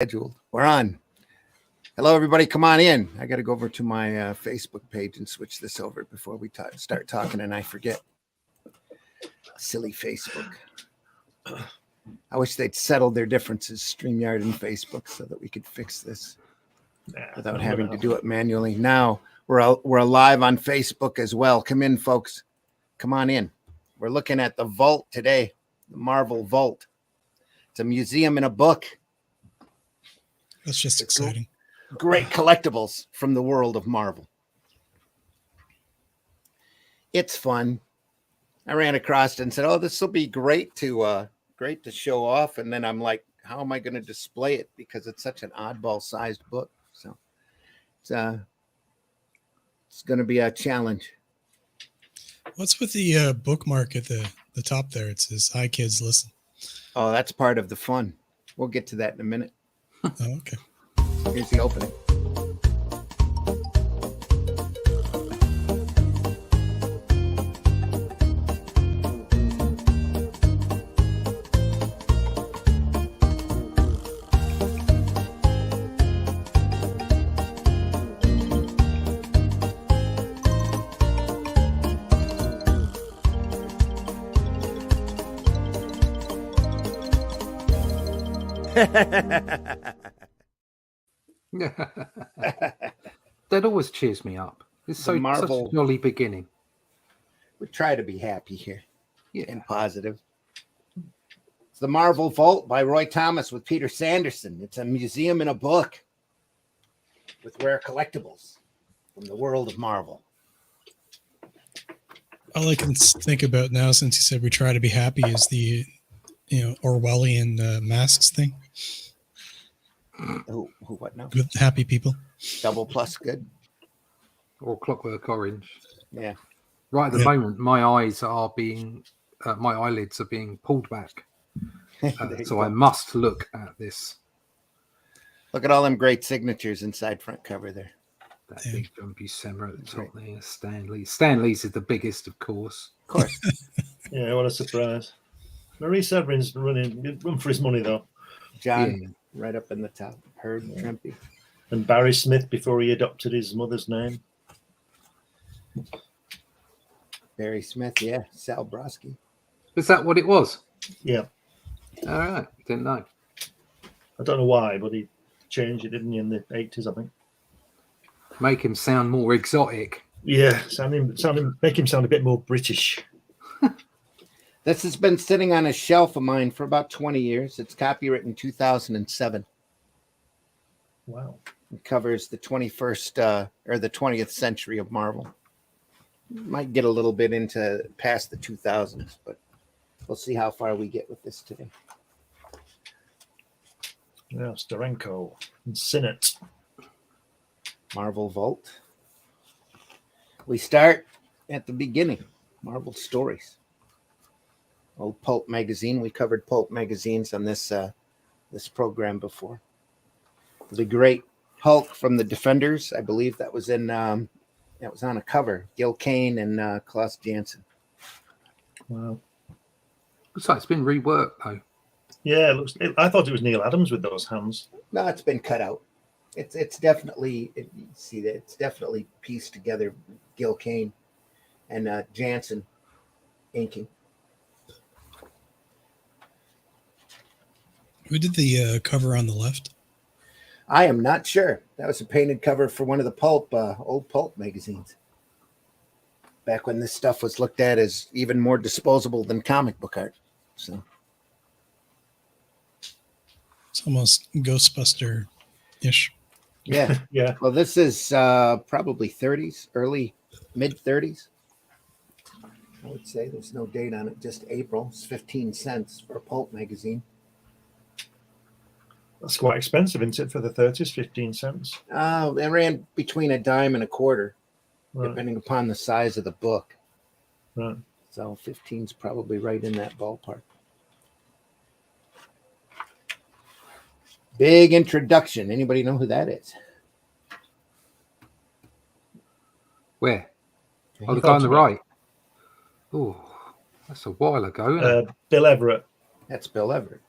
Scheduled. We're on. Hello, everybody. Come on in. I got to go over to my Facebook page and switch this over before we start talking, and I forget. Silly Facebook. I wish they'd settled their differences, StreamYard and Facebook, so that we could fix this without having to do it manually. Now we're live on Facebook as well. Come in, folks. Come on in. We're looking at the vault today, the Marvel Vault. It's a museum in a book. That's just exciting. Great collectibles from the world of Marvel. It's fun. I ran across it and said, "Oh, this will be great to show off." And then I'm like, "How am I going to display it?" Because it's such an oddball-sized book. So it's going to be a challenge. What's with the bookmark at the top there? It says, "Hi, kids, listen." Oh, that's part of the fun. We'll get to that in a minute. Oh, okay. Here's the opening. That always cheers me up. It's such a jolly beginning. We try to be happy here, and positive. It's the Marvel Vault by Roy Thomas with Peter Sanderson. It's a museum in a book with rare collectibles from the world of Marvel. All I can think about now, since you said we try to be happy, is the Orwellian masks thing. Who what now? With happy people. Double plus good. Or Clockwork Orange. Yeah. Right at the moment, my eyes are being, my eyelids are being pulled back. So I must look at this. Look at all them great signatures inside front cover there. That big jumpy Semmer at the top there. Stanley. Stanley's is the biggest, of course. Of course. Yeah, what a surprise. Maurice Everin's run for his money, though. John, right up in the top. Herd and Trumpy. And Barry Smith before he adopted his mother's name. Barry Smith, yeah. Sal Brodsky. Is that what it was? Yeah. All right. Didn't know. I don't know why, but he changed it, didn't he, in the 80s, I think. Make him sound more exotic. Yeah, make him sound a bit more British. This has been sitting on a shelf of mine for about 20 years. It's copyrighted in 2007. Wow. It covers the 21st or the 20th century of Marvel. Might get a little bit into past the 2000s, but we'll see how far we get with this today. Yeah, Steranko and Sinnott. Marvel Vault. We start at the beginning. Marvel stories. Old pulp magazine. We covered pulp magazines on this program before. The great Hulk from the Defenders. I believe that was on a cover. Gil Kane and Klaus Janson. Wow. Looks like it's been reworked though. Yeah, I thought it was Neil Adams with those hands. No, it's been cut out. It's definitely it's definitely pieced together. Gil Kane and Janson inking. Who did the cover on the left? I am not sure. That was a painted cover for one of the old pulp magazines. Back when this stuff was looked at as even more disposable than comic book art. So it's almost Ghostbuster-ish. Yeah. Yeah. Well, this is probably 30s, mid 30s. I would say there's no date on it, just April. It's 15 cents for a pulp magazine. That's quite expensive, isn't it, for the 30s, 15 cents? It ran between a dime and a quarter, right, depending upon the size of the book. Right. So 15's probably right in that ballpark. Big introduction. Anybody know who that is? Where? Oh, the guy on the right. Oh, that's a while ago. Isn't it? Bill Everett. That's Bill Everett.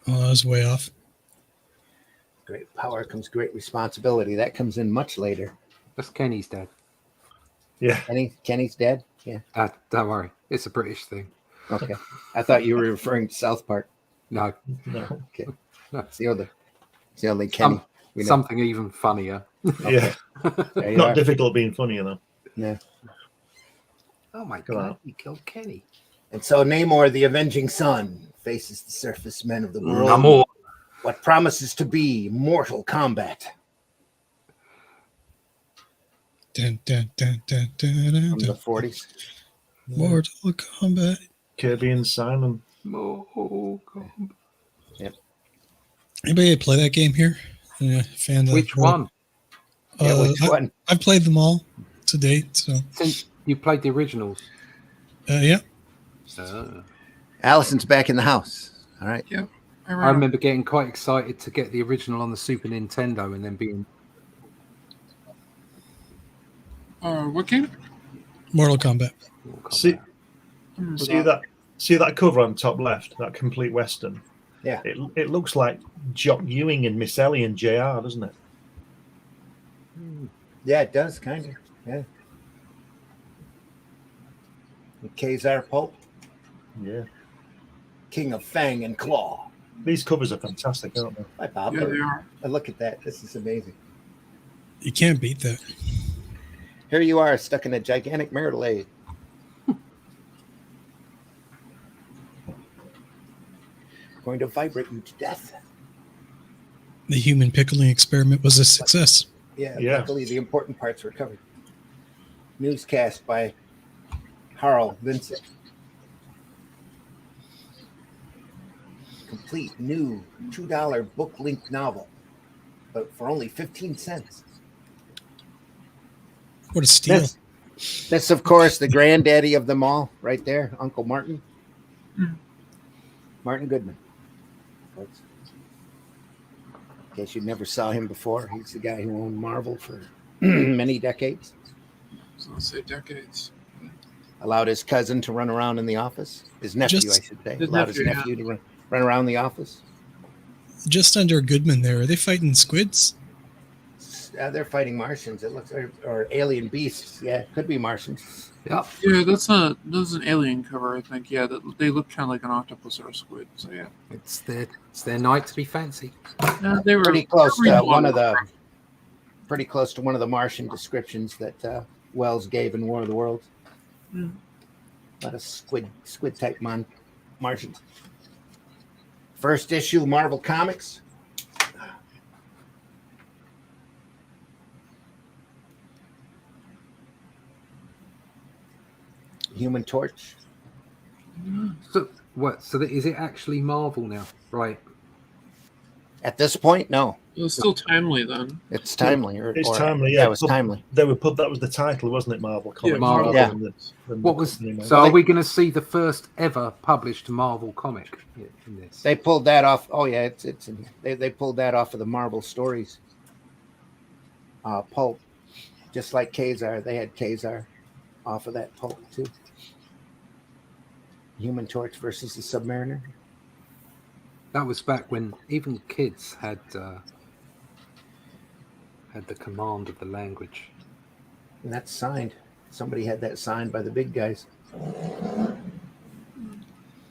Oh, I was way off. Great power comes great responsibility. That comes in much later. That's Kenny's dad. Yeah. Kenny's dead? Yeah. Don't worry. It's a British thing. Okay. I thought you were referring to South Park. No. No. Okay. No. It's the only Kenny. we know. Something even funnier. Yeah. There you Not are. difficult being funnier though. Yeah. Oh my Come God. on. He killed Kenny. And so Namor, the avenging sun, faces the surface men of the world. Namor. What promises to be mortal combat Dun, dun, dun, dun, dun, dun, from the dun. 40s. Mortal Kombat. Kirby and Simon. Mortal Kombat. Anybody play that game here? Yeah, fan of Which one? Yeah, which one? I've played them all to date. So Since you played the originals. yeah, Allison's back in the house. All right. Yep. I remember getting quite excited to get the original on the Super Nintendo and then being What game? Mortal Kombat. See that cover on top left, that complete western. Yeah. It looks like Jock Ewing and Miss Ellie and JR, doesn't it? Yeah, it does, kind of. Yeah. And Kazar Pulp, Yeah. King of Fang and Claw. These covers are fantastic, aren't they? Hi, Bob. Yeah, they are. Look at that. This is amazing. You can't beat that. Here you are, stuck in a gigantic marital aid. Going to vibrate you to death. The human pickling experiment was a success. Yeah, Yeah. luckily the important parts were covered. Newscast by Harl Vincent. Complete new $2 book length novel, but for only 15 cents. What a steal. This, of course, the granddaddy of them all, right there, Uncle Martin. Mhm. Martin Goodman. Folks. In case you never saw him before, he's the guy who owned Marvel for many decades. So let's say decades. Allowed his cousin to run around in the office. His nephew, Just- I should say. His Allowed his nephew, nephew to run around the office. Just under Goodman there. Are they fighting squids? They're fighting Martians. It looks or alien beasts. Yeah, it could be Martians. Yep. Yeah, that's an alien cover, I think. Yeah, they look kind of like an octopus or a squid. So yeah, It's their night to be fancy. they were Pretty close to reasonable. one of the Martian descriptions that Wells gave in War of the Worlds. Mm. A lot of squid type Martians. First issue Marvel Comics. Human Torch. So what? So is it actually Marvel now? Right. At this point, no. It was still timely then. It's timely. It's timely, yeah. it was timely. They were put. That was the title, wasn't it? Marvel Comics. Marvel. Yeah. Than the What was? company name. So are we going to see the first ever published Marvel comic in this? They pulled that off. Oh yeah, it's in here. They pulled that off of the Marvel Stories pulp, just like Kazar. They had Kazar off of that pulp too. Human Torch versus the Submariner. That was back when even kids had the command of the language. And that's signed. Somebody had that signed by the big guys.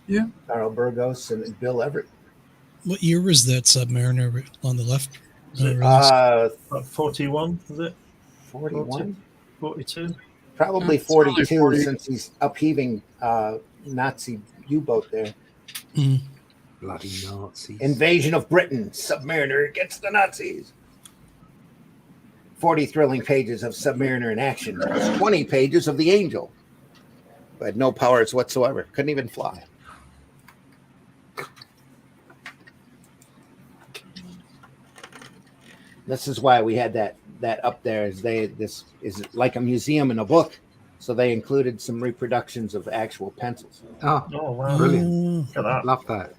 Yeah. Carl Burgos and Bill Everett. What year was that Submariner on the left? Released? 41, was it? 41? 42? Probably It's probably 42 40. since he's upheaving Nazi U-boat there. Mm. Bloody Nazis. Invasion of Britain. Submariner against the Nazis. 40 thrilling pages of Submariner in action. 20 pages of the Angel. But had no powers whatsoever. Couldn't even fly. This is why we had that up there. This is like a museum in a book. So they included some reproductions of actual pencils. Oh, Oh, wow. Brilliant. Oh, Look at that. love that.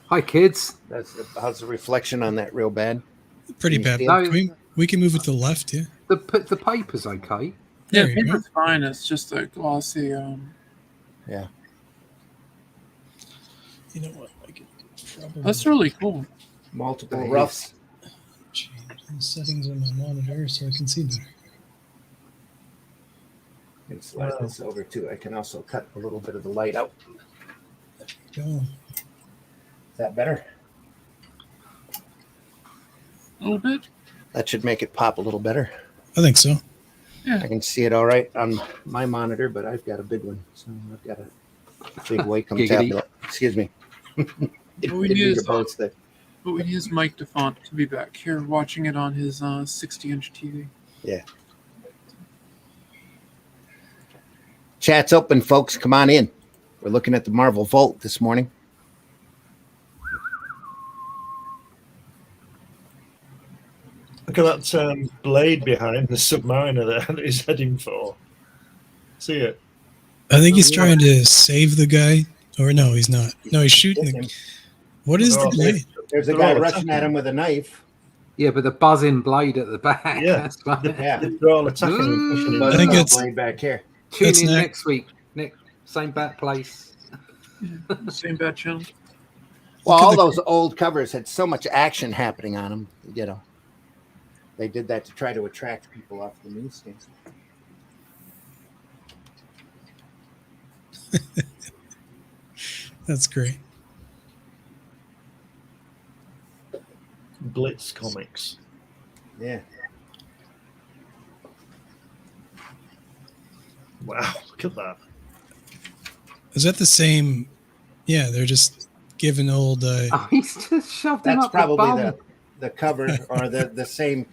Hi, kids. How's the reflection on that real bad? pretty Can you bad. see it? We can move it to the left, yeah. The paper's okay. Yeah, There you go. paper's fine. It's just a glossy. Yeah. You know what? I could probably That's really cool. Multiple That roughs. change the settings on my monitor so I can see better. And slide this over too. I can also cut a little bit of the light out. Go. Is that better? A little bit. That should make it pop a little better. I think so. I can see it all right on my monitor, but I've got a big one. So I've got a big Wacom Giggity. tablet. Excuse me. What we need is Mike DeFont to be back here watching it on his 60-inch TV. Yeah. Chat's open, folks. Come on in. We're looking at the Marvel Vault this morning. Look at that blade behind the submariner there that he's heading for. See it? I think he's trying to save the guy. Or no, he's not. No, he's shooting the. What is the blade? There's a guy rushing at him with a knife. Yeah, but the buzzing blade at the back. Yeah. That's right. Yeah. They're all attacking him, pushing him. But I think it's it's- blade back here. Tune That's in next. next week. Nick, same bat place. Same bad channel. Well, Look at all the- those old covers had so much action happening on them. You know, they did that to try to attract people off the newsstands. That's great. Blitz Comics. Yeah. Wow, look at that. Is that the same? Yeah, they're just giving old. Oh, he's just shoved him That's up probably the bum. the cover or the same.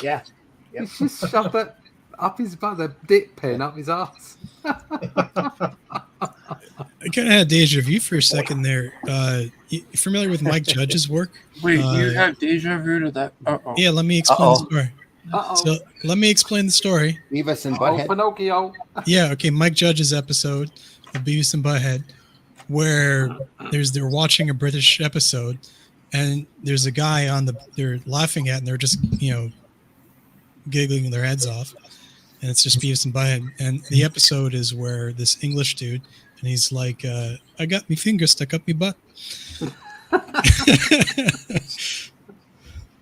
Yeah. Yep. He's just shoved it up his butt, the dip pin up his ass. I kind of had deja vu for a second there. You familiar with Mike Judge's work? Wait, you have deja vu to that? Uh-oh. Yeah, let me explain the story. Uh-oh. So let me explain the story. Beavis and Oh, Butthead. Pinocchio. Yeah, okay. Mike Judge's episode of Beavis and Butthead, where they're watching a British episode, and there's a guy they're laughing at, and they're just giggling their heads off, and it's just Beavis and Butthead. And the episode is where this English dude, and he's like, "I got me finger stuck up me butt."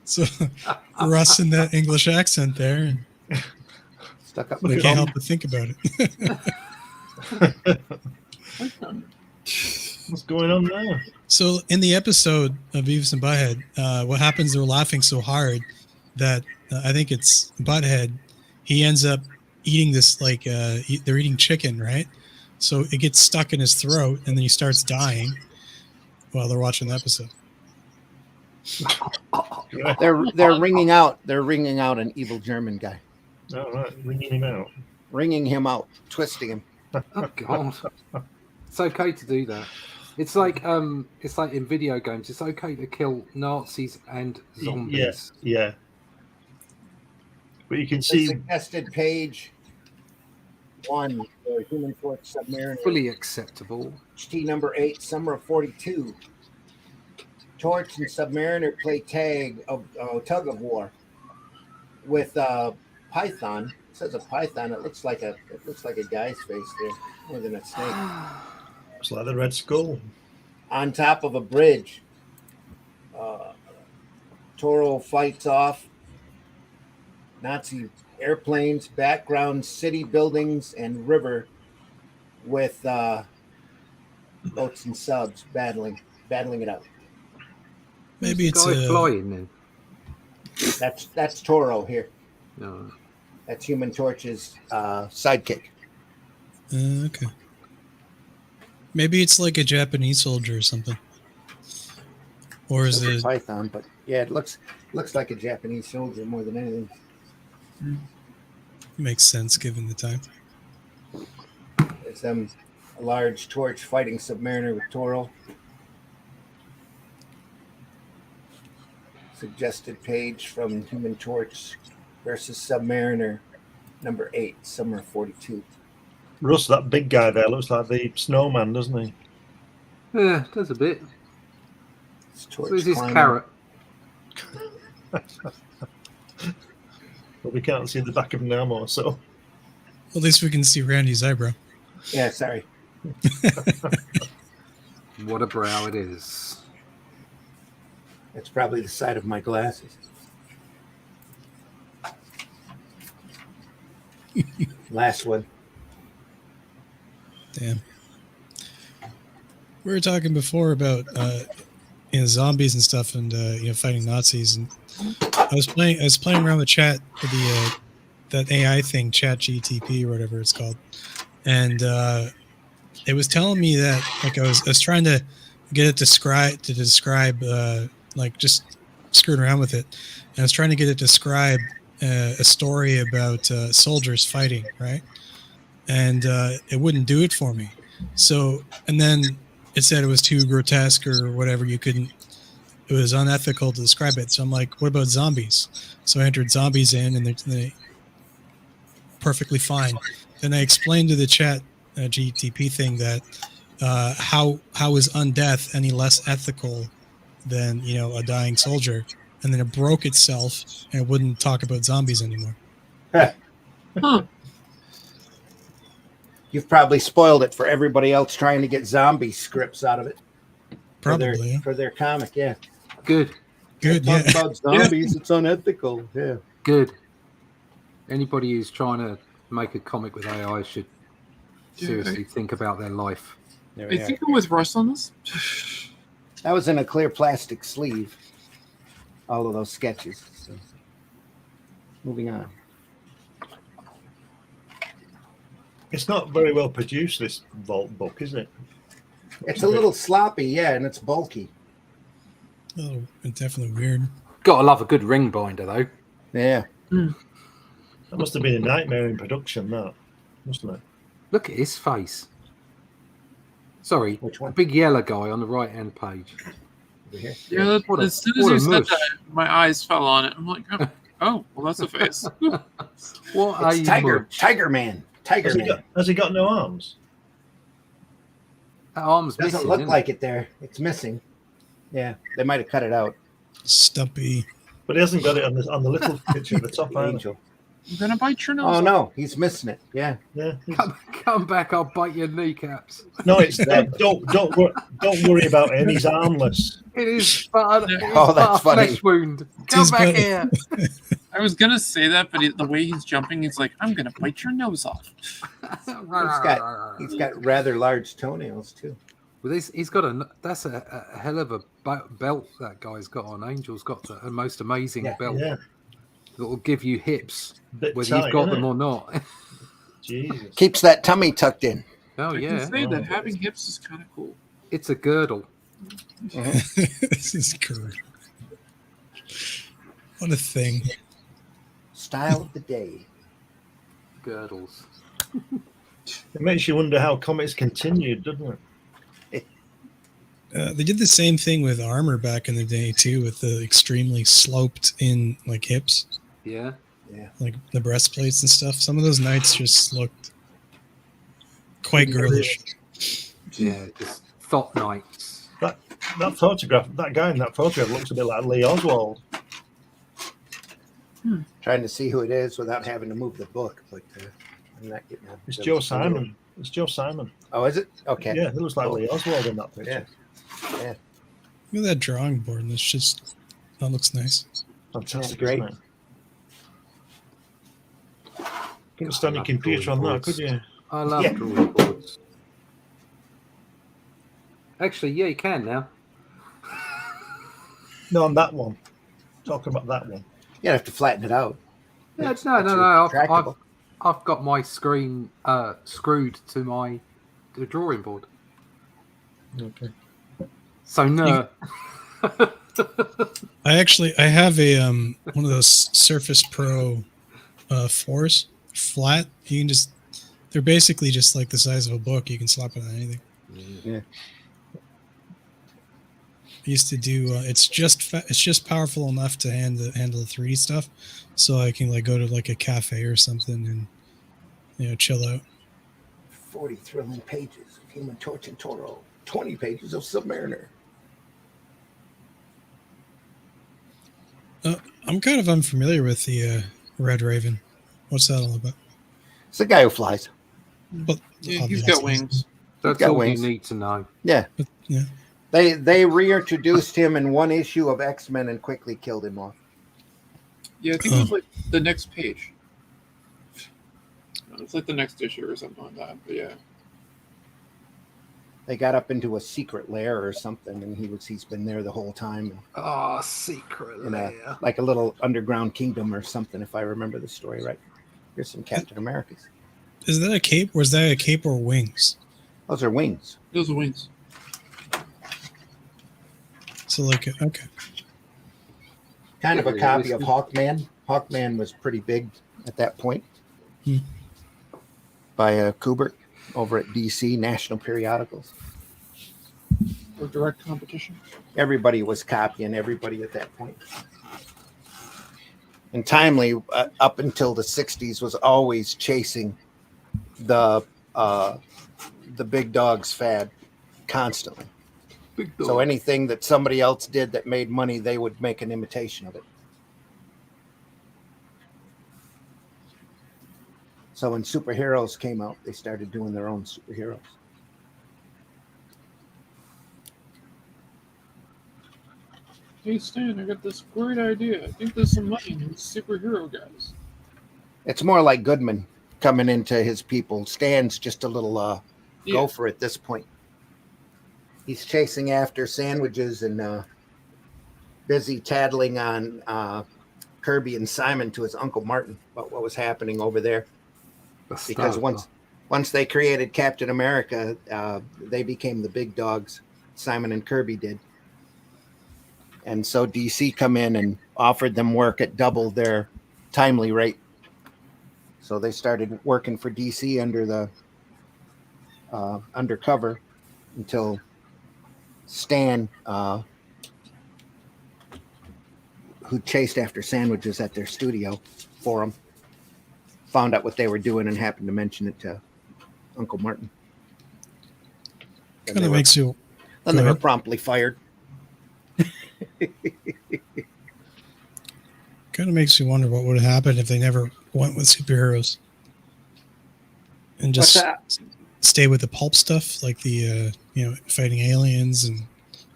So Russ in that English accent there, and Stuck up. I can't help but think about it. What's going on there? So in the episode of Beavis and Butthead, what happens? They're laughing so hard that I think it's Butthead. He ends up eating this they're eating chicken, right? So it gets stuck in his throat, and then he starts dying while they're watching the episode. They're ringing out. They're ringing out an evil German guy, All right, ringing him out. ringing him out, twisting him. Oh God. It's okay to do that. It's like in video games. It's okay to kill Nazis and zombies. Yes, yeah. But you can The see suggested page 1 for Human Torch Submariner. Fully acceptable. HT number 8, summer of 42. Torch and Submariner play tug of war with Python. It says a python. It looks like a guy's face there, more than a snake. it's like the Red Skull. On top of a bridge, Toro fights off Nazi airplanes. Background: city buildings and river with boats and subs battling it out. Maybe it's Guy flying then. That's Toro here. No. That's Human Torch's sidekick. okay. Maybe it's like a Japanese soldier or something, or is It's a it? Python? But yeah, it looks like a Japanese soldier more than anything. Makes sense given the time. It's a large Torch fighting Submariner with Toro. Suggested page from Human Torch versus Submariner, number 8, summer of 42. Russ, that big guy there looks like the snowman, doesn't he? Yeah, does a bit. It's So Torch is his climbing. carrot. But we can't see the back of him now more, so At least we can see Randy's eyebrow. Yeah, sorry. What a brow it is. It's probably the side of my glasses. Last one. Damn. We were talking before about zombies and stuff, and fighting Nazis. And I was playing around the chat with the that AI thing, Chat GTP or whatever it's called, and it was telling me that like I was trying to get it to describe like just screwing around with it, and I was trying to get it to describe a story about soldiers fighting, right? And it wouldn't do it for me. So, and then it said it was too grotesque or whatever. It was unethical to describe it. So I'm like, what about zombies? So I entered zombies in, and they're perfectly fine. Then I explained to the chat GTP thing that how is undeath any less ethical than a dying soldier? And then it broke itself, and it wouldn't talk about zombies anymore. Huh. You've probably spoiled it for everybody else trying to get zombie scripts out of it. Probably for their comic. Yeah. Good. Good. Talk Yeah. about zombies. It's unethical. Yeah. Good. Anybody who's trying to make a comic with AI should seriously think about their life. There I we are. think I'm with Russ on this. That was in a clear plastic sleeve. All of those sketches. So, moving on. It's not very well produced, this Vault book, is it? It's a little sloppy, yeah, and it's bulky. Oh, it's definitely weird. Gotta love a good ring binder, though. Yeah. That must have been a nightmare in production, that, mustn't it? Look at his face. Sorry, Which one? the big yellow guy on the right-hand page. Over here. Yeah, What a- as soon as what a you said mush. that, my eyes fell on it. I'm like, oh, well, that's a face. What It's a mush. Tiger Man. Tiger Man. Has he got no arms? That arm's Doesn't missing, look isn't like it there. It's missing. Yeah, they might have cut it out. Stumpy. But he hasn't got it on the little picture at the top either. Angel. I'm gonna bite your nose. Oh off. no, he's missing it. Yeah. Yeah. Come back, I'll bite your kneecaps. No, it's don't worry about him. He's armless. It is but a, it is Oh, but that's a funny. flesh wound. Come His back butt- here. I was gonna say that, but the way he's jumping, it's like, I'm gonna bite your nose off. He's got rather large toenails too. Well, he's got that's a hell of a belt that guy's got on. Angel's got a most amazing belt Yeah. that will give you hips, Bit whether tight, you've got isn't them it? or not. Jesus. Keeps that tummy tucked in. Oh I yeah, can say Oh, that having hips is kind of cool. it's a girdle. This is good. What a thing. Style of the day. Girdles. It makes you wonder how comics continued, doesn't it? They did the same thing with armor back in the day too, with the extremely sloped in like hips, Yeah. like the breastplates and stuff. Some of those knights just looked quite girlish. Yeah, just thought knights. That photograph, that guy in that photograph looks a bit like Lee Oswald. Trying to see who it is without having to move the book, but I'm not getting it. It's Joe Simon. It's Joe Simon. Oh, is it? Okay. Yeah, he looks like Lee Oswald in that picture. Yeah. Look at that drawing board. That looks nice. Fantastic, Great. isn't it? Couldn't stand your computer on that, could you? I love Yeah. drawing boards. Actually, yeah, you can now. No, on that one. Talking about that one. You have to flatten it out. Yeah, It's no. retractable. I've got my screen screwed to the drawing board. Okay. So no. I have a one of those Surface Pro 4s flat. You can they're basically just like the size of a book. You can slap it on anything. Yeah. I used to do it's just powerful enough to handle the 3D stuff, so I can like go to like a cafe or something and chill out. 40 thrilling pages of Human Torch and Toro. 20 pages of Submariner. I'm kind of unfamiliar with the Red Raven. What's that all about? It's the guy who flies. But Yeah, he's got wings. That's got all wings. you need to know. Yeah. Yeah. They reintroduced him in one issue of X-Men and quickly killed him off. Yeah, I think it was like the next page. It's like the next issue or something like that. But yeah. They got up into a secret lair or something, and he's been there the whole time. Oh, secret lair. Like a little underground kingdom or something, if I remember the story right. Here's some Captain Americas. Is that a cape? Or is that a cape or wings? Those are wings. Those are wings. So like, okay. Kind of a copy of Hawkman. Hawkman was pretty big at that point. By Kubert over at DC, National Periodicals. Or direct competition. Everybody was copying everybody at that point. And Timely, up until the 60s, was always chasing the big dogs fad constantly. So anything that somebody else did that made money, they would make an imitation of it. So when superheroes came out, they started doing their own superheroes. Hey Stan, I got this great idea. I think there's some money in these superhero guys. It's more like Goodman coming into his people. Stan's just a little gopher at this point. He's chasing after sandwiches and busy tattling on Kirby and Simon to his Uncle Martin about what was happening over there. Because once they created Captain America, they became the big dogs. Simon and Kirby did. And so DC come in and offered them work at double their Timely rate. So they started working for DC under the undercover until Stan, who chased after sandwiches at their studio for them, found out what they were doing and happened to mention it to Uncle Martin. Kind of makes you. Then they were promptly fired. Kind of makes you wonder what would have happened if they never went with superheroes and just stay with the pulp stuff, like the fighting aliens and.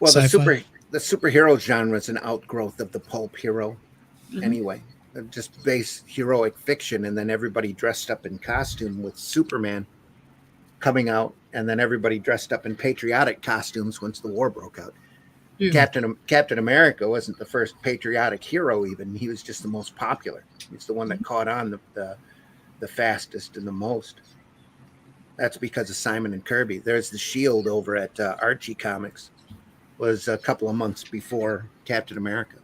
Well, sci-fi. the superhero genre is an outgrowth of the pulp hero, anyway. Just base heroic fiction, and then everybody dressed up in costume with Superman coming out, and then everybody dressed up in patriotic costumes once the war broke out. Yeah. Captain America wasn't the first patriotic hero, even. He was just the most popular. He's the one that caught on the fastest and the most. That's because of Simon and Kirby. There's the Shield over at Archie Comics. Was a couple of months before Captain America.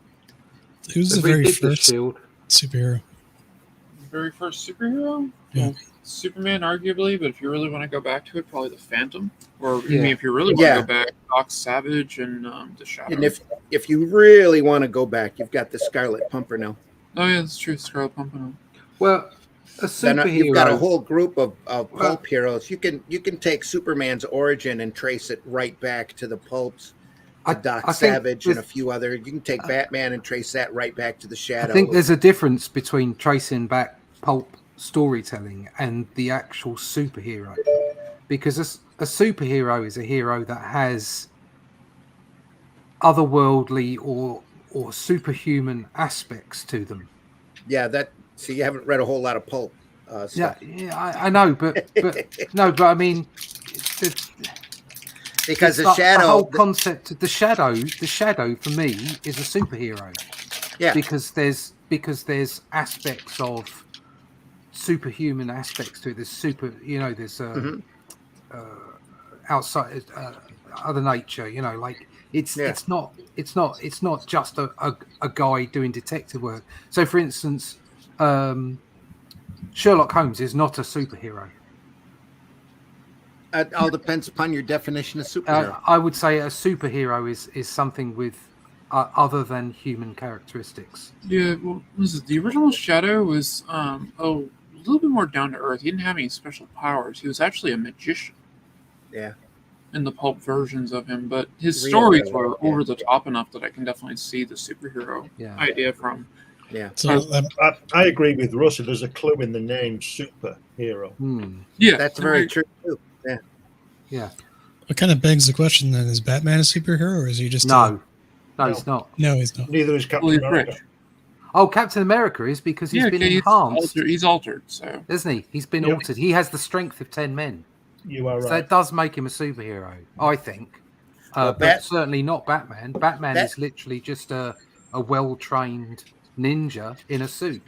He was the very first superhero. The very first superhero? Yeah. Well, Superman, arguably, but if you really want to go back to it, probably the Phantom. Or I mean, if you really want to go back, Doc Savage and the Shadow. And if you really want to go back, you've got the Scarlet Pimpernel. Oh yeah, that's true, Scarlet Pimpernel. Well, a superhero. Then you've got a whole group of pulp heroes. You can take Superman's origin and trace it right back to the pulps. Doc Savage and a few other. You can take Batman and trace that right back to the Shadow. I think there's a difference between tracing back pulp storytelling and the actual superhero, because a superhero is a hero that has otherworldly or superhuman aspects to them. Yeah, so you haven't read a whole lot of pulp stuff. Yeah, I know, but no, but I mean. Because the Shadow, the whole concept, the shadow for me is a superhero. Yeah, because there's aspects of superhuman aspects to it. There's there's outside other nature. Like it's not just a guy doing detective work. So, for instance, Sherlock Holmes is not a superhero. It all depends upon your definition of superhero. I would say a superhero is something with other than human characteristics. Yeah, well, the original Shadow was a little bit more down to earth. He didn't have any special powers. He was actually a magician. Yeah. In the pulp versions of him, but his stories were over the top enough that I can definitely see the superhero idea from. Yeah. So I agree with Russell. There's a clue in the name superhero. Yeah, that's very true too. Yeah. Yeah. What kind of begs the question then? Is Batman a superhero, or is he just No, he's not. No, he's not. Neither is Captain Well, he's America. rich. Oh, Captain America is because he's been enhanced. He's altered, so Isn't he? He's been altered. He has the strength of 10 men. You are right. So it does make him a superhero, I think. But certainly not Batman. Batman is literally just a well-trained ninja in a suit.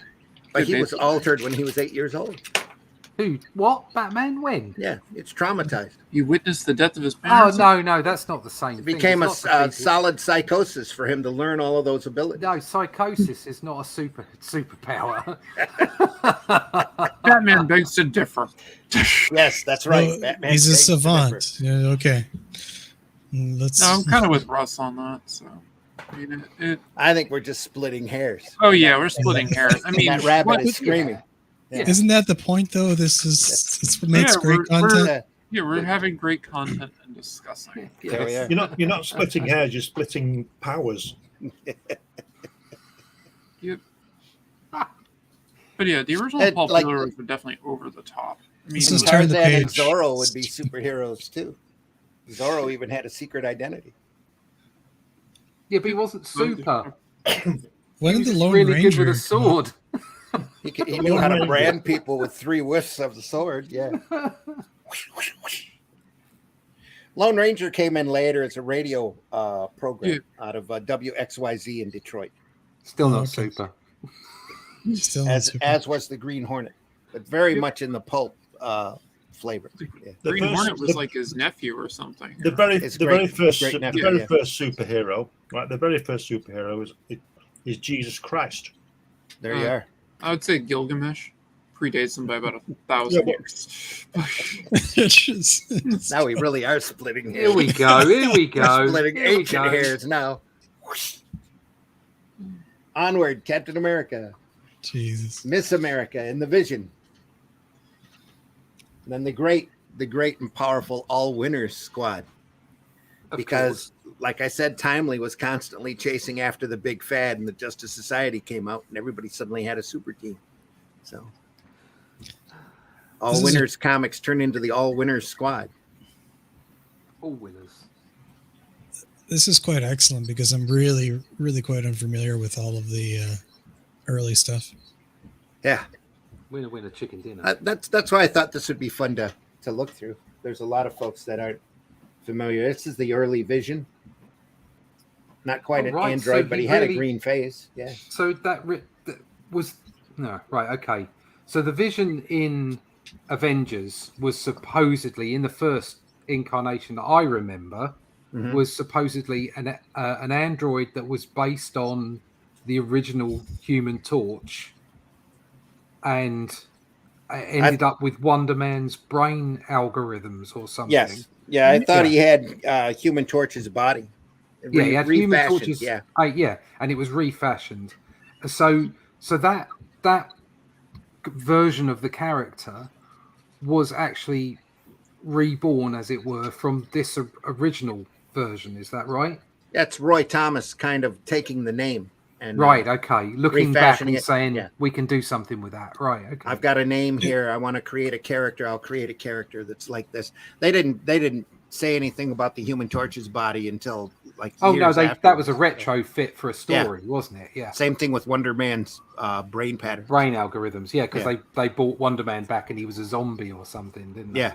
But he was altered when he was 8 years old. Who? What? Batman? When? Yeah, it's traumatized. You witnessed the death of his parents. Oh, no, that's not the same It thing. became a It's not the solid psychosis for him to learn all of those abilities. No, psychosis is not a superpower. Batman begs to differ. Yes, that's right. Well, Batman he's a begs to differ. savant. Yeah, okay. Let's. No, I'm kind of with Russ on that. So, I mean, I think we're just splitting hairs. Oh yeah, we're splitting hairs. I mean, that rabbit is screaming. Yeah. Isn't that the point, though? It's what makes great content. We're having great content and discussing. There we are. You're not splitting hairs. You're splitting powers. Yep. But yeah, the original Pulp Heroes were definitely over the top. I mean, Tarzan and Zorro would be superheroes too. Zorro even had a secret identity. Yeah, but he wasn't super. When he did the was Lone really Ranger good with a sword. He knew how to brand people with 3 whiffs of the sword. Yeah. Lone Ranger came in later as a radio program out of WXYZ in Detroit. Still not super. Still as was the Green Hornet, but very much in the pulp flavor. Yeah. The Green Hornet was like his nephew or something. The very first superhero, right? The very first superhero is Jesus Christ. There you are. I would say Gilgamesh predates him by about 1,000 years. Now we really are splitting hairs. Here we go. We're splitting ancient hairs now. Onward, Captain America. Jesus. Miss America in the Vision. And then the great and powerful All Winners Squad. Because, like I said, Timely was constantly chasing after the big fad, and the Justice Society came out, and everybody suddenly had a super team. So, All Winners Comics turned into the All Winners Squad. All winners. This is quite excellent because I'm really, really quite unfamiliar with all of the early stuff. Yeah. Winner, chicken dinner. That's why I thought this would be fun to look through. There's a lot of folks that aren't familiar. This is the early Vision. Not quite an android, but he had a green face. Yeah. So that was okay. So the Vision in Avengers was supposedly, in the first incarnation that I remember, was supposedly an android that was based on the original Human Torch, and ended up with Wonder Man's brain algorithms or something. Yes. Yeah, I thought he had Human Torch's body. Yeah, he had Human Torch's. Yeah, and it was refashioned. So that version of the character was actually reborn, as it were, from this original version. Is that right? That's Roy Thomas kind of taking the name. And, looking back and saying we can do something with that. Right, okay. I've got a name here. I want to create a character. I'll create a character that's like this. They didn't say anything about the Human Torch's body until like years after. That was a retro fit for a story, wasn't it? Yeah. Same thing with Wonder Man's brain pattern. Brain algorithms, because they brought Wonder Man back and he was a zombie or something, didn't they? Yeah.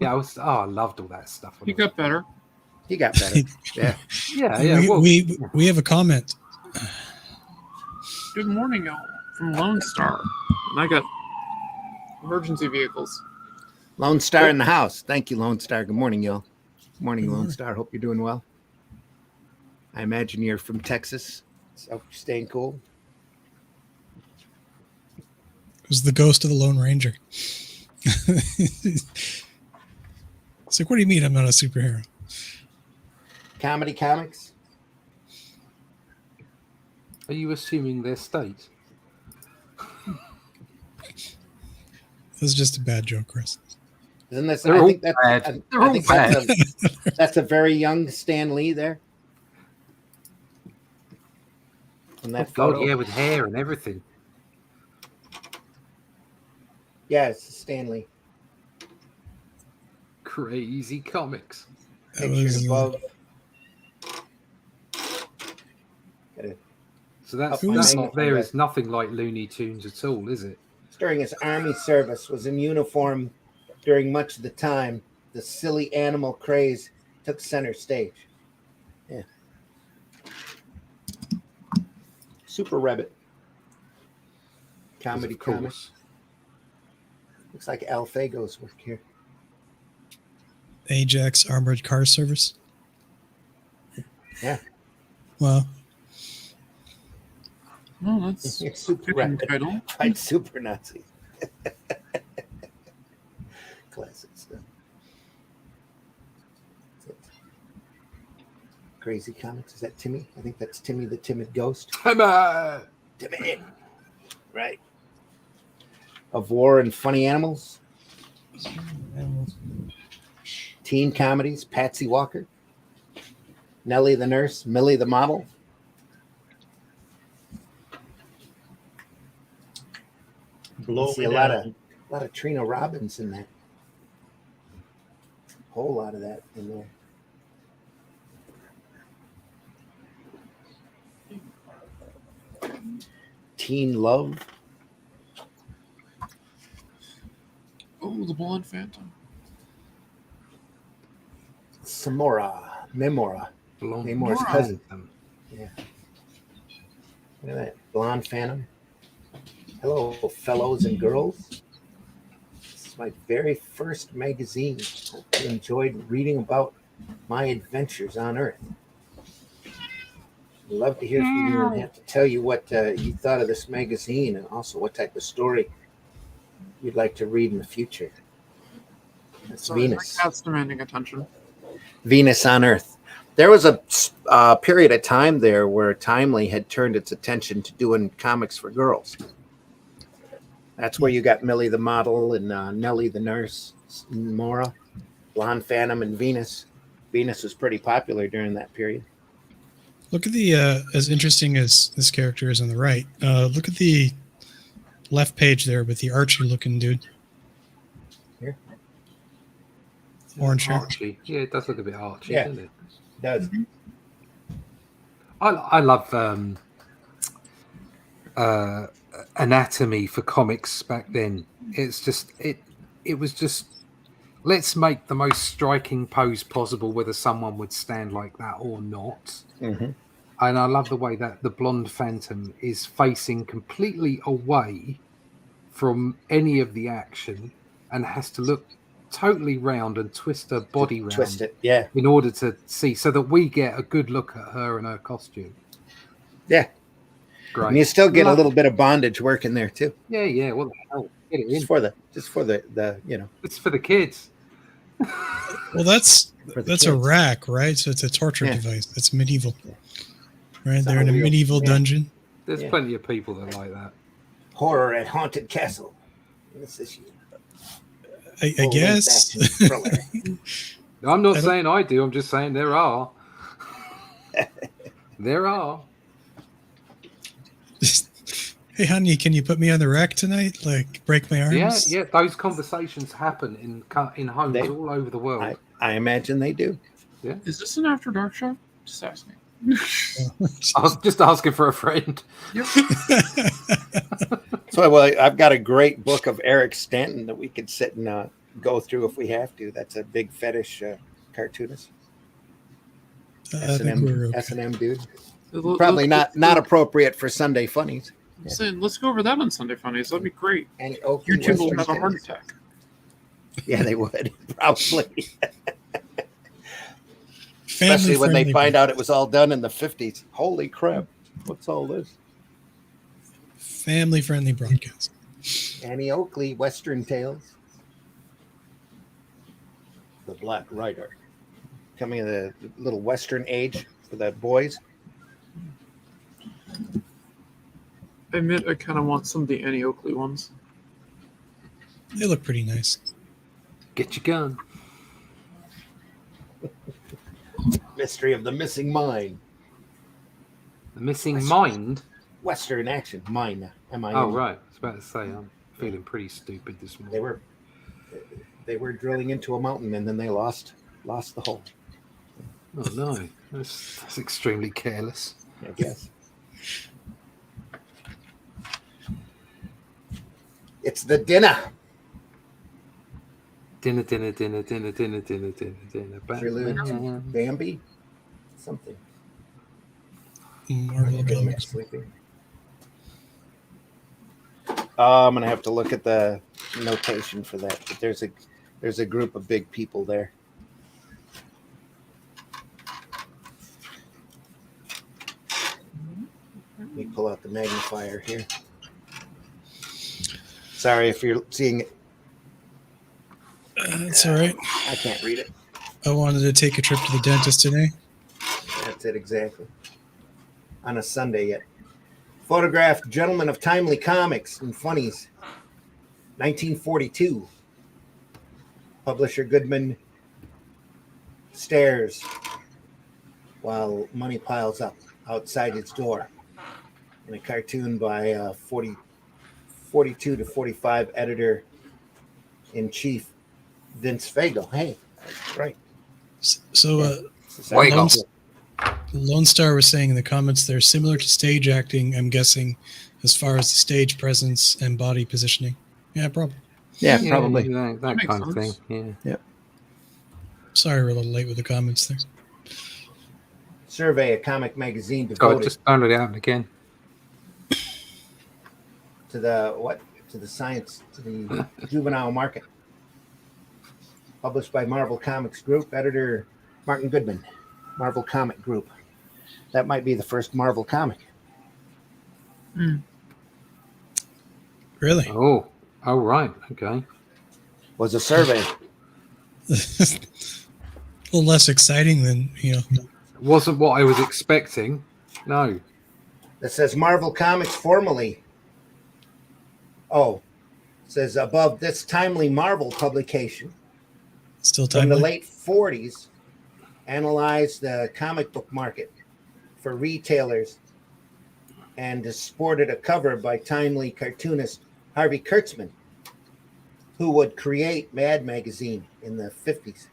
Yeah, I loved all that stuff. He got better. Yeah. We have a comment. Good morning, y'all. From Lone Star. And I got emergency vehicles. Lone Star in the house. Thank you, Lone Star. Good morning, y'all. Good morning, Lone Star. Hope you're doing well. I imagine you're from Texas. So you're staying cool. It was the ghost of the Lone Ranger. It's like, what do you mean I'm not a superhero? Comedy Comics. Are you assuming their state? This is just a bad joke, Chris. Isn't this? They're all bad. They're all bad. That's a very young Stan Lee there. And that photo. Yeah, with hair and everything. Yeah, it's Stan Lee. Crazy Comics. That Pictured was, above. So that's Who was- not there is nothing like Looney Tunes at all, is it? During his army service, was in uniform during much of the time. The silly animal craze took center stage. Yeah. Super Rabbit. Comedy Of course. comic. Looks like Al Fago's work here. Ajax Armored Car Service. Yeah. Well, Oh, that's It's Super fitting Rabbit. title. Fight Super Nazi. Classic stuff. Crazy Comics. Is that Timmy? I think that's Timmy the Timid Ghost. Timmy. Right. Of War and Funny Animals. Teen comedies. Patsy Walker. Nellie the Nurse. Millie the Model. Blow See me a down. lot of Trina Robbins in that. Whole lot of that in there. Teen Love. Oh, the Blonde Phantom. Samora. Memora. Nemora's cousin. Yeah. Look at that. Blonde Phantom. Hello, fellows and girls. This is my very first magazine. Hope you enjoyed reading about my adventures on Earth. I'd love to hear from you and have to tell you what you thought of this magazine and also what type of story you'd like to read in the future. That's Sorry, Venus. my cat's demanding attention. Venus on Earth. There was a period of time there where Timely had turned its attention to doing comics for girls. That's where you got Millie the Model and Nellie the Nurse, Mora, Blonde Phantom, and Venus. Venus was pretty popular during that period. look at the as interesting as this character is on the right. Look at the left page there with the Archie-looking dude. Here? Orange hair. Archie. Yeah, it does look a bit Archie, Yeah. doesn't it? It does. I love anatomy for comics back then. It's just it was just, let's make the most striking pose possible, whether someone would stand like that or not. Mm-hmm. And I love the way that the Blonde Phantom is facing completely away from any of the action and has to look totally round and twist her body round. Twist it, yeah. In order to see, so that we get a good look at her and her costume. Yeah. Great. And you still get a little bit of bondage work in there too. Yeah. What the hell? Get it in. Just for the It's for the kids. Well, that's kids. a rack, right? So it's a torture device. It's medieval, right? It's They're in a unreal. medieval dungeon. There's plenty of people that like that. Horror at Haunted Castle. This issue. I guess. I'm not saying I do. I'm just saying there are. There are. Hey, honey, can you put me on the rack tonight? Like, break my arms? Yeah. Those conversations happen in homes all over the world. I imagine they do. Yeah. Is this an After Dark show? Just asking. I was just asking for a friend. Yep. So, well, I've got a great book of Eric Stanton that we could sit and go through if we have to. That's a big fetish cartoonist. S&M dude. Probably not appropriate for Sunday Funnies. I'm saying, let's go over that on Sunday Funnies. That'd be great. And YouTube will have a heart attack. Yeah, they would. Probably. Especially when they find out it was all done in the 50s. Holy crap. What's all this? Family-friendly broadcast. Annie Oakley, Western Tales. The Black Rider. Coming of the little Western age for the boys. I admit I kind of want some of the Annie Oakley ones. They look pretty nice. Get your gun. Mystery of the Missing Mine. The Missing Mind? Western action. Mine. M-I-N. Oh, right. I was about to say, I'm feeling pretty stupid this morning. They were They were drilling into a mountain, and then they lost the hole. Oh no, that's extremely careless, I guess. It's the dinner. Dinner. Prelude, Bambi, something. Marvel comics. Sleeping. I'm gonna have to look at the notation for that. But there's a group of big people there. Let me pull out the magnifier here. Sorry if you're seeing it. It's all right. I can't read it. I wanted to take a trip to the dentist today. That's it exactly. On a Sunday yet. Photographed Gentleman of Timely Comics and Funnies, 1942. Publisher Goodman stares while money piles up outside his door. In a cartoon by 42 to 45 editor-in-chief Vince Fago. Hey, that's right. So, Fago. Lone Star was saying in the comments they're similar to stage acting, I'm guessing, as far as the stage presence and body positioning. Yeah, probably. Yeah, probably. That kind of thing. Yeah. Sorry we're a little late with the comments there. Survey, a comic magazine God, devoted just download it out again. to the what? To the science, to the juvenile market. Published by Marvel Comics Group, editor Martin Goodman. Marvel Comic Group. That might be the first Marvel comic. Really? Oh, right. Okay. Was a survey. A little less exciting than, Wasn't what I was expecting. No. That says Marvel Comics formally. Oh, says above this timely Marvel publication Still from timely. the late 40s, analyzed the comic book market for retailers and sported a cover by timely cartoonist Harvey Kurtzman, who would create Mad Magazine in the 50s.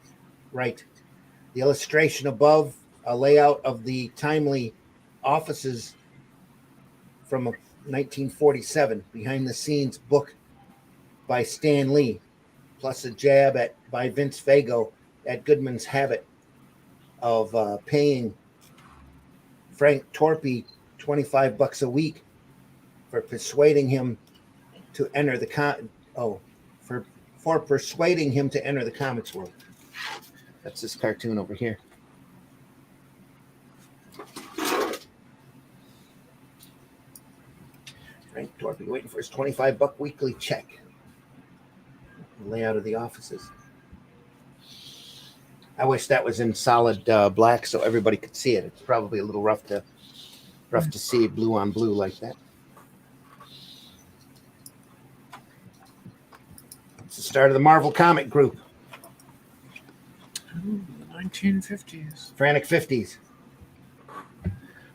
Right. The illustration above, a layout of the timely offices from 1947, behind the scenes book by Stan Lee, plus a jab by Vince Fago at Goodman's habit of paying Frank Torpy $25 a week for persuading him to enter the for persuading him to enter the comics world. That's this cartoon over here. Frank Torpy waiting for his $25 weekly check. The layout of the offices. I wish that was in solid black so everybody could see it. It's probably a little rough to see blue on blue like that. It's the start of the Marvel Comic Group. Ooh, the 1950s. Frantic 50s.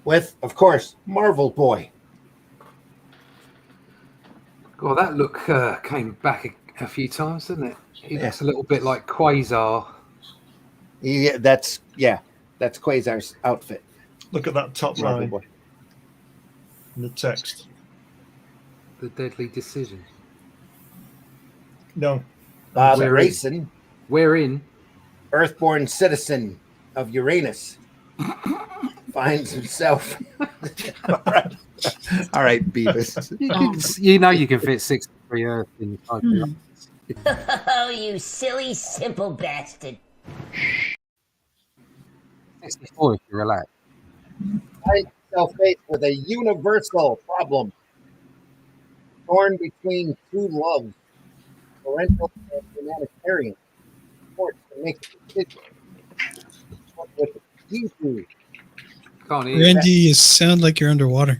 With, of course, Marvel Boy. God, that look came back a few times, didn't it? He looks a little bit like Quasar. Yeah, that's Quasar's outfit. Look at that top Marvel line Boy. in the text. The Deadly Decision. No. Bob We're Grayson, We're in. Earthborn citizen of Uranus, finds himself. All right, Beavis. You can fit 63 Earth in 5 minutes. Oh, you silly, simple bastard. 64 if you relax. Finds himself faced with a universal problem, torn between two loves, parental and humanitarian. Forced to make a decision. What would you do? Can't hear you. Randy, you sound like you're underwater.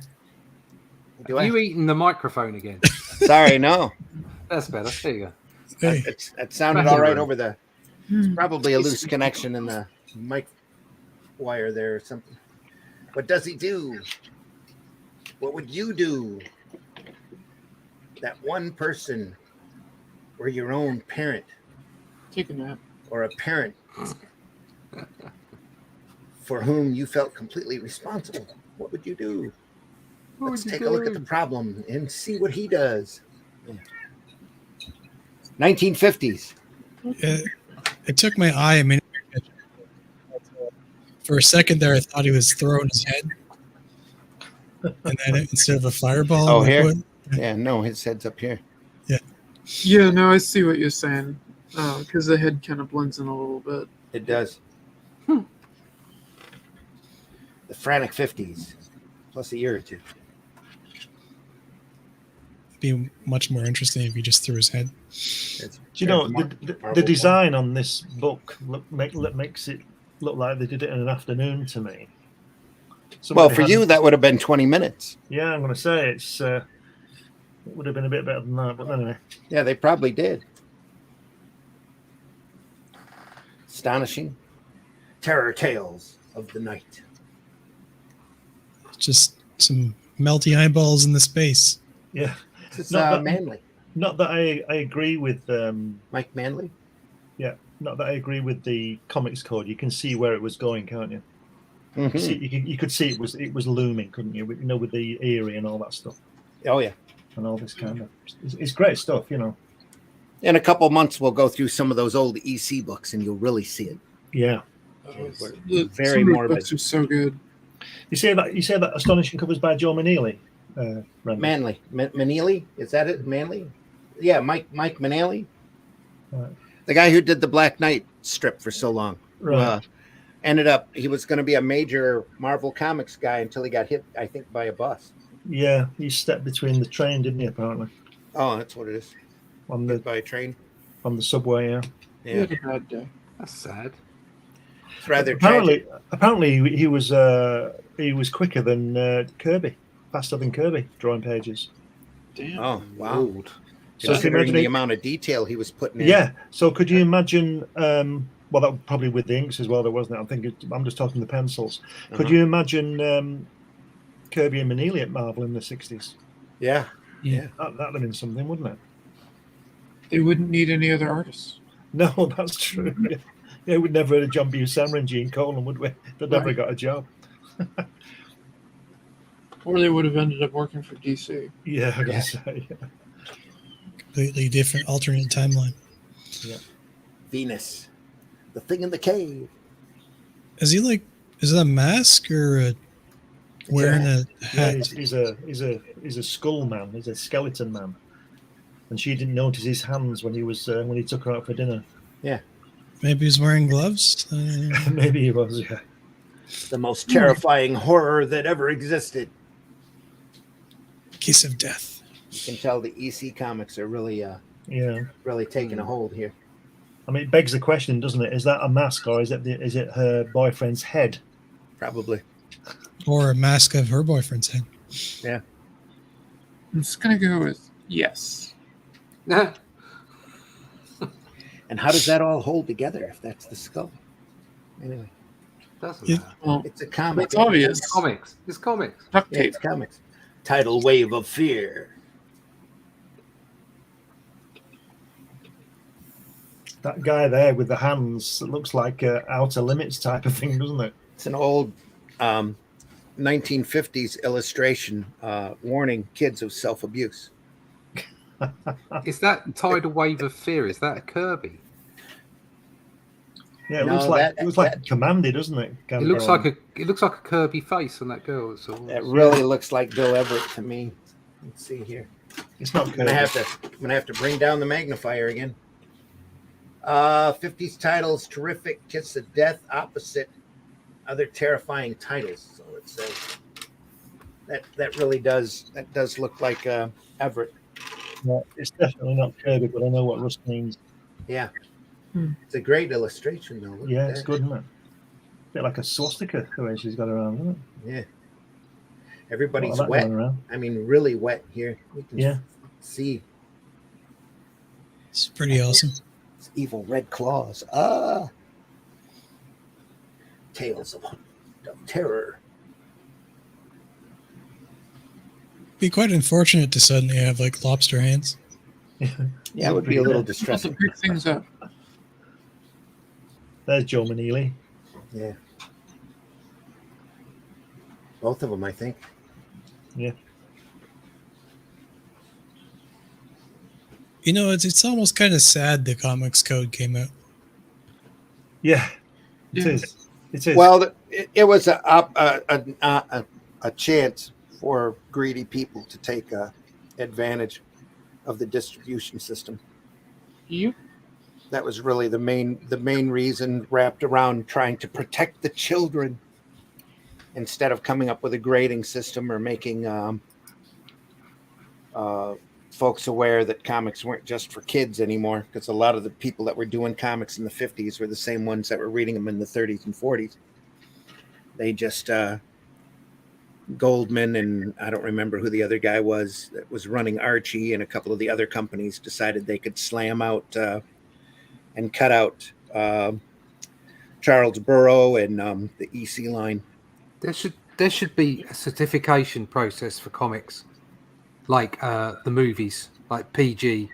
Are you eating the microphone again? Sorry, no. That's better. There you go. Hey, It sounded Back in all right the room. over the. It's probably a loose connection in the mic wire there or something. What does he do? What would you do? That one person were your own parent Take a nap. or a parent for whom you felt completely responsible, what would you do? Let's take a look at the problem and see what he does. 1950s. It took my eye a minute. For a second there, I thought he was throwing his head. And then instead of a fireball. Oh, here? Yeah, no, his head's up here. Yeah, no, I see what you're saying. Because the head kind of blends in a little bit. It does. The frantic 50s, plus a year or two. It'd be much more interesting if he just threw his head. Do you know, the design on this book makes it look like they did it in an afternoon to me. Well, for you, that would have been 20 minutes. Yeah, I'm going to say it would have been a bit better than that, but anyway. Yeah, they probably did. Astonishing. Terror tales of the night. Just some melty eyeballs in the space. Yeah. It's Manley. Not that I agree with... Mike Manley? Yeah, not that I agree with the comics code. You can see where it was going, can't you? Mm-hmm. You could see it was looming, couldn't you? You know, with the eerie and all that stuff. Oh, yeah. And all this kind of... It's great stuff, you know. In a couple months, we'll go through some of those old EC books, and you'll really see it. Yeah. Very morbid. Books are so good. You say that Astonishing covers by Joe Manley. Manley. Manley? Is that it? Manley? Yeah, Mike Manley. Right. The guy who did the Black Knight strip for so long. Right. Ended up, he was going to be a major Marvel Comics guy until he got hit, I think, by a bus. Yeah, he stepped between the train, didn't he, apparently? Oh, that's what it is. Hit by a train? On the subway, yeah. He had a bad day. That's sad. It's rather apparently he was quicker than Kirby, faster than Kirby drawing pages. Damn. Oh, wow. Old. So considering the amount of detail he was putting in. Yeah. So could you imagine? Well, that was probably with the inks as well, there wasn't it? I'm just talking the pencils. Could you imagine Kirby and Manley at Marvel in the 60s? Yeah. That'd have been something, wouldn't it? They wouldn't need any other artists. No, that's true. Yeah, we'd never had a John Buscema and Gene Colan, would we? They'd never got a job. Or they would have ended up working for DC. Yeah, I gotta say. Yeah. Completely different alternate timeline. Yeah. Venus, the thing in the cave. Is it a mask or wearing a hat? Yeah, he's a skull man. He's a skeleton man. And she didn't notice his hands when he took her out for dinner. Yeah. Maybe he's wearing gloves. Maybe he was. Yeah. The most terrifying horror that ever existed. Kiss of death. You can tell the EC comics are really really taking a hold here. I mean, it begs the question, doesn't it? Is that a mask or is it her boyfriend's head? Probably. Or a mask of her boyfriend's head. Yeah. I'm just gonna go with yes. And how does that all hold together if that's the skull? Anyway. Doesn't matter. Well, it's a comic. It's obvious. It's comics. It's comics. Duct Yeah, tape. it's comics. Tidal wave of fear. That guy there with the hands, it looks like Outer Limits type of thing, doesn't it? It's an old 1950s illustration warning kids of self-abuse. Is that Tidal Wave of Fear? Is that a Kirby? Yeah, it looks like Commanded, doesn't it? It looks like a Kirby face on that girl. That really looks like Bill Everett to me. Let's see here. It's not Kirby. I'm gonna have to bring down the magnifier again. 50s titles, terrific, Kiss of Death, opposite, other terrifying titles. So it says that really does look like Everett. Yeah, it's definitely not Kirby, but I know what Rust means. Yeah. It's a great illustration, though. Yeah, it's good, isn't it? A bit like a swastika the way she's got around, isn't it? Yeah. Everybody's wet. I mean, really wet here. You can see. It's pretty awesome. It's evil red claws. Tales of terror. Be quite unfortunate to suddenly have like lobster hands. Yeah, it would be a little distressing. Pick things up. There's Joe Maneely. Yeah. Both of them, I think. Yeah. You know, it's almost kind of sad the Comics Code came out. Yeah, it is. It is. Well, it was a chance for greedy people to take advantage of the distribution system. You? That was really the main reason, wrapped around trying to protect the children instead of coming up with a grading system or making folks aware that comics weren't just for kids anymore, because a lot of the people that were doing comics in the 50s were the same ones that were reading them in the 30s and 40s. They just Goldman and I don't remember who the other guy was that was running Archie, and a couple of the other companies decided they could slam out and cut out Charles Burrow and the EC line. There should be a certification process for comics, like the movies, like PG.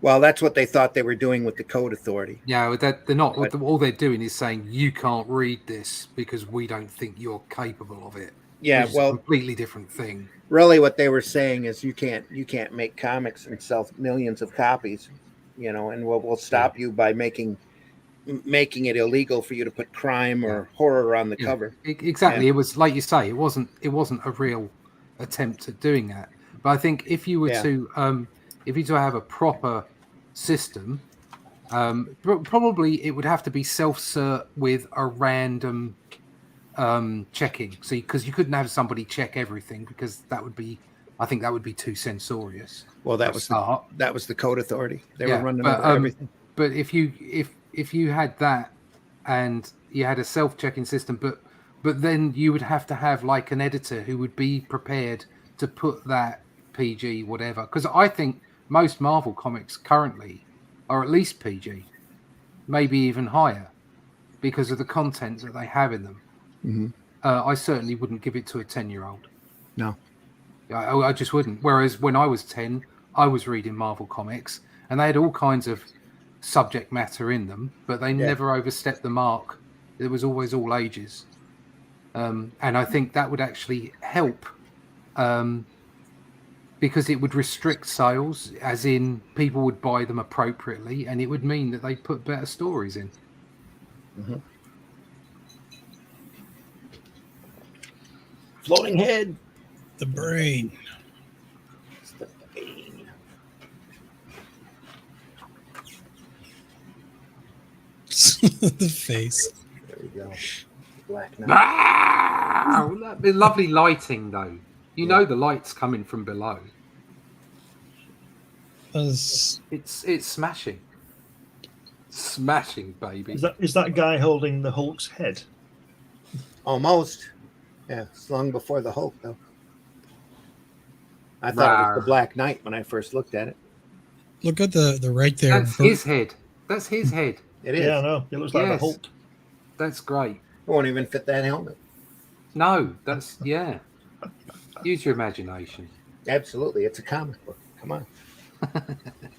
Well, that's what they thought they were doing with the Code Authority. Yeah, they're not. All they're doing is saying you can't read this because we don't think you're capable of it. Yeah, which is a completely different thing. Really, what they were saying is you can't make comics and sell millions of copies, and we'll stop you by making it illegal for you to put crime or horror on the cover. Exactly. Yeah. It was like you say. It wasn't a real attempt at doing that. But I think if you were to have a proper system, probably it would have to be self-cert with a random checking. So because you couldn't have somebody check everything, because I think that would be too censorious. Well, that was the Code Authority. They were running over everything. But if you had that and you had a self-checking system, but then you would have to have like an editor who would be prepared to put that PG whatever, because I think most Marvel comics currently are at least PG, maybe even higher, because of the content that they have in them. Mm-hmm. I certainly wouldn't give it to a 10-year-old. No, I just wouldn't. Whereas when I was 10, I was reading Marvel comics, and they had all kinds of subject matter in them, but they never overstepped the mark. It was always all ages, and I think that would actually help, because it would restrict sales, as in people would buy them appropriately, and it would mean that they put better stories in. Mm-hmm. Floating head. The brain. It's the brain. The face. There we go. Black Knight. Ah! That'd be lovely lighting, though. You know the light's coming from below. It's smashing. Smashing, baby. Is that guy holding the Hulk's head? Almost. Yeah, it's long before the Hulk, though. I thought it was the Black Knight when I first looked at it. Look at the right there. That's his head. That's his head. It is. Yeah, I know. It looks like the Hulk. That's great. It won't even fit that helmet. No, that's Use your imagination. Absolutely, it's a comic book. Come on.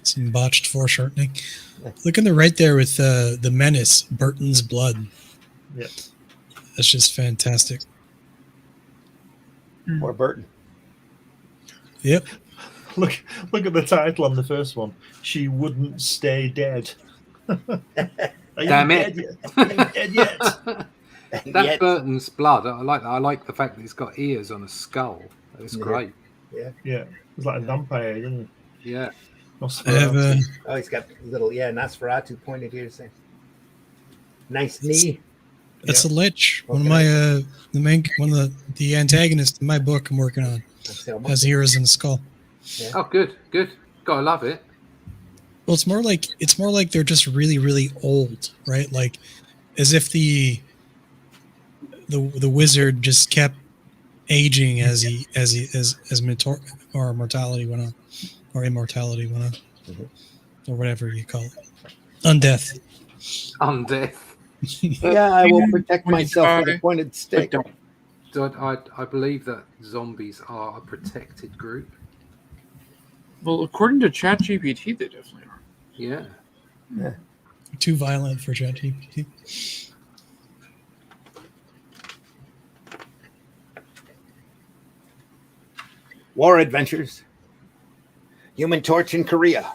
Some botched foreshortening. Look in the right there with the Menace, Burton's blood. Yeah, that's just fantastic. Or Burton. Yep. Look at the title on the first one. She wouldn't stay dead. Damn it! Dead yet? That's Burton's blood. I like that. I like the fact that it's got ears on a skull. It's great. Yeah. It's like a vampire, isn't it? Yeah. I have he's got little Nosferatu pointed here. Saying, nice knee. That's a Lich. One of my the antagonists in my book I'm working on has ears and a skull. Yeah. Oh, good. Gotta love it. Well, it's more like they're just really, really old, right? Like as if the wizard just kept aging as mortality went on, or immortality went on, or whatever you call it, undeath. Yeah, I will protect myself with a pointed stick. I believe that zombies are a protected group. Well, according to ChatGPT, they definitely are. Yeah. Too violent for ChatGPT. War Adventures. Human Torch in Korea.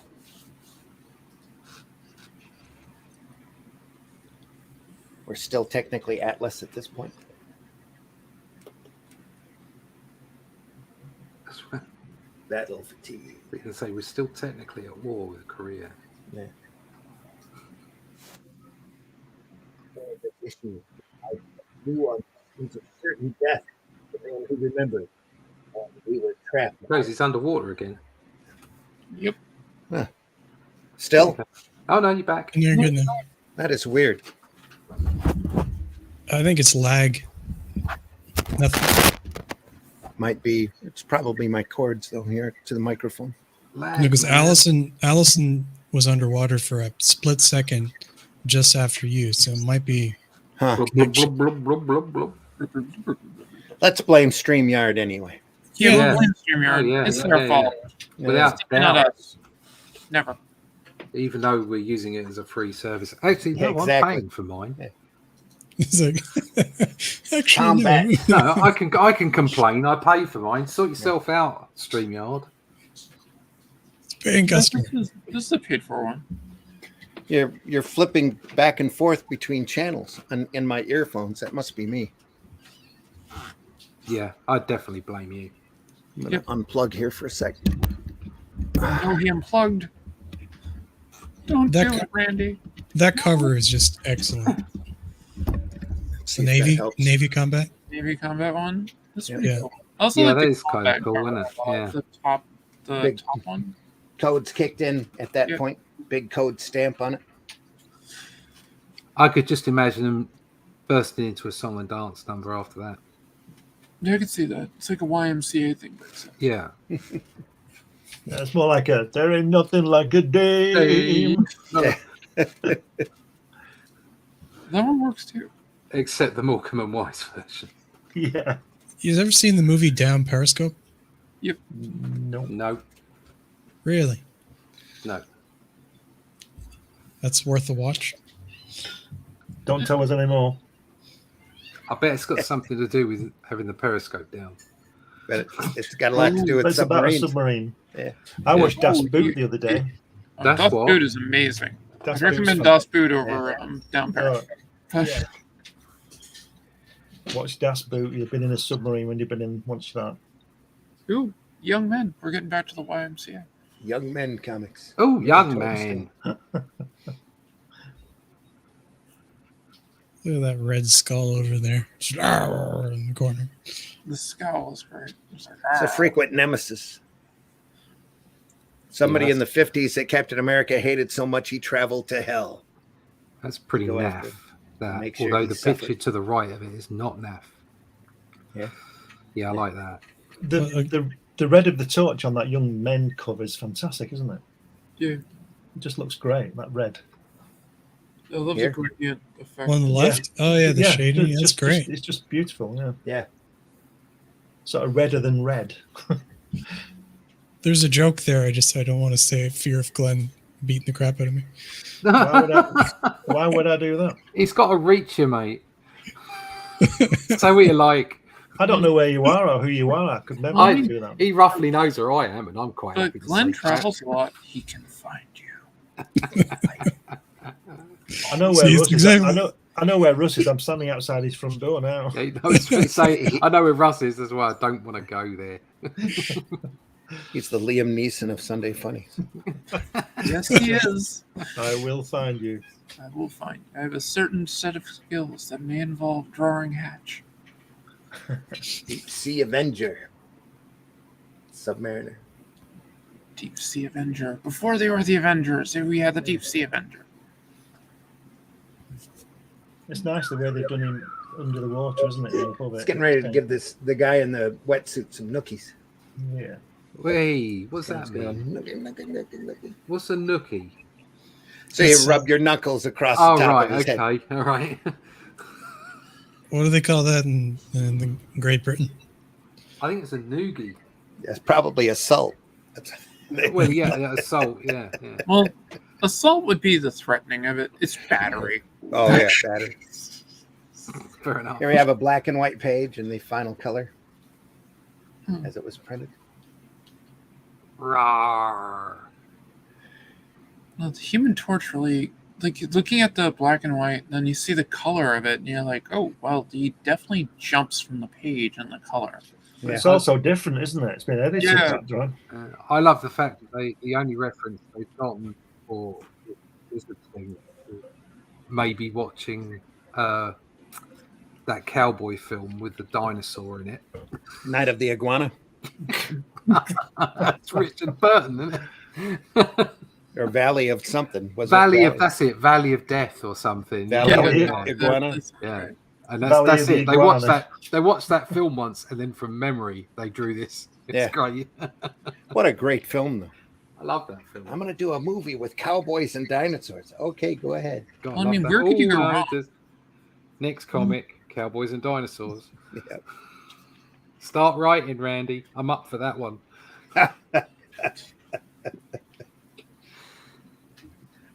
We're still technically Atlas at this point. That's right. Battle fatigue. We can say we're still technically at war with Korea. Yeah. Issue. I knew on a certain death, the man who remembered. We were trapped. Suppose he's underwater again. Yep. Huh. Still? Okay. Oh no, you're back. You're good now. That is weird. I think it's lag. Nothing. Might be. It's probably my cords though here to the microphone. Because Allison was underwater for a split second just after you, so it might be. Huh. Blub, blub, blub, blub, blub, blub. Let's blame StreamYard anyway. Yeah, Yeah. we'll blame StreamYard. Oh, yeah, It's yeah, their yeah, fault. Without It's not doubt. us. Never. Even though we're using it as a free service. Actually, no, Exactly. I'm paying for mine. It's like, actually, Combat. no. No, I can complain. I pay for mine. Sort yourself out, StreamYard. It's paying customer. This is a paid for one. You're flipping back and forth between channels in my earphones. That must be me. Yeah, I'd definitely blame you. I'm gonna unplug here for a second. Oh, he unplugged. Don't That do it, Randy. That cover is just excellent. See The if that Navy helps. Navy combat. Navy combat one. That's pretty Yeah. cool. I also Yeah, like that the is kinda combat cool, cover isn't it? above Yeah. The Big. top one. Codes kicked in at that Yeah. point. Big code stamp on it. I could just imagine them bursting into a song and dance number after that. Yeah, I can see that. It's like a YMCA thing. Yeah. Yeah, it's more like a there ain't nothing like a dame. No, That one works too. except the Morecambe and Wise version. Yeah. You ever seen the movie Down Periscope? No. No, Really? no. That's worth a watch. Don't tell us anymore. I bet it's got something to do with having the periscope down. But it's got a lot to do with It's about a submarines. submarine. Yeah. I watched Das Oh, Boot the other day. That's Das what? Boot is amazing. Das I recommend Boot's Das Boot over Down Oh, Paris. yeah. Watch Das Boot. You've been in a submarine when you've been in. Watch that. Ooh, young men. We're getting back to the YMCA. Young Men comics. Oh, young Totally man. Look at that red skull over there. Just, "Arr," in the corner. The scowl is great. It's like, It's a frequent nemesis. Somebody Yeah, in the 50s that Captain America hated so much he traveled to hell. That's pretty Go naff. after. That, Make sure although he the suffered. picture to the right of it is not naff. Yeah. Yeah, I like that. The red of the torch on that Young Men cover is fantastic, isn't it? Yeah. It just looks great. That red. I love Here. the gradient effect. On the left? Oh, yeah, the shading. it's That's just- great. It's just beautiful. Yeah. Yeah. Sort of redder than red. There's a joke there. I don't want to say fear of Glenn beating the crap out of me. Why would I do that? He's got to reach you, mate. Say what you like. I don't know where you are or who you are. I could never I- do that. He roughly knows where I am, and I'm quite But happy to Glenn say travels a lot. He can find you. I know where See, it's Russ is. exactly- I know where Russ is. I'm standing outside his front door now. that. Yeah, I was going to say, I know where Russ is as well. I don't want to go there. He's the Liam Neeson of Sunday Funnies. Yes, he is. I will find you. I will find you. I have a certain set of skills that may involve drawing hatch. Deep Sea Avenger. Submariner. Deep Sea Avenger. Before they were the Avengers, we had the Deep Sea Avenger. It's nice the way they've done him under the water, isn't it? Above It's it. getting ready to give the guy in the wetsuit some nookies. Yeah. Hey, what's that It's going, mean? nookie. What's a nookie? So you rub your knuckles across Oh, the top right. of his head. Okay. All right. What do they call that in Great Britain? I think it's a noogie. That's probably a salt. Well, yeah, salt. Yeah, yeah. Well, Assault would be the threatening of it. It's battery. Oh yeah, battery. Fair enough. Here we have a black and white page in the final color as it was printed. Rawr. Well, the Human Torch really, like, looking at the black and white, then you see the color of it, and you're like, oh, well, he definitely jumps from the page and the color. Yeah. It's also different, isn't it? It's been edited. Yeah. Right? I love the fact that the only reference they've gotten for this thing maybe watching that cowboy film with the dinosaur in it. Night of the Iguana. That's Richard Burton, isn't it? Or Valley of something. That's it. Valley of Death or something. Valley of Iguana. Yeah. And that's it. They watched that film once, and then from memory they drew this. It's great. What a great film, though. I love that film. I'm going to do a movie with cowboys and dinosaurs. Okay, go ahead. Well, I mean, where could you go wrong? Next comic, Cowboys and Dinosaurs. Yep. Start writing, Randy. I'm up for that one.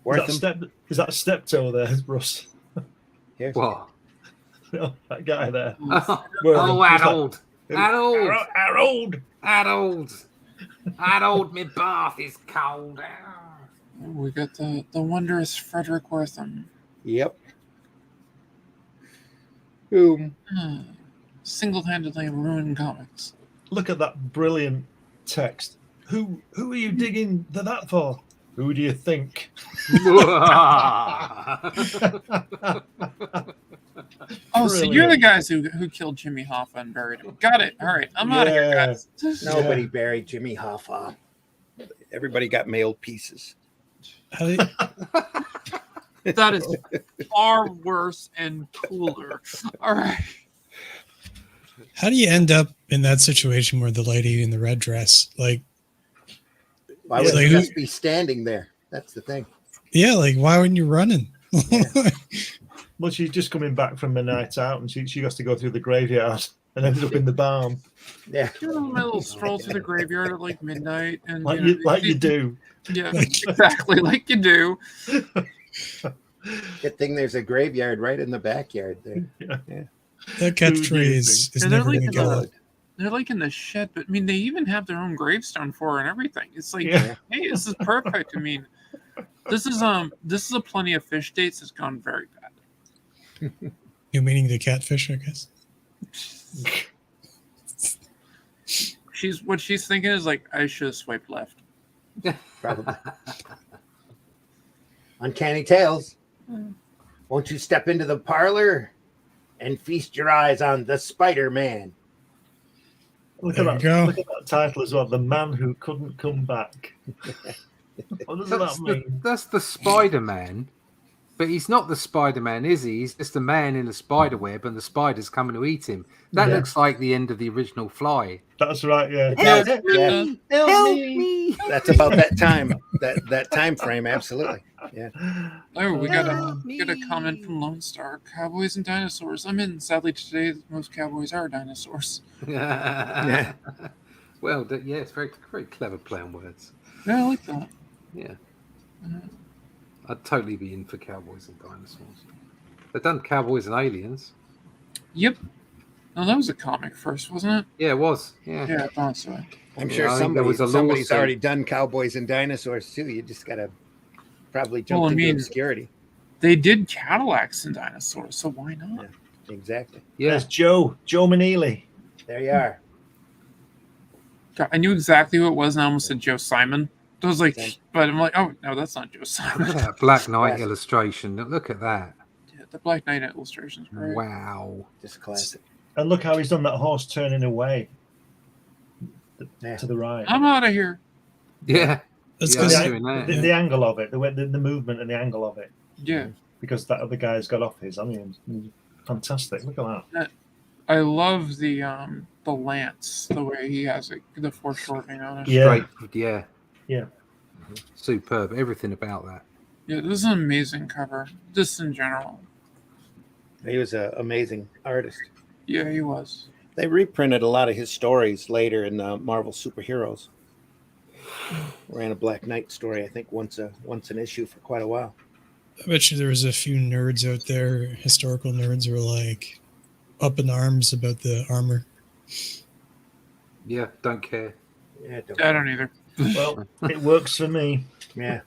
Is that a steptoe there, Russ? Here's what? No, that guy there. Harold, my bath is cold. We got the wondrous Frederick Wortham. Yep. Whom? Single-handedly ruined comics. Look at that brilliant text. Who are you digging that for? Who do you think? Oh, so you're the guys who killed Jimmy Hoffa and buried him. Got it. All right, I'm out of here, guys. Nobody buried Jimmy Hoffa. Everybody got mailed pieces. That is far worse and cooler. All right. How do you end up in that situation where the lady in the red dress, like, why would you just be standing there? That's the thing. Yeah, like, why weren't you running? Yeah. Well, she's just coming back from a night out, and she has to go through the graveyard and ended up in the barn. Yeah, my little stroll through the graveyard at like midnight, and you do. Yeah, exactly, like you do. Good thing there's a graveyard right in the backyard there. Yeah. That catchphrase is never going to go. They're like in the shed, but I mean, they even have their own gravestone for her and everything. It's like, hey, this is perfect. I mean, this is a Plenty of Fish dates has gone very bad. You meaning the catfish, I guess? What she's thinking is like, I should have swiped left. Probably. Uncanny Tales. Won't you step into the parlor and feast your eyes on the Spider-Man? Look at that title as well. The Man Who Couldn't Come Back. What does that mean? That's the Spider-Man, but he's not the Spider-Man, is he? He's just a man in a spider web, and the spider's coming to eat him. That looks like the end of the original Fly. That's right. Yeah. Help me! That's about that time. That time frame. Absolutely. Yeah. Oh, we got a comment from Lone Star. Cowboys and dinosaurs. I'm in. Sadly, today most cowboys are dinosaurs. Yeah. Well, it's very, very clever play on words. Yeah, I like that. Yeah. I'd totally be in for Cowboys and Dinosaurs. They've done Cowboys and Aliens. Yep. No, that was a comic first, wasn't it? Yeah, it was. Yeah, I thought so. I'm sure somebody's already done Cowboys and Dinosaurs too. You just gotta probably jump into obscurity. They did Cadillacs and Dinosaurs, so why not? Yeah, exactly. Yeah, there's Joe Maneely. There you are. God, I knew exactly who it was, and I almost said Joe Simon. I was like, but I'm like, oh no, that's not Joe Simon. Look at that Black Knight illustration. Look at that. Yeah, the Black Knight illustration is great. Wow, just classic. And look how he's done that horse turning away to the right. I'm out of here. Yeah, the angle of it, the movement and the angle of it. Yeah, because that other guy's got off his. I mean, fantastic. Look at that. I love the lance, the way he has it, the foreshortening on it. Yeah. Yeah. Yeah. Superb. Everything about that. Yeah, this is an amazing cover, just in general. He was an amazing artist. Yeah, he was. They reprinted a lot of his stories later in Marvel Superheroes. Ran a Black Knight story, I think, once an issue for quite a while. I bet you there's a few nerds out there, historical nerds, who are like up in arms about the armor. Yeah, don't care. Yeah, I don't either. Well, it works for me. Yeah.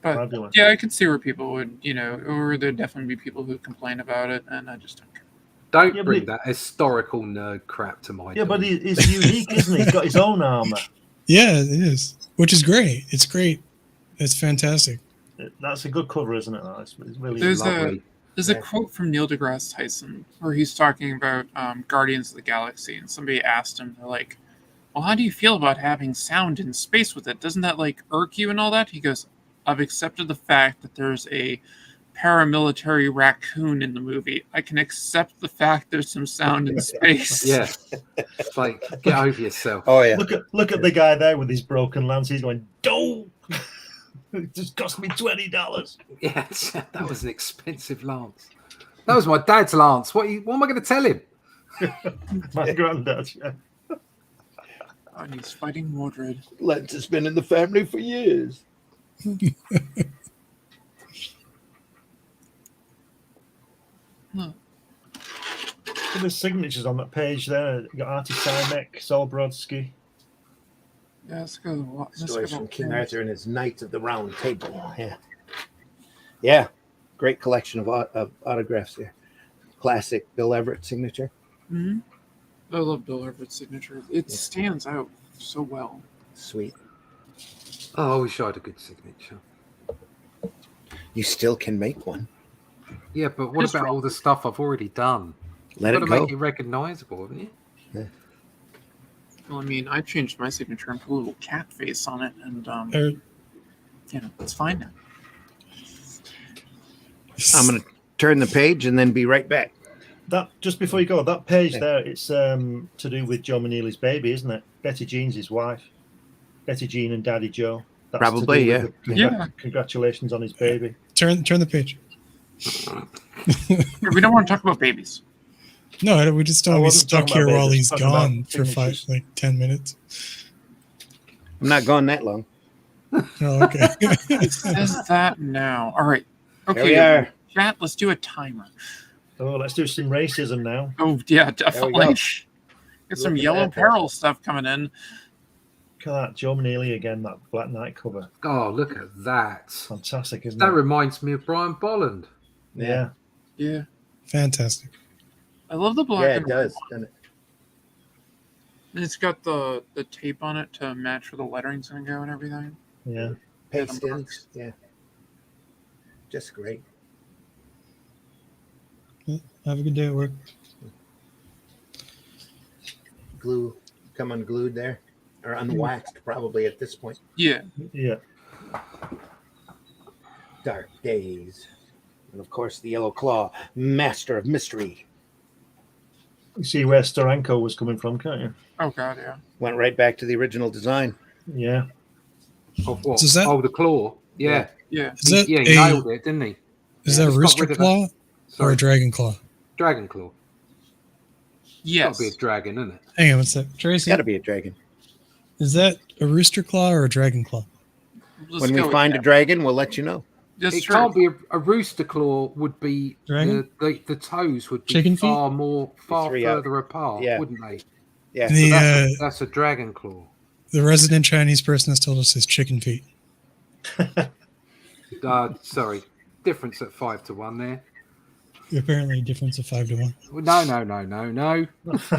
But Fabulous. yeah, I could see where people would, or there'd definitely be people who complain about it, and I just don't care. Don't bring that historical nerd crap to my door. But he's unique, isn't he? He's got his own armor. Yeah, it is, which is great. It's great. It's fantastic. That's a good cover, isn't it? It's really There's a quote from Neil deGrasse Tyson where he's talking about Guardians of the Galaxy, and somebody asked him, they're like, well, how do you feel about having sound in space with it? Doesn't that like irk you and all that? He goes, I've accepted the fact that there's a paramilitary raccoon in the movie. I can accept the fact there's some sound in space. Yeah. It's like, get over yourself. Oh, yeah. Look at the guy there with his broken lance. He's going, don't. It just cost me $20. Yeah, that was an expensive lance. That was my dad's lance. What am I going to tell him? My granddad, yeah. And he's fighting Mordred. Lance has been in the family for years. Huh. There's signatures on that page there. You got Artie Simek, Sol Brodsky. Yeah, let's go. Stories from King Arthur and his Knights of the Round Table. Yeah. Yeah. Great collection of autographs here. Classic Bill Everett signature. Mm-hmm. I love Bill Everett's signature. It stands out so well. Sweet. Oh, I wish I had a good signature. You still can make one. Yeah, but what about all the stuff I've already done? Let You've it got to go. make it recognizable, haven't you? Yeah. Well, I mean, I changed my signature and put a little cat face on it, and it's fine now. I'm going to turn the page and then be right back. That just before you go, that page there, it's to do with Joe Maneely's baby, isn't it? Betty Jean's his wife. Betty Jean and Daddy Joe. That's Probably, yeah. Congratulations on his baby. Turn the page. We don't want to talk about babies. No, we just don't want to be stuck here while he's gone for signatures. 10 minutes. I'm not gone that long. Oh, okay. It says that now. All right. There Okay. we are. Chat, let's do a timer. Oh, let's do some racism now. Oh, yeah, definitely. go. Get some Look at Yellow that. Peril stuff coming in. Look at that, Joe Maneely again, that Black Knight cover. Oh, look at that. Fantastic, isn't That it? reminds me of Brian Bolland. Yeah. Yeah. Fantastic. I love the black Yeah, and it does. white. Doesn't it? And it's got the tape on it to match where the lettering's going to go and everything. Yeah. Paste ins. Yeah. Just great. Have a good day at work. Glue come unglued there. Or unwaxed probably at this point. Yeah. Yeah. Dark Days. And of course the Yellow Claw, Master of Mystery. You see where Steranko was coming from, can't you? Oh, God, yeah. Went right back to the original design. Yeah. Of what? So is that- Oh, the claw. Yeah. Yeah. Is that He a nailed it, didn't he? is Yeah, that a just got rooster rid of claw or Sorry. a dragon claw? Dragon claw. Yes. Got to be a dragon, isn't it? Hang on, what's that? It's Tracy, got to be a dragon. is that a rooster claw or a dragon claw? Let's When we go with find a that. dragon, we'll let you know. That's It true. can't be a rooster claw. Would be Dragon? the toes would be Chicken feet? far Three up. further apart, Yeah. wouldn't they? Yeah. So The that's a dragon claw. the resident Chinese person has told us is chicken feet. Sorry, difference at 5-1 there. Apparently, difference of 5-1. No. Just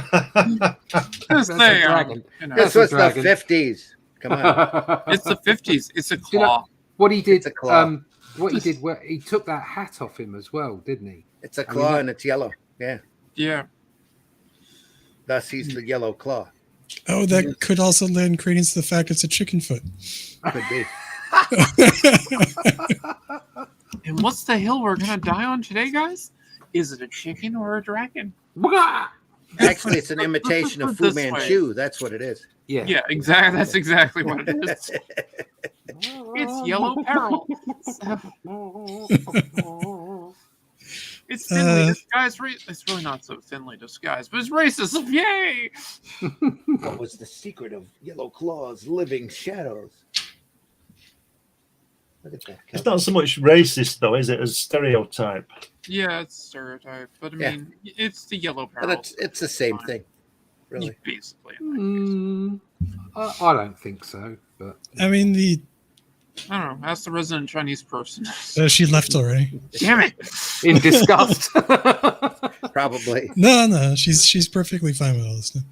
That's a say, dragon. This That's a was the dragon. 50s. Come on. it's the 50s. It's a you know- claw. What he did, It's a claw. what he did, he took that hat off him as well, didn't he? It's a claw and it's yellow. Yeah. Yeah. Thus, he's the Yellow Claw. Oh, that could also lend credence to the fact it's a chicken foot. Could be. And what's the hill we're going to die on today, guys? Is it a chicken or a dragon? Actually, it's an imitation of Fu This way. Manchu. That's what it is. Yeah. Yeah, exactly. That's exactly what it is. It's Yellow Peril. It's thinly disguised. It's really not so thinly disguised, but it's racist. Yay! What was the secret of Yellow Claw's living shadows? Look at that. It's not so much racist, though, is it, as stereotype? Yeah, it's stereotype, but I mean, it's the yellow peril. But it's the same thing, really. Basically. I don't think so, but I mean, I don't know. Ask the resident Chinese person. she left already. Damn it! in disgust. Probably. No, she's perfectly fine with all this stuff.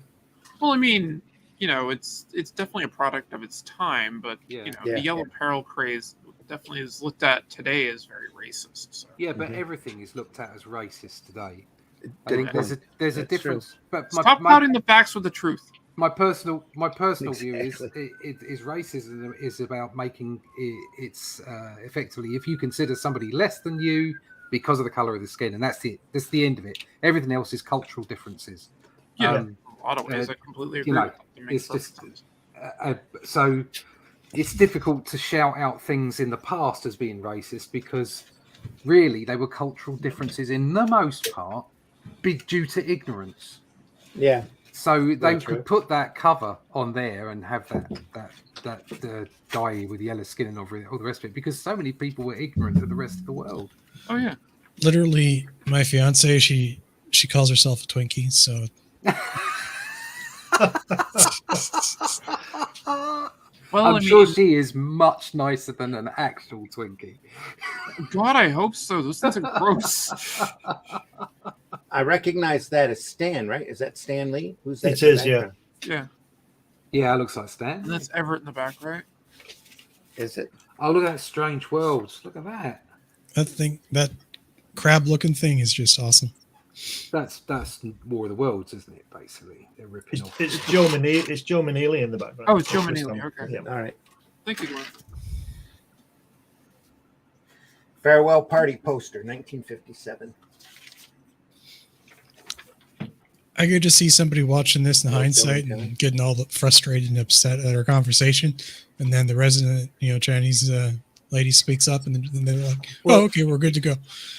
Well, I mean, it's definitely a product of its time, but the yellow peril craze definitely is looked at today as very racist. So. Yeah, but everything is looked at as racist today. I think there's a difference. True. But Stop clouding the facts with the truth. My personal view Exactly. is racism is about making it's effectively, if you consider somebody less than you because of the color of the skin, and that's it. That's the end of it. Everything else is cultural differences. Yeah, in a lot of ways, I completely agree. It's just so it's difficult to shout out things in the past as being racist because really they were cultural differences in the most part, due to ignorance. Yeah. So they could put that cover on there and have that guy with yellow skin and all the rest of it because so many people were ignorant of the rest of the world. Oh yeah. Literally, my fiance, she calls herself a Twinkie, so. Well, I'm sure she is much nicer than an actual Twinkie. God, I hope so. Those things are gross. I recognize that as Stan, right? Is that Stan Lee? Who's that? It is, yeah. Yeah. Yeah, it looks like Stan. And that's Everett in the back, right? Is it? Oh, look at that Strange Worlds. Look at that. That crab-looking thing is just awesome. That's War of the Worlds, isn't it? Basically, they're ripping off. It's Joe Maneely in the background. Oh, it's Joe Maneely. Okay. Yeah. All right. Thank you, Glenn. Farewell Party poster, 1957. I could just see somebody watching this in hindsight and getting all frustrated and upset at our conversation, and then the resident, Chinese lady speaks up, and then they're like, "Oh, okay, we're good to go."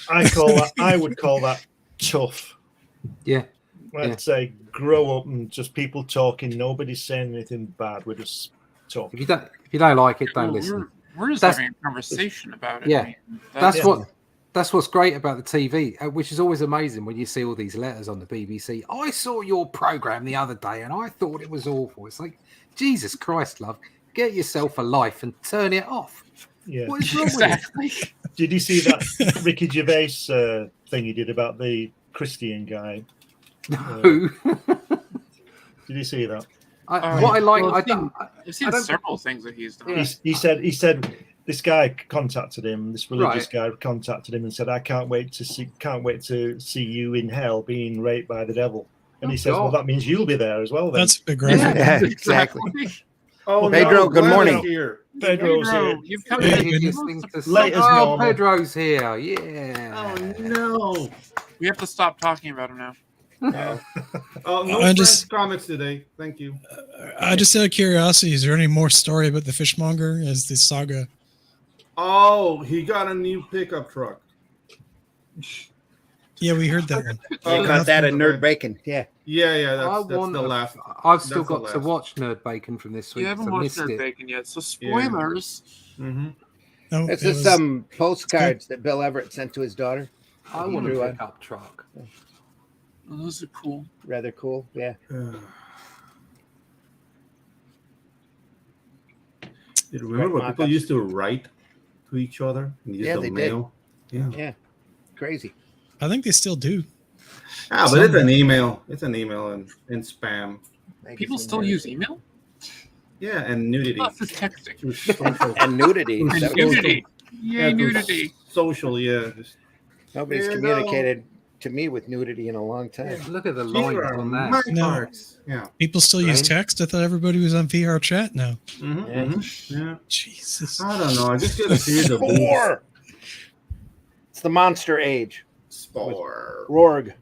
I would call that tough. Yeah. I'd say grow up and just people talking. Nobody's saying anything bad. We're just talking. If you don't like it, don't listen. We're just having a conversation about it. Yeah. I mean, That's what's great about the TV, which is always amazing when you see all these letters on the BBC. I saw your program the other day and I thought it was awful. It's like, Jesus Christ, love, get yourself a life and turn it off. Yeah. What is wrong with you? Did you see that Ricky Gervais thing he did about the Christian guy? No. Did you see that? I've seen several things that he's done. He said this guy contacted him. This religious guy contacted him and said, "I can't wait to see you in hell being raped by the devil." And he says, "Well, that means you'll be there as well." Then. That's a big reference. Yeah, exactly. Oh, Pedro, good morning. Here. Pedro's here. You've come Pedro's here. Yeah. Oh no. We have to stop talking about him now. Oh, no comments today. Thank you. I just out of curiosity, is there any more story about the fishmonger as the saga? Oh, he got a new pickup truck. Yeah, we heard that one. You got that at Nerd Bacon. Yeah. Yeah. That's the last. I've still got to watch Nerd Bacon from this week. You haven't watched Nerd Bacon yet, so spoilers. Yeah. Mm-hmm. No, This is some postcards that Bill Everett sent to his daughter. I want a pickup truck. Oh, those are cool. Rather cool. Yeah. You remember when people used to write to each other? And use the mail? Did. Yeah. Crazy. I think they still do. But it's an email. It's an email and spam. People still use email? Yeah, and nudity. Plus it's texting. And nudity. And nudity. Yay, nudity. Social, yeah. Nobody's communicated to me with nudity in a long time. Yeah, look at the lines on that. No. Yeah. People still use text? I thought everybody was on VR chat now. Yeah. Jesus. I don't know. I just get to see the Spore. It's the monster age. Spore. Rorg.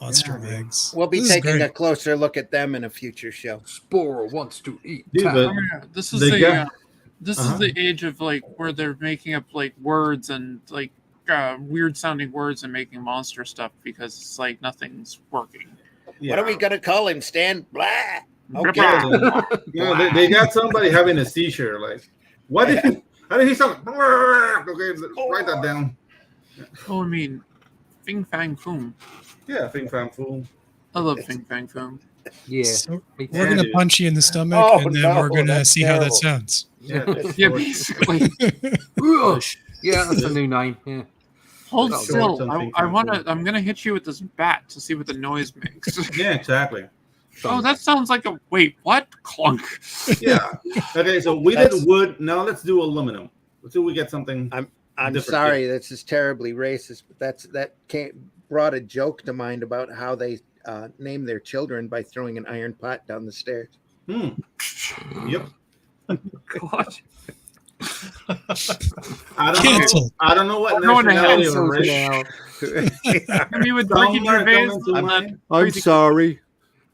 Monster eggs. We'll be taking a closer look at them in a future show. Spore wants to eat. This is the age of like where they're making up like words and like weird sounding words and making monster stuff because it's like nothing's working. What are we gonna call him, Stan? Blah. Okay. They got somebody having a seizure. Like, what did he? How did he sound? Okay, write that down. Oh, I mean, Fing Fang Foom. Yeah, Fing Fang Foom. I love Fing Fang Foom. Yeah. So we're going to punch you in the stomach, and then we're going to see how that sounds. Yeah, basically. Yeah, that's a new name. Yeah. Hold still. I'm going to hit you with this bat to see what the noise makes. Yeah, exactly. Oh, that sounds like a... Wait, what? Clunk. Yeah. Okay, so we did wood. Now let's do aluminum. Let's see if we get something... I'm sorry, this is terribly racist, but that brought a joke to mind about how they name their children by throwing an iron pot down the stairs. Yep. God. I don't know what nationality or race. I mean, with Ricky Gervais, I'm sorry.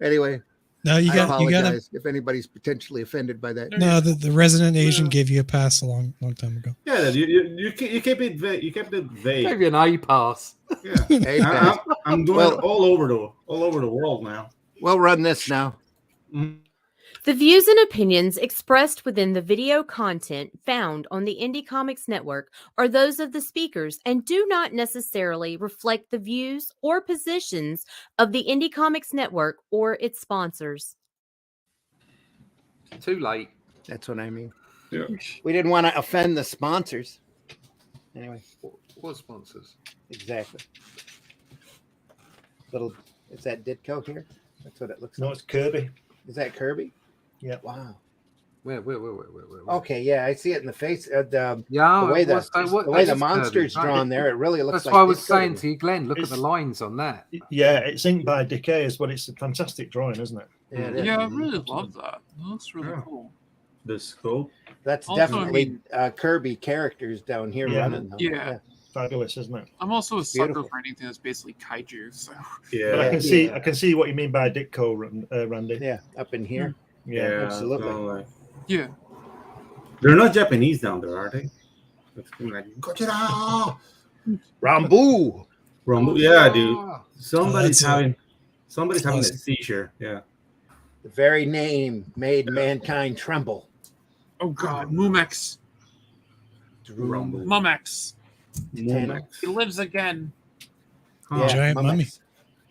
Anyway, no, you got if anybody's potentially offended by that. No, the resident Asian gave you a pass a long time ago. Yeah, you kept it vague. You kept it vague. Gave you an A pass. Yeah, I'm going all over the world now. We'll run this now. The views and opinions expressed within the video content found on the Indie Comics Network are those of the speakers and do not necessarily reflect the views or positions of the Indie Comics Network or its sponsors. Too late. That's what I mean. Yeah. We didn't want to offend the sponsors. Anyway. What sponsors? Exactly. Is that Ditko here? That's what it looks like. No, it's Kirby. Is that Kirby? Yeah. Wow. Where? Okay, yeah, I see it in the face. The The way the monster's drawn there, it really looks. That's like why I was saying Kirby. to you, Glenn. Look at the lines on that. Yeah, it's inked by Decayers, but it's a fantastic drawing, isn't it? Yeah, I really love that. It looks really cool. The scope. That's Also, definitely Kirby characters down here running. Yeah. Fabulous, isn't it? I'm also a sucker for anything that's basically kaiju. So Yeah, but I can see what you mean by Ditko, Randy. Yeah, up in here. Yeah, absolutely. Yeah. They're not Japanese down there, are they? It's like Godzilla, Rambo. Yeah, dude. Somebody's that's having a awesome. seizure. Yeah. The very name made mankind tremble. Oh God, Mumex. Rumble. Mumex. Mumex. He lives again. Yeah, Giant mummy.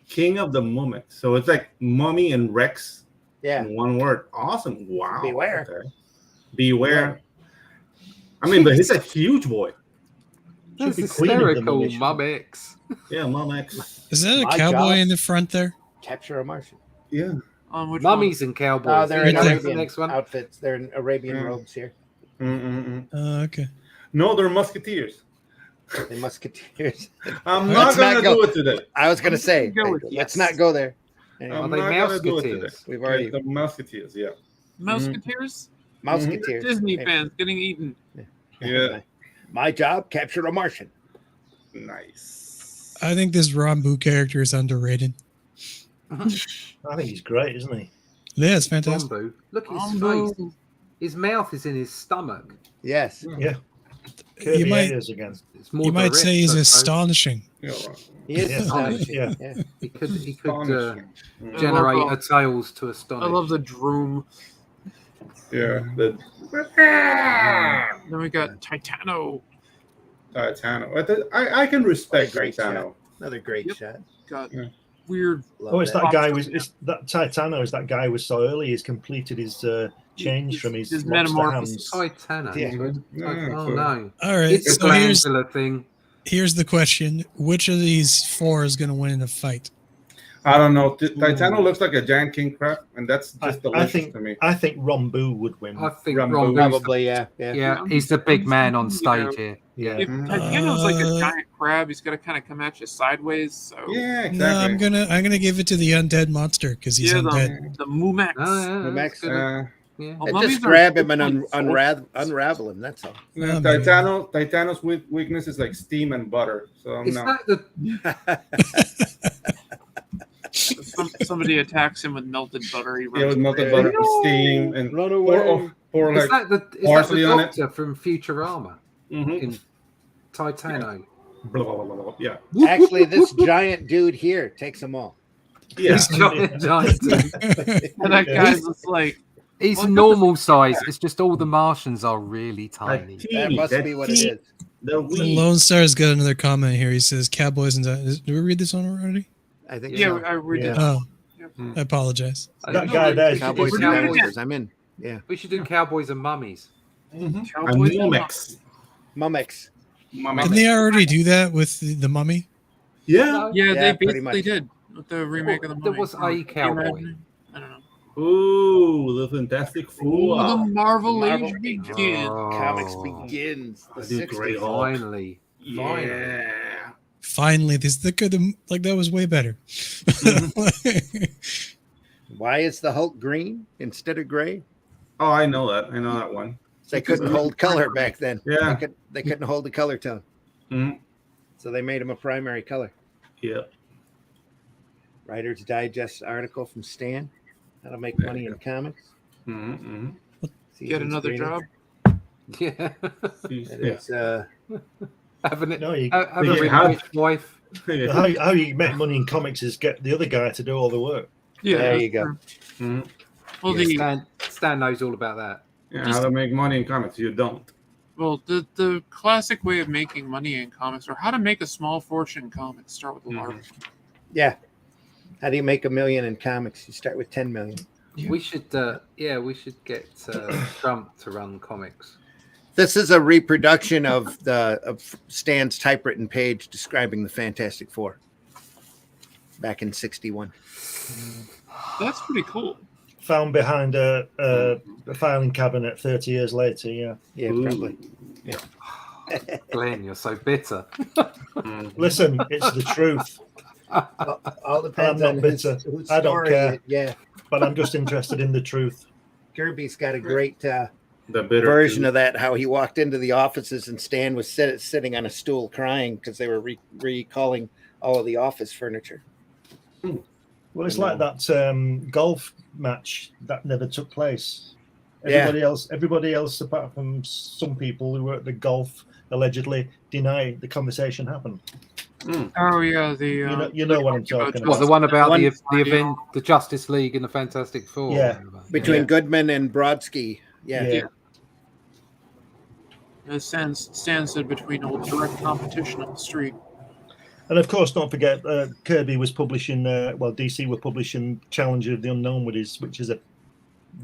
King of the Mumex. So it's like mummy and Rex. Yeah. In one word. Awesome. Wow. Beware. Okay. Beware. I mean, but he's a huge boy. That's Should be Queen of the hysterical, Mummy. Mumex. Yeah, Mumex. Is that a My cowboy job. in the front there? Capture a Martian. Yeah. Which Mummies and cowboys. They're in Right there. Arabian Next one. outfits. They're in Arabian robes here. Okay. No, they're musketeers. The musketeers. I'm Let's not not gonna go- do it today. I was going to say, Go with let's yes. not go there. Anyway, Are I'm they not gonna do it today. musketeers? we've already The musketeers, yeah. Musketeers? musketeers. Disney Hey, fans getting eaten. Yeah. My job, capture a Martian. Nice. I think this Rambo character is underrated. I think he's great, isn't he? Yeah, it's fantastic. Rambo. Look at his Rambo. face. His mouth is in his stomach. Yes. Yeah. Kirby might- Ayers again. It's more You might direct, say he's I suppose. astonishing. Yeah, right. He is Yeah. astonishing. Yeah. Yeah. He could Astonishing. generate I love a tails to astonish. I love the Droom. Yeah. The Then we got Titano. Titano. I can respect Great Titano. Another great Yep. shot. Got Yeah. weird. Love Oh, it's that that. guy was it's that Titano is that guy was so early he's completed his change from his lobster metamorphosis. hands. Titano. Yeah. Yeah, Oh cool. no. All right. It's a So here's glandular thing. the question: which of these four is going to win in a fight? I don't know. Titano looks like a giant king crab, and that's just I delicious think to me. I think Rambo would win. I think Rambo. Rambo's Probably, yeah. yeah, he's the big man on stage here. Yeah. If Titano's like a giant crab, he's got to kind of come at you sideways. So Yeah, No, I'm exactly. gonna give it to the undead monster because he's yeah, undead. the Mumex. Oh, yeah, Max, that's good. Yeah. Well, And mummies just are grab him and really unravel him. That's all. Yeah, Oh, man. Titano's weakness is like steam and butter. So Is no. that the Somebody attacks him with melted butter. He Yeah, with runs melted away. butter, and steam, and Run away. pour is like that the parsley on it. doctor from Futurama Mhm. in Titano? Blah, blah, blah, blah. Yeah. Actually, this giant dude here takes them all. Yeah. Giant. And that guy's just like, He's What normal size. It's just all the Martians are really tiny. That must be what it is. The The weed. Lone Star's got another comment here. He says, "Cowboys and did we read this one already?" I think yeah, so. I read it. Oh, Yep. I apologize. That guy there. Cowboys and We're doing it Cowboys. I'm in. Yeah. We should do cowboys and mummies. And Cowboys and Momex. Mummics. Didn't they already do that with the Mummy? Yeah. Yeah, Yeah, they pretty basically much. did with the remake of the There Mummy. was a Can you cowboy. imagine? I don't know. Ooh, the Fantastic Ooh, Four. the Marvel Marvel Age Age. begins. Comics Oh. begins. The I do great 60s. Hulk. Finally. Yeah. Finally, that was way better. Why is the Hulk green instead of gray? Oh, I know that. I know that one. They couldn't hold color back then. Yeah. They couldn't hold the color tone. Mhm. So they made him a primary color. Yeah. Writer's Digest article from Stan. How to make There money you in comics. Mm-hmm. Get another job. Yeah. It is, Having it. No, you, Have a Yeah, really how- rich wife. how you make money in comics is get the other guy to do all the work. Yeah, There that's you go. true. Mhm. Well, Stan knows all about that. Yeah, how to make money in comics? You don't. the classic way of making money in comics, or how to make a small fortune in comics, start with the Mhm. large. yeah. How do you make $1 million in comics? You start with 10 million. Yeah. We should get Trump to run comics. This is a reproduction of Stan's typewritten page describing the Fantastic Four back in '61. That's pretty cool. Found behind a filing cabinet 30 years later. Yeah. Yeah, Ooh. probably. Glenn, you're so bitter. Mhm. Listen, it's the truth. All depends I'm on not whose bitter. I don't story care. Yeah, But I'm just interested in the truth. Kirby's got a great The bitter version two. of that. How he walked into the offices and Stan was sitting on a stool crying because they were recalling all of the office furniture. Well, it's I like know. that golf match that never took place. Yeah. Everybody else, apart from some people who were at the golf, allegedly deny the conversation happened. Oh yeah, You know what I'm talking What, about. the one about One- the event, the Justice League and the Fantastic Four? Yeah. Between Yeah. Goodman and Brodsky. Yeah. Stan said between old direct competition on the street. And of course, don't forget, Kirby was publishing. DC were publishing Challenger of the Unknown which is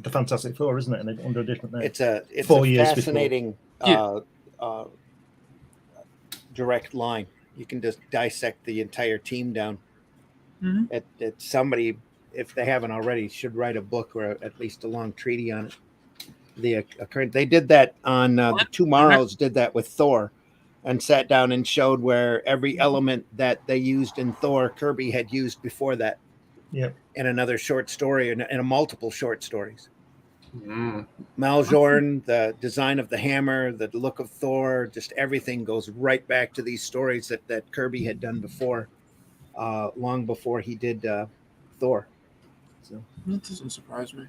the Fantastic Four, isn't it? And under a different name. It's a 4 years before. fascinating Yeah. direct line. You can just dissect the entire team down. Mhm. At somebody, if they haven't already, should write a book or at least a long treaty on it. They did that on the Two Morrows. Did that with Thor, and sat down and showed where every element that they used in Thor, Kirby had used before that. Yep. In another short story, in a multiple short stories. Mm. Maljorn, the design of the hammer, the look of Thor, just everything goes right back to these stories that Kirby had done before, long before he did Thor. So That doesn't surprise me.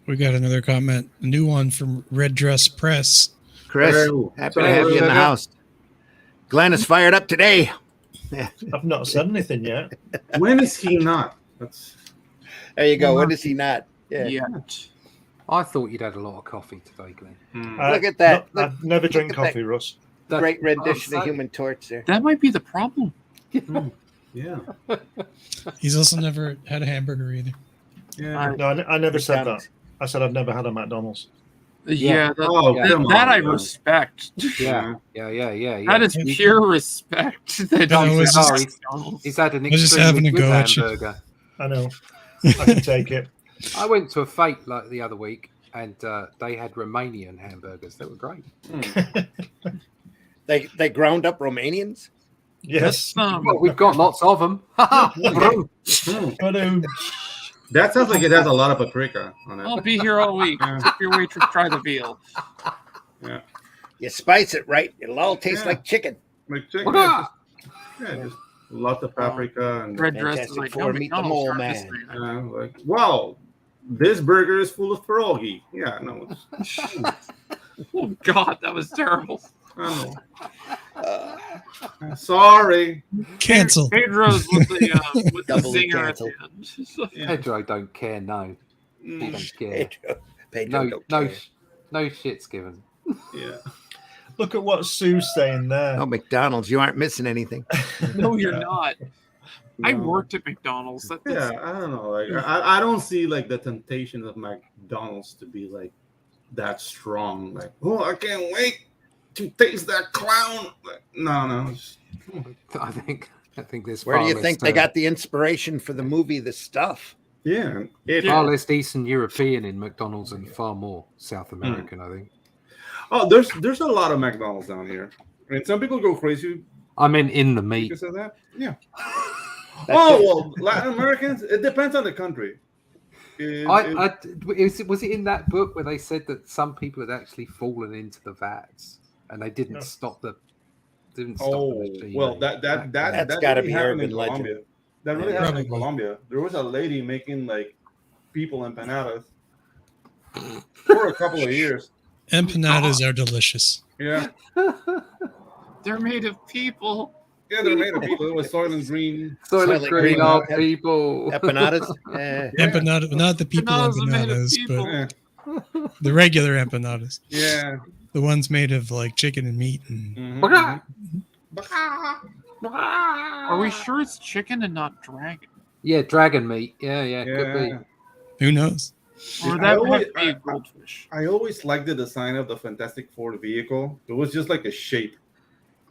We got another comment, a new one from Red Dress Press. Chris, Hello. happy to have you in the house. Glenn is fired up today. I've not said anything yet. When is he not? That's There you go. What is he not? Yeah. Yet. I thought you'd had a lot of coffee today, Glenn. Look at that. I never drink look at that. coffee, Russ. Great That's- rendition oh, of so- Human Torch there. That might be the problem. yeah. He's also never had a hamburger either. Yeah. No, I never said that. McDonald's. I said I've never had a McDonald's. Yeah, Oh, Yeah. come on. that I man. respect. Yeah. That is You- pure respect. That No, he's it's at just- McDonald's. He's had an I was just extremely having a good go at you. hamburger. I know. I can take it. I went to a fete like the other week, and they had Romanian hamburgers. They were great. They ground up Romanians. Yes. That's, Well, we've got lots of them. Mm. But, That sounds like it has a lot of paprika on it. I'll be here all week. Yeah. Tip your waitress, try the veal. Yeah. You spice it right, it'll all taste Yeah. like chicken. Like chicken. Just lots of paprika and Red dress is Fantastic like, Four, no, meet the McDonald's, mole try this man. thing. like, wow, this burger is full of pierogi. Yeah, no. It's, Oh God, that was terrible. I know. Sorry. Cancel. Pedro's with the Doubly zinger at canceled. the end. Yeah. Pedro don't care. No, he Mm, don't care. Pedro don't care. No shit's given. yeah. Look at what Sue's saying there. Oh, McDonald's, you aren't missing anything. No, you're not. I No. worked at McDonald's. Yeah, I don't know. Like, I don't see like the temptation of McDonald's to be like that strong. Like, oh, I can't wait to taste that clown. Like, no. I think there's Where do far you less, think they got the inspiration for the movie The Stuff? Yeah, far less Eastern European in McDonald's and far more South American. I think. Oh, there's a lot of McDonald's down here. I mean, some people go crazy I mean, in the meat. because of that. Yeah. That's it. Well, Latin Americans. It depends on the country. Was it in that book where they said that some people had actually fallen into the vats and they didn't stop the machine? Well, that's gotta really be happened urban in legend. Colombia. That really Yeah. happened in Probably. Colombia. There was a lady making like people empanadas for a couple of years. Empanadas are delicious. Yeah, They're made of people. yeah, they're made of people. It was Soylent Green. Soylent Soylent Green Green are are- people. Empanadas? Empanada, not the people Empanadas are made of empanadas, people. Yeah, but the regular empanadas. yeah. The ones made of like chicken and meat. And Mhm. Are we sure it's chicken and not dragon? Yeah, dragon meat. Yeah, could be. Yeah. who knows? Or I that always- might be a goldfish. I always liked the design of the Fantastic Four vehicle. It was just like a shape.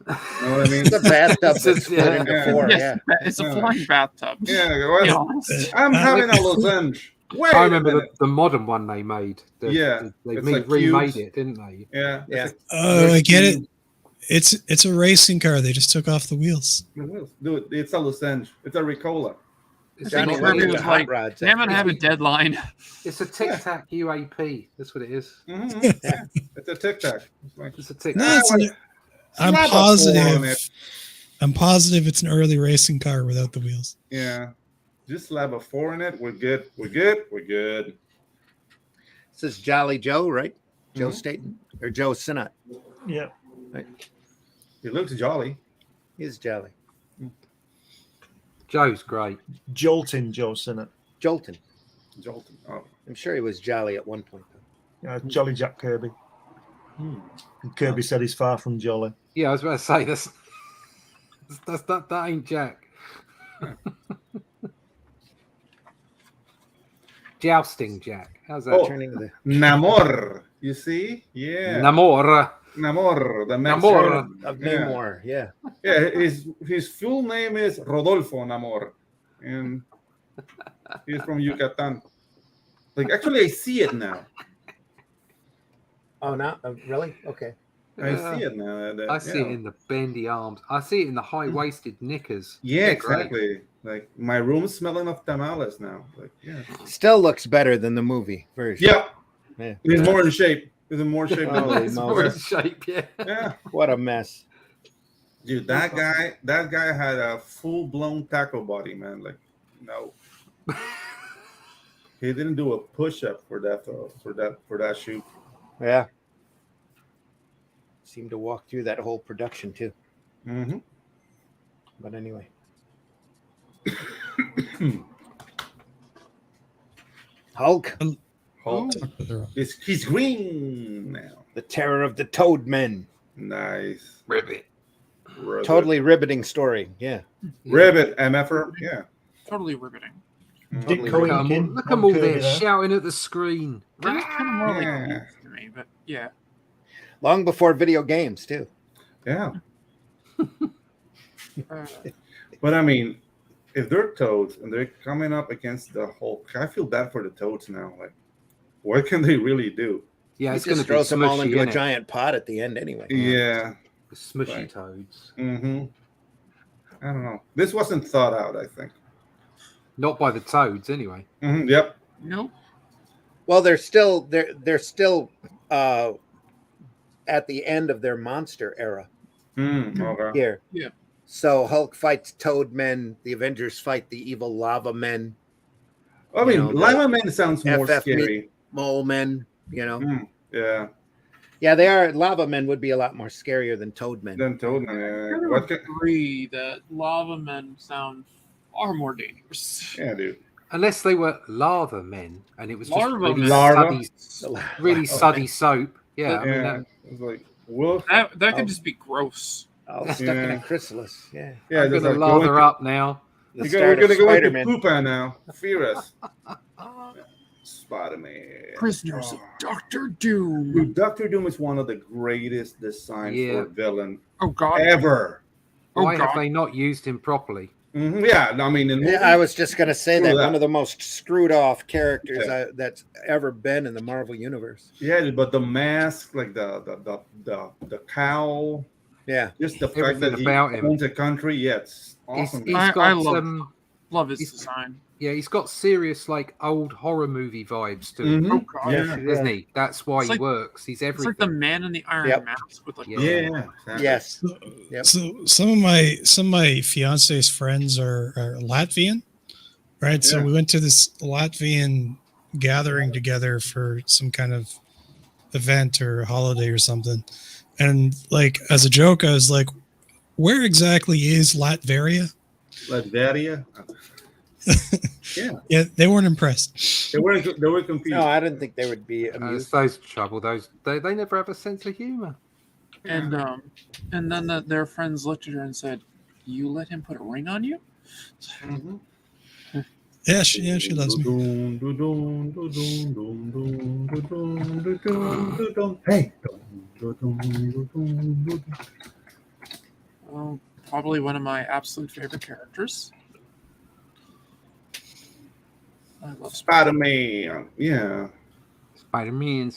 You know what I mean? It's a bathtub that's It's- split yeah. into four. Yes, Yeah. it's a Yeah. flying bathtub. Yeah, To be well, honest. I'm having a lozenge. Wait, I a remember minute. the modern one they made. They it's like remade cubes. it, didn't they? Yeah, Yeah. it's Oh, I get it. It's a racing car. They just took off the wheels. Dude, it's a lozenge. It's a Ricola. It's Johnny a, Kirby Lanning, was the hot like, rods. Damn it, have a deadline. it's a Tic Tac UAP. That's what it is. Mhm. Yeah, it's a Tic Tac. It's like, It's a Tic No, Tac. it's an, I'm slap a four on positive. it. I'm positive it's an early racing car without the wheels. Yeah, just slap a 4 in it. We're good. We're good. We're good. This is Jolly Joe, right? Joe Mhm. Staten or Joe Sinnott. Yeah. He looks jolly. He's Jolly. Joe's great. Jolting Joe Sinnott. Jolton. Jolton. Oh, I'm sure he was jolly at one point. Though. Yeah, Jolly Jack Kirby. And Kirby said he's far from jolly. Yeah, I was about to say that ain't Jack. Jousting Jack. How's that? Oh. Turning to the Namor. You see? Yeah. Namor. Namor. The Mexican- Namor. of Yeah. Namor. Yeah. Yeah, his full name is Rodolfo Namor, and he's from Yucatan. Like, actually, I see it now. Oh, no, really? Okay. I see it now. I see it in the bendy arms. I see it in the high-waisted knickers. Yeah, They're great. exactly. Like, my room's smelling of tamales now. Like, yeah. Still looks better than the movie version. Yeah. Yeah. He's more in shape. He's in more shape than Holy It's us. more in Moses. shape, yeah. Yeah. What a mess. Dude, that guy had a full-blown taco body, man. Like, no. He didn't do a push-up for that shoot. Yeah. Seemed to walk through that whole production too. Mm-hmm. But anyway. Hulk, Hulk. He's green now. the terror of the Toad Men. Nice. Ribbit. Ribbit. Totally riveting story. Yeah. Ribbit, MFR. Yeah. Totally riveting. Totally Dick riveting. Coinkin Look at on them all Kirby there there. shouting at the screen. It was kind of more Yeah. like youth to me, but yeah. Long before video games too. Yeah. Uh, But I mean, if they're Toads and they're coming up against the Hulk, I feel bad for the Toads now. Like, what can they really do? Yeah, He it's going to just be throws them all smushy, into a innit? giant pot at the end anyway. Yeah. The smushy Right. toads. Mm-hmm. I don't know. This wasn't thought out, I think. Not by the toads, anyway. Mm-hmm. Yep. nope. Well, they're still at the end of their monster era Okay. here. Yeah. So Hulk fights Toad Men. The Avengers fight the evil Lava Men, I mean, You know, Lima Man sounds more FF scary. Mole Men. You know. Yeah. Yeah, they are. Lava men would be a lot more scarier than toad men. Then Toadman. I What? agree that lava men sound far more dangerous. Yeah, dude. Unless they were lava men, and it was just Larva really men. suddy soap. Yeah, I mean, Yeah, it's like wolf. That could just be gross. All stuck in a chrysalis. Yeah. Yeah, I'm just gonna like lather up now. The We're start gonna of go into Spider-Man. Poopa now. Fear us. Spider-Man. Prisoners of Doctor Doom. Dude, Doctor Doom is one of the greatest designs for a villain Oh God. ever. Why have God. they not used him properly? Yeah, I mean, in Yeah, I was just gonna say that Screw that. one of the most screwed off characters that's ever been in the Marvel universe. yeah, but the mask, like the cowl, Yeah, just the fact Everything that he about him. owns a country, yeah, it's awesome. He's I got love his he's- design. yeah, he's got serious like old horror movie vibes to him, Mhm. Oh God. Yeah. isn't he? That's why It's he like- works. He's It's everything. like the man in the iron Yep. mask with like Yeah. Yeah, exactly. yes, Yep. So some of my fiance's friends are Latvian, right? So Yeah. we went to this Latvian gathering together for some kind of event or holiday or something. And like as a joke, I was like, where exactly is Latveria? Latveria. Yeah, they weren't impressed. They were confused. No, I didn't think they would be It's amused. those trouble. They never have a sense of humor. and then their friends looked at her and said, "You let him put a ring on you?" Mhm. Yeah, she loves me. Hey. Well, probably one of my absolute favorite characters. I love Spider-Man. Yeah. Spider-Man.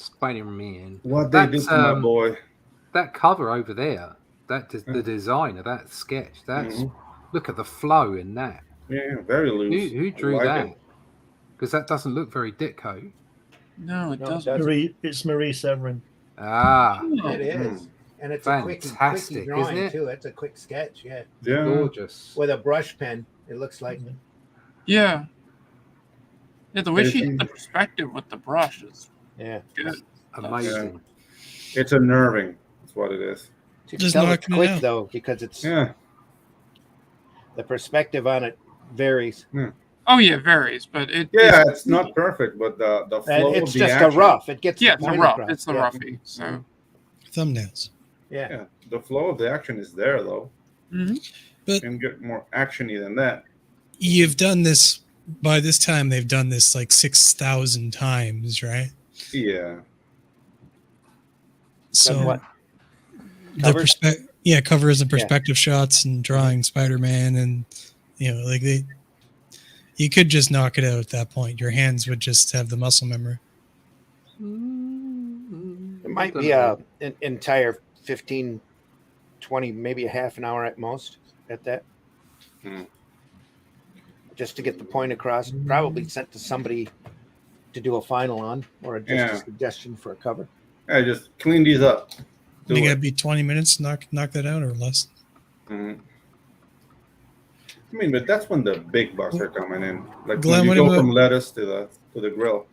What they did That's, to my boy. That cover over there, the design of that sketch. That's look at the flow in that. Yeah, very loose. Who drew I like that? it. Because that doesn't look very Ditko. No, it No, it doesn't. doesn't. It's Marie Severin. Ah, It is, and it's a quickie Fantastic, drawing isn't it? too. It's a quick sketch, yeah, Yeah. gorgeous. with a brush pen. It looks like. Yeah. Yeah, the way she hit the perspective with the brush is Yeah, good. Amazing. It's unnerving. That's what it is. you can Just tell it's knocking it quick out. though because it's Yeah. the perspective on it varies. Oh yeah, it varies, but Yeah, it's not perfect, but the And flow it's of the just action, a rough. It gets yeah, the it's a point rough. across. It's the yeah. roughy. So Thumbnails. Yeah. Yeah, the flow of the action is there though. Mhm. But- and get more actiony than that. You've done this by this time. They've done this like 6,000 times, right? Yeah. So what? the Covers? covers and perspective shots and drawing Spider-Man, and like you could just knock it out at that point. Your hands would just have the muscle memory. It might be an entire 15, 20, maybe a half an hour at most at that. Just to get the point across. Probably sent to somebody to do a final on, or just a suggestion for a cover. I just clean these up. Do You it. gotta be 20 minutes to knock that out or less. Mhm. I mean, but that's when the big bucks are coming in. Like Glenn, when you what go about- from lettuce to the grill.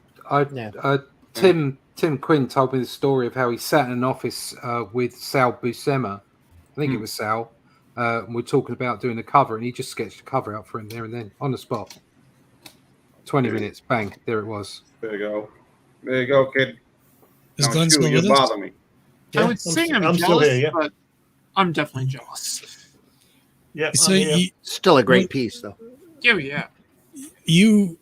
Tim Quinn told me the story of how he sat in an office with Sal Buscema. I think it was Sal. And we're talking about doing a cover, and he just sketched a cover out for him there and then on the spot. 20 minutes, bang, there it was. There you go. There you go, kid. Is Don't Glenn shoot, still you with us? bother me. I would say I'm I'm jealous, still here, yeah. but I'm definitely jealous. Yeah. So I'm here. Still a great piece, though. Oh yeah. you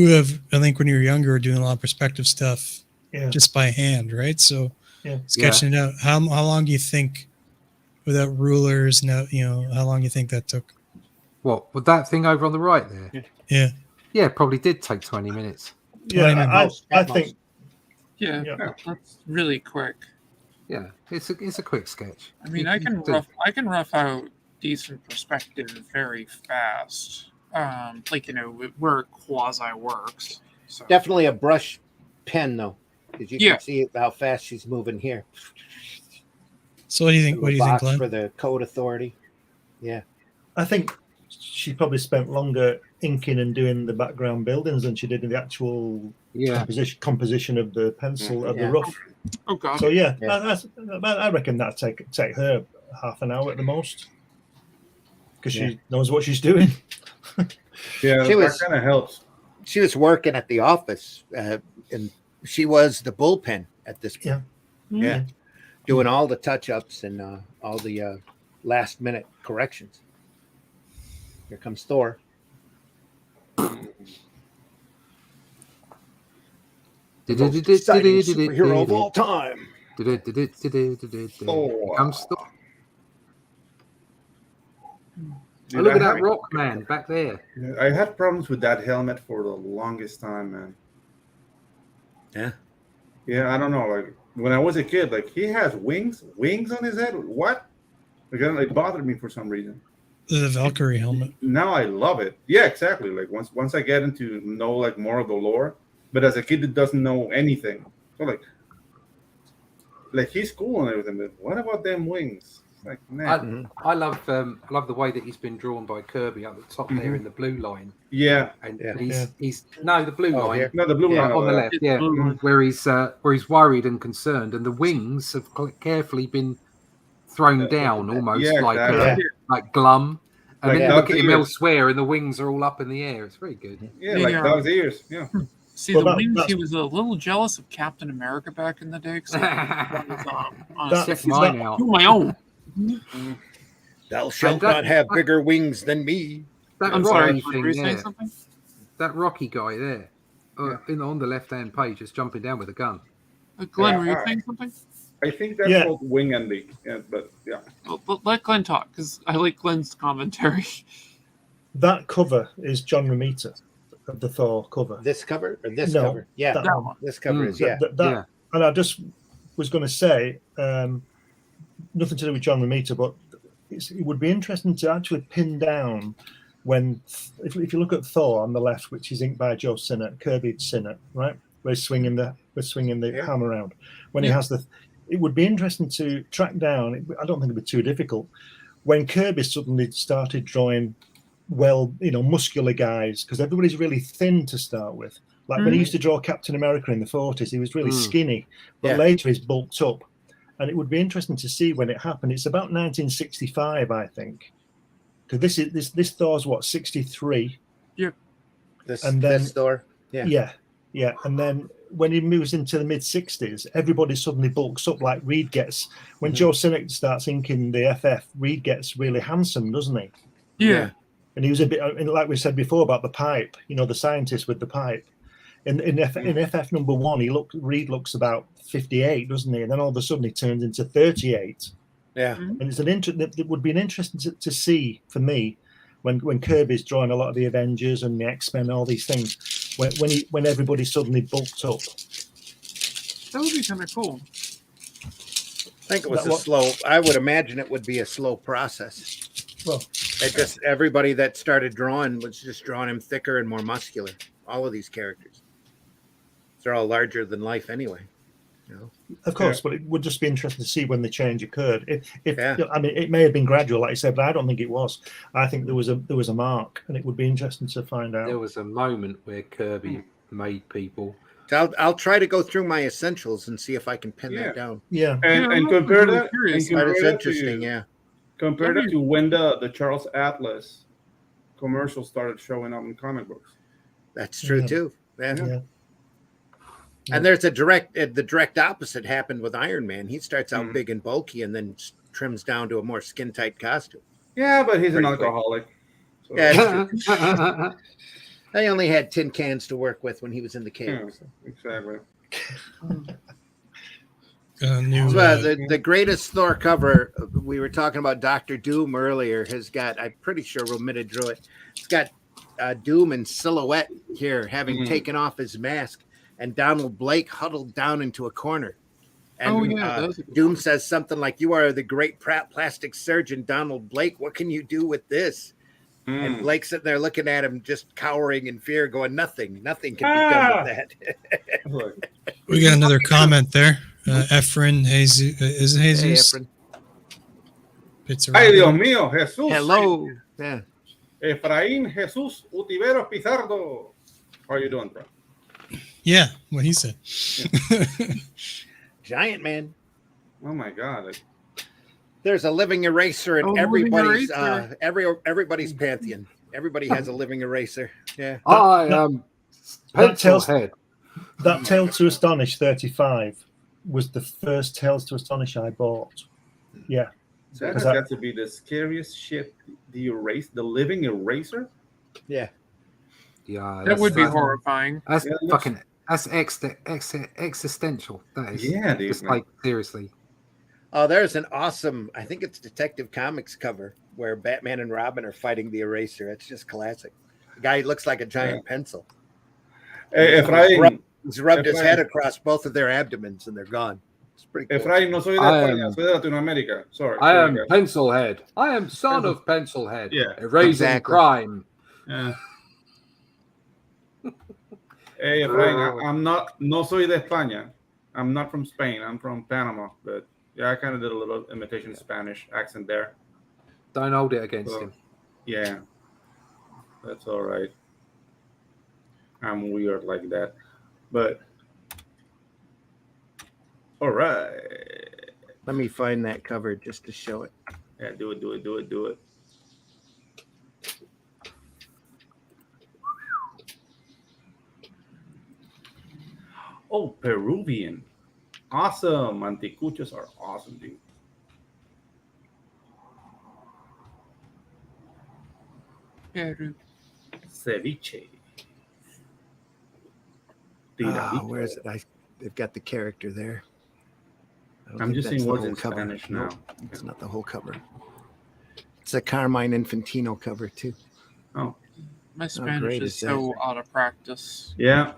have, I think when you were younger, were doing a lot of perspective stuff Yeah. just by hand, right? So Yeah. sketching it out. How long do you think without rulers? Now how long do you think that took? What, with that thing over on the right there? Yeah. Yeah, probably did take 20 minutes. Yeah, I think. Yeah, Yeah. that's really quick. Yeah, it's a quick sketch. I mean, I can rough out decent perspective very fast. Like where it quasi works. So. Definitely a brush pen, though, because you Yeah. can see how fast she's moving here. So what do you think? The What do you think, box Glenn? for the code authority? Yeah. I think she probably spent longer inking and doing the background buildings than she did in the actual Yeah, composition of the pencil of the Yeah. rough. Oh God. So yeah. I reckon that'd take her half an hour at the most, because she knows what she's doing. Yeah, that kind of helps. She was working at the office, and she was the bullpen at this point. Yeah. Doing all the touch-ups and all the last-minute corrections. Here comes Thor. Superhero of all time. Comes Thor. Oh, look at that rock man back there. I had problems with that helmet for the longest time, man. Yeah, I don't know. Like when I was a kid, like he has wings on his head. What? Again, it bothered me for some reason. The Valkyrie helmet. Now I love it. Yeah, exactly. Like once I get into know like more of the lore, but as a kid that doesn't know anything, so like he's cool and everything. But what about them wings? Like, man. I love the way that he's been drawn by Kirby up the top there in the blue line. Yeah, and he's the blue line. Here. No, the blue line on the left. Yeah, where he's worried and concerned, and the wings have carefully been thrown down, almost like glum. And then look at him elsewhere, and the wings are all up in the air. It's very good. Yeah, like those ears. Yeah. See, the wings, he was a little jealous of Captain America back in the day. Check mine out. Do my own. Thou shalt not have bigger wings than me. I'm sorry, that Rocky guy there, on the left-hand page, is jumping down with a gun. Glenn, were you saying something? I think that's called wing ending. Yeah, but yeah. Well, let Glenn talk, because I like Glenn's commentary. That cover is John Romita of the Thor cover. This cover or this cover? Yeah, that one. This cover is And I just was going to say, nothing to do with John Romita, but it would be interesting to actually pin down when, if you look at Thor on the left, which is inked by Joe Sinnott, Kirby Sinnott, right, where he's swinging the hammer around. When he has it would be interesting to track down. I don't think it'd be too difficult when Kirby suddenly started drawing muscular guys, because everybody's really thin to start with. Like when he used to draw Captain America in the 40s, he was really skinny, but later he's bulked up. And it would be interesting to see when it happened. It's about 1965, I think. Because this Thor's 63. Yeah. This Thor. Yeah. And then when he moves into the mid 60s, everybody suddenly bulks up like Reed gets. When Joe Sinnott starts inking the FF, Reed gets really handsome, doesn't he? Yeah. And he was a bit, like we said before about the pipe, the scientist with the pipe. In FF number 1, Reed looks about 58, doesn't he? And then all of a sudden he turns into 38. Yeah. And it would be an interesting to see for me when Kirby's drawing a lot of the Avengers and the X-Men, all these things, when everybody suddenly bulked up. That would be kind of cool. I think it was I would imagine it would be a slow process. Well, everybody that started drawing was just drawing him thicker and more muscular. All of these characters. They're all larger than life anyway. Of course, but it would just be interesting to see when the change occurred. I mean, it may have been gradual, like you said, but I don't think it was. I think there was a mark, and it would be interesting to find out. There was a moment where Kirby made people. I'll try to go through my essentials and see if I can pin that down. Yeah, and compare that. That is interesting. Compare that to when the Charles Atlas commercial started showing up in comic books. That's true too. Yeah. And there's the direct opposite happened with Iron Man. He starts out big and bulky and then trims down to a more skin tight costume. Yeah, but he's an alcoholic. So. Yeah, they only had tin cans to work with when he was in the cave. Yeah, exactly. The greatest Thor cover, we were talking about Dr. Doom earlier, has got, I'm pretty sure Romita drew it. It's got Doom in silhouette here, having taken off his mask, and Donald Blake huddled down into a corner. And Doom says something like, "You are the great plastic surgeon, Donald Blake. What can you do with this?" And Blake's sitting there looking at him, just cowering in fear, going, Nothing can be done with that. We got another comment there. Efren Jesus. Is it Jesus? Hey, Efren. Ay, Dios mío, Jesús. Hello. Yeah. Efraín Jesus Utiveros Pizardo. How are you doing, bro? Yeah, what he said. Giant Man. Oh my god! Like, There's a living eraser in Oh, everybody's living eraser. everybody's pantheon. Everybody has a living eraser. Yeah. I am Pencilhead. That Tales to Astonish 35 was the first Tales to Astonish I bought. Yeah. that has got to be the scariest shit. The living eraser. Yeah. Yeah, That would be horrifying. That's Yeah, it fucking. That's existential. That is. Yeah, dude. Just like seriously. Oh, there's an awesome, I think it's Detective Comics cover where Batman and Robin are fighting the eraser. It's just classic. The guy looks like a giant pencil. He's rubbed his head across both of their abdomens and they're gone. It's pretty cool. Efraín, no soy de España, soy de Latinoamérica. Sorry. I am Pencilhead. I am son of Pencilhead. Yeah. Erasing crime. Yeah. Hey, Efraín, no soy de España. I'm not from Spain. I'm from Panama. But yeah, I kind of did a little imitation Spanish accent there. Don't hold it against him. Yeah. That's all right. I'm weird like that. But all right. Let me find that cover just to show it. Yeah, do it. Oh, Peruvian. Awesome. Anticuchos are awesome, dude. Peru. Ceviche. Where is it? They've got the character there. I'm just seeing words in cover. Spanish now. It's not the whole cover. It's a Carmine Infantino cover too. Oh, my Spanish is so out of practice. Yeah.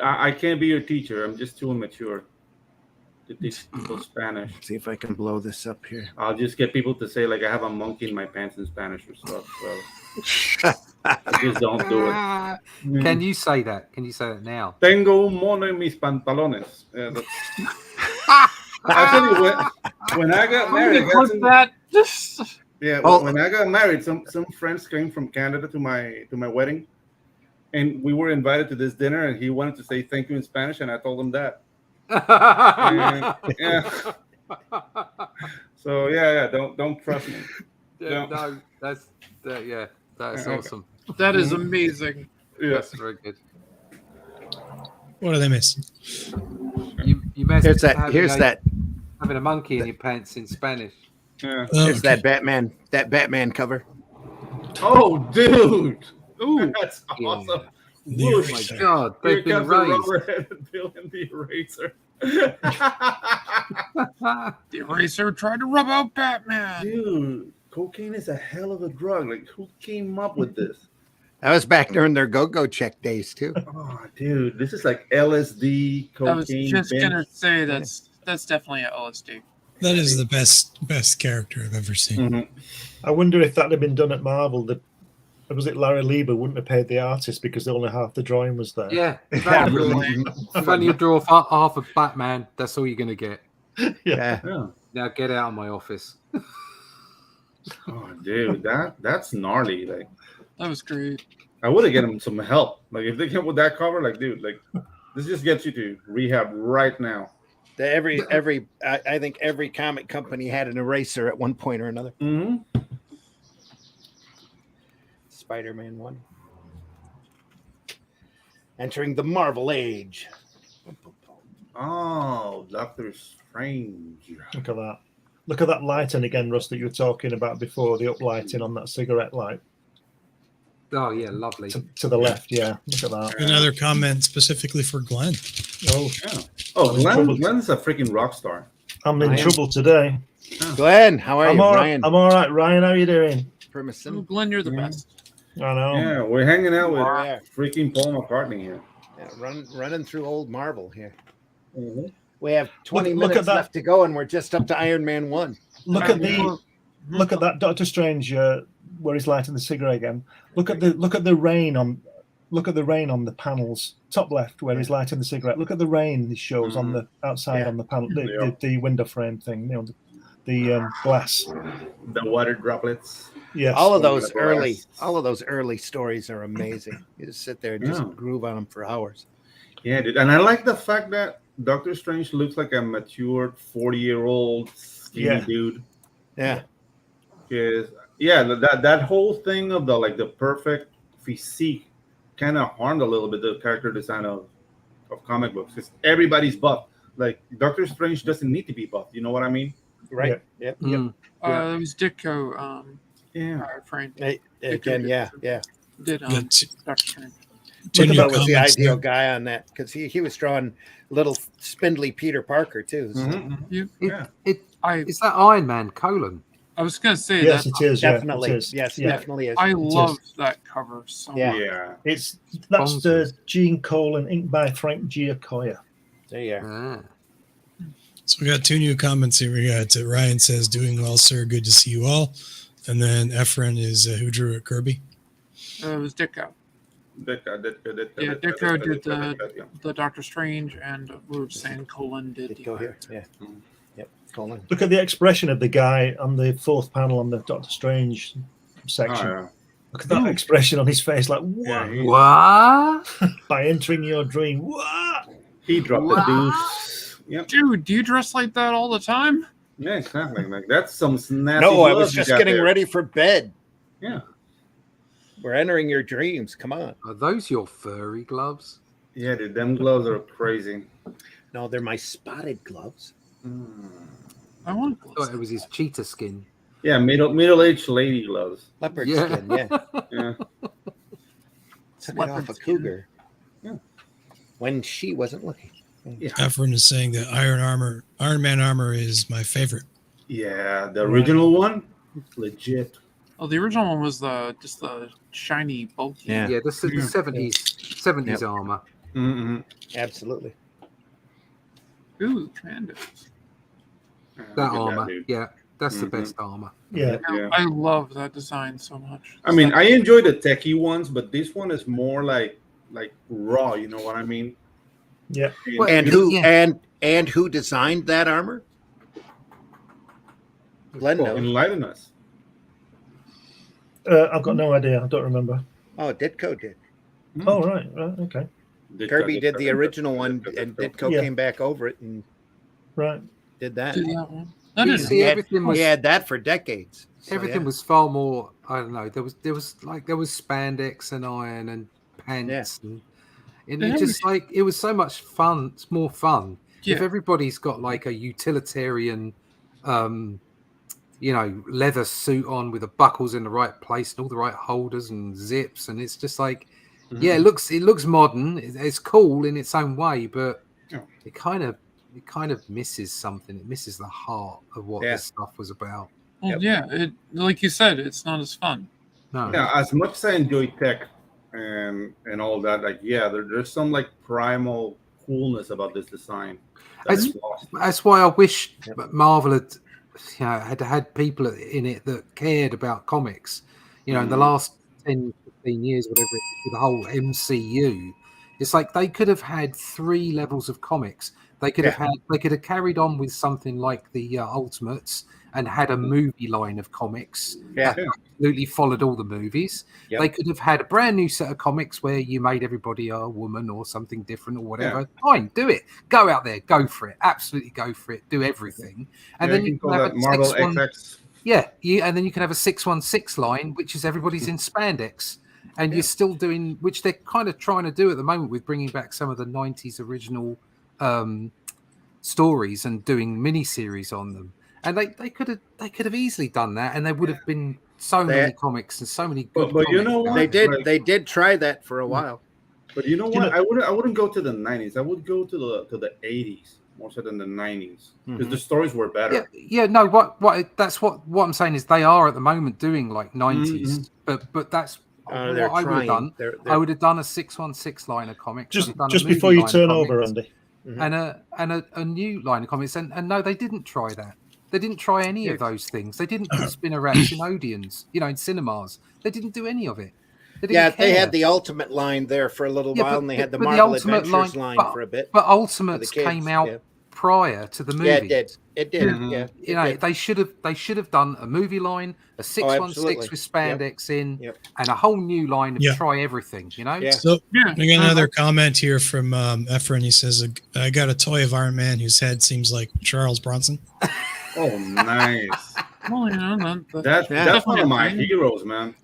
I can't be your teacher. I'm just too immature to teach people Spanish. Let's see if I can blow this up here. I'll just get people to say like I have a monkey in my pants in Spanish or stuff. So I just don't do it. Can you say that? Can you say that now? Tengo un mono en mis pantalones. Actually, when I got married, when I got married, some friends came from Canada to my wedding, and we were invited to this dinner, and he wanted to say thank you in Spanish, and I told him that. Yeah. So yeah, don't trust me. No, that's awesome. That is amazing. Yeah. That's very good. What are they missing? You messed Here's that. Having a monkey in your pants in Spanish. Yeah. Here's that Batman cover. Oh, dude. Ooh, That's awesome. Oh my God, they've been raised. Bill and the eraser. the eraser tried to rub out Batman. Dude, cocaine is a hell of a drug. Like, who came up with this? That was back during their go-go check days too. Oh, dude, this is like LSD, cocaine. I was just gonna say that's definitely a LSD. That is the best character I've ever seen. Mm-hmm. I wonder if that had been done at Marvel. Was it Larry Lieber wouldn't have paid the artist because only half the drawing was there? Yeah, if only you draw half of Batman, that's all you're gonna get. Yeah. Now get out of my office. Oh, dude, that's gnarly. Like, That was great. I would have given them some help. Like, if they came with that cover, like, dude, like, this just gets you to rehab right now. I think every comic company had an eraser at one point or another. Mm-hmm. Spider-Man 1. Entering the Marvel Age. Oh, Doctor Strange. Look at that. Look at that lighting again, Russ, that you were talking about before, the uplighting on that cigarette light. Oh, yeah, lovely. To the left, yeah. Look at that. Another comment specifically for Glenn. Oh, yeah. Oh, Glenn's a freaking rock star. I'm in trouble today. Glenn, how are you, Ryan? I'm all right. Ryan, how are you doing? Oh, Glenn, you're the best. I know. Yeah, we're hanging out with freaking Paul McCartney here. Yeah, running through old Marvel here. Mm-hmm. We have 20 minutes left to go, and we're just up to Iron Man 1. Look at that Doctor Strange where he's lighting the cigarette again. Look at the rain on the panels, top left where he's lighting the cigarette. Look at the rain he shows on the outside on the panel, the window frame thing, the glass, the water droplets. Yes, all of those early stories are amazing. You just sit there and just groove on them for hours. Yeah, dude, and I like the fact that Doctor Strange looks like a matured 40-year-old skinny dude. Yeah. That whole thing of the perfect physique kind of harmed a little bit the character design of comic books, because everybody's buff. Like Doctor Strange doesn't need to be buff. You know what I mean? Right. Yep. It was Ditko. Frank. Again, yeah. Did Doctor Strange. Ditko was the ideal guy on that, because he was drawing little spindly Peter Parker too. So. Is that Iron Man : I was going to say yes, that. it is. Definitely. Yeah, it is. Yes, yeah. definitely is. I love that cover so much. Yeah. That's the Gene Colan, ink by Frank Giacoya. There you are. So we got 2 new comments here. We got Ryan says, "Doing well, sir. Good to see you all." And then Efren is who drew it? Kirby. It was Ditko. Ditko did the Doctor Strange, and we were just saying Colan did Ditko here. Yeah. Yep. Colan. Look at the expression of the guy on the 4th panel on the Doctor Strange section. Oh, yeah. Look at that expression on his face, like what? What? By entering your dream, what? He dropped the deuce. Yep. Dude, do you dress like that all the time? Yeah, exactly. Like that's some nasty. No, I was just getting ready for bed. Yeah. We're entering your dreams. Come on. Are those your furry gloves? Yeah, dude, them gloves are crazy. No, they're my spotted gloves. I want I thought it was his cheetah skin. Yeah, middle-aged lady gloves. Leopard skin, yeah. Yeah. Took it off a cougar. Yeah. When she wasn't looking. Yeah. Efren is saying that Iron Man armor is my favorite. Yeah, the original one, legit. Oh, the original one was just the shiny, bulky. Yeah, the 70s armor. Mm-hmm. Absolutely. Ooh, Commandos. That armor, that's the best armor. Yeah. I love that design so much. I mean, I enjoy the techie ones, but this one is more like raw. You know what I mean? Yeah. And who designed that armor? Glendo. Enlighten us. I've got no idea. I don't remember. Oh, Ditko did. Oh, right. Okay. Kirby did the original one, and Ditko came back over it and did that. See, everything was, he had that for decades. So, everything was far more. I don't know. There was spandex and iron and pants and it just like it was so much fun. It's more fun if everybody's got like a utilitarian, leather suit on with the buckles in the right place and all the right holders and zips, and it's just like, it looks modern. It's cool in its own way, but it kind of misses something. It misses the heart of what this stuff was about. Well, it, like you said, it's not as fun. No. Yeah, as much as I enjoy tech and all that, like there's some like primal coolness about this design. That's why I wish Marvel had people in it that cared about comics. In the last 10, 15 years, whatever, the whole MCU, it's like they could have had 3 levels of comics. They could have carried on with something like the Ultimates and had a movie line of comics that absolutely followed all the movies. They could have had a brand new set of comics where you made everybody a woman or something different or whatever. Fine, do it. Go out there, go for it. Absolutely go for it. Do everything. And then you can have a Marvel XX. And then you can have a 616 line, which is everybody's in spandex. And you're still doing, which they're kind of trying to do at the moment with bringing back some of the 90s original stories and doing mini-series on them. And they could have easily done that, and there would have been so many comics and so many good but comics. You know what? They did try that for a while. But you know what? I wouldn't go to the 90s. I would go to the 80s more so than the 90s because the stories were better. That's what I'm saying is they are at the moment doing like 90s, but that's what I would have done. I would have done a 616 line of comics. Just before you turn over, Andy. And a new line of comics, and no, they didn't try that. They didn't try any of those things. They didn't put spinner rats in Odeons, in cinemas. They didn't do any of it. They had the Ultimate line there for a little while, and they had the Marvel Adventures line for a bit. But Ultimates came out prior to the movie. Yeah, it did. It did. Mhm. Yeah. You know, they should have done a movie line, a 616 absolutely. with spandex in, Yep. and a whole new line of Yeah. try everything. You know, Yeah. So Yeah. I got another comment here from Efren. He says, "I got a toy of Iron Man whose head seems like Charles Bronson." Oh, nice. Well, That's one of my heroes, man.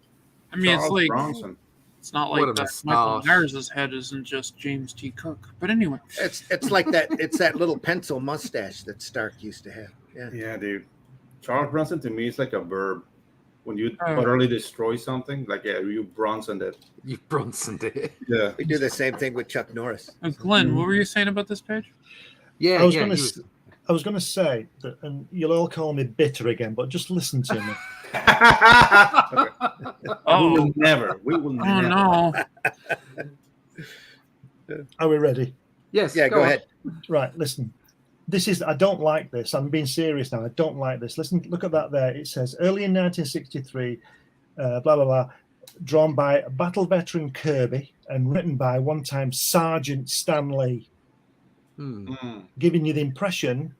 I mean, it's Charles like Bronson. it's not What like a that moustache. Michael Myers' head isn't just James T. Cook. But anyway, It's like that. It's that little pencil mustache that Stark used to have. Yeah. Yeah, dude. Charles Bronson to me is like a verb. When you Oh. utterly destroy something, like you Bronson it. you Bronson did. Yeah. We do the same thing with Chuck Norris. Glenn, what were you saying about this page? Yeah, I was yeah. going he to. was- I was going to say that, and you'll all call me bitter again, but just listen to me. Oh. We will never. Oh never. no! Are we ready? Yes. Yeah, go on. ahead. Right, listen. This is. I don't like this. I'm being serious now. I don't like this. Listen, look at that there. It says early in 1963, blah blah blah, drawn by battle veteran Kirby and written by one-time Sergeant Stan Lee, Hmm. giving you the impression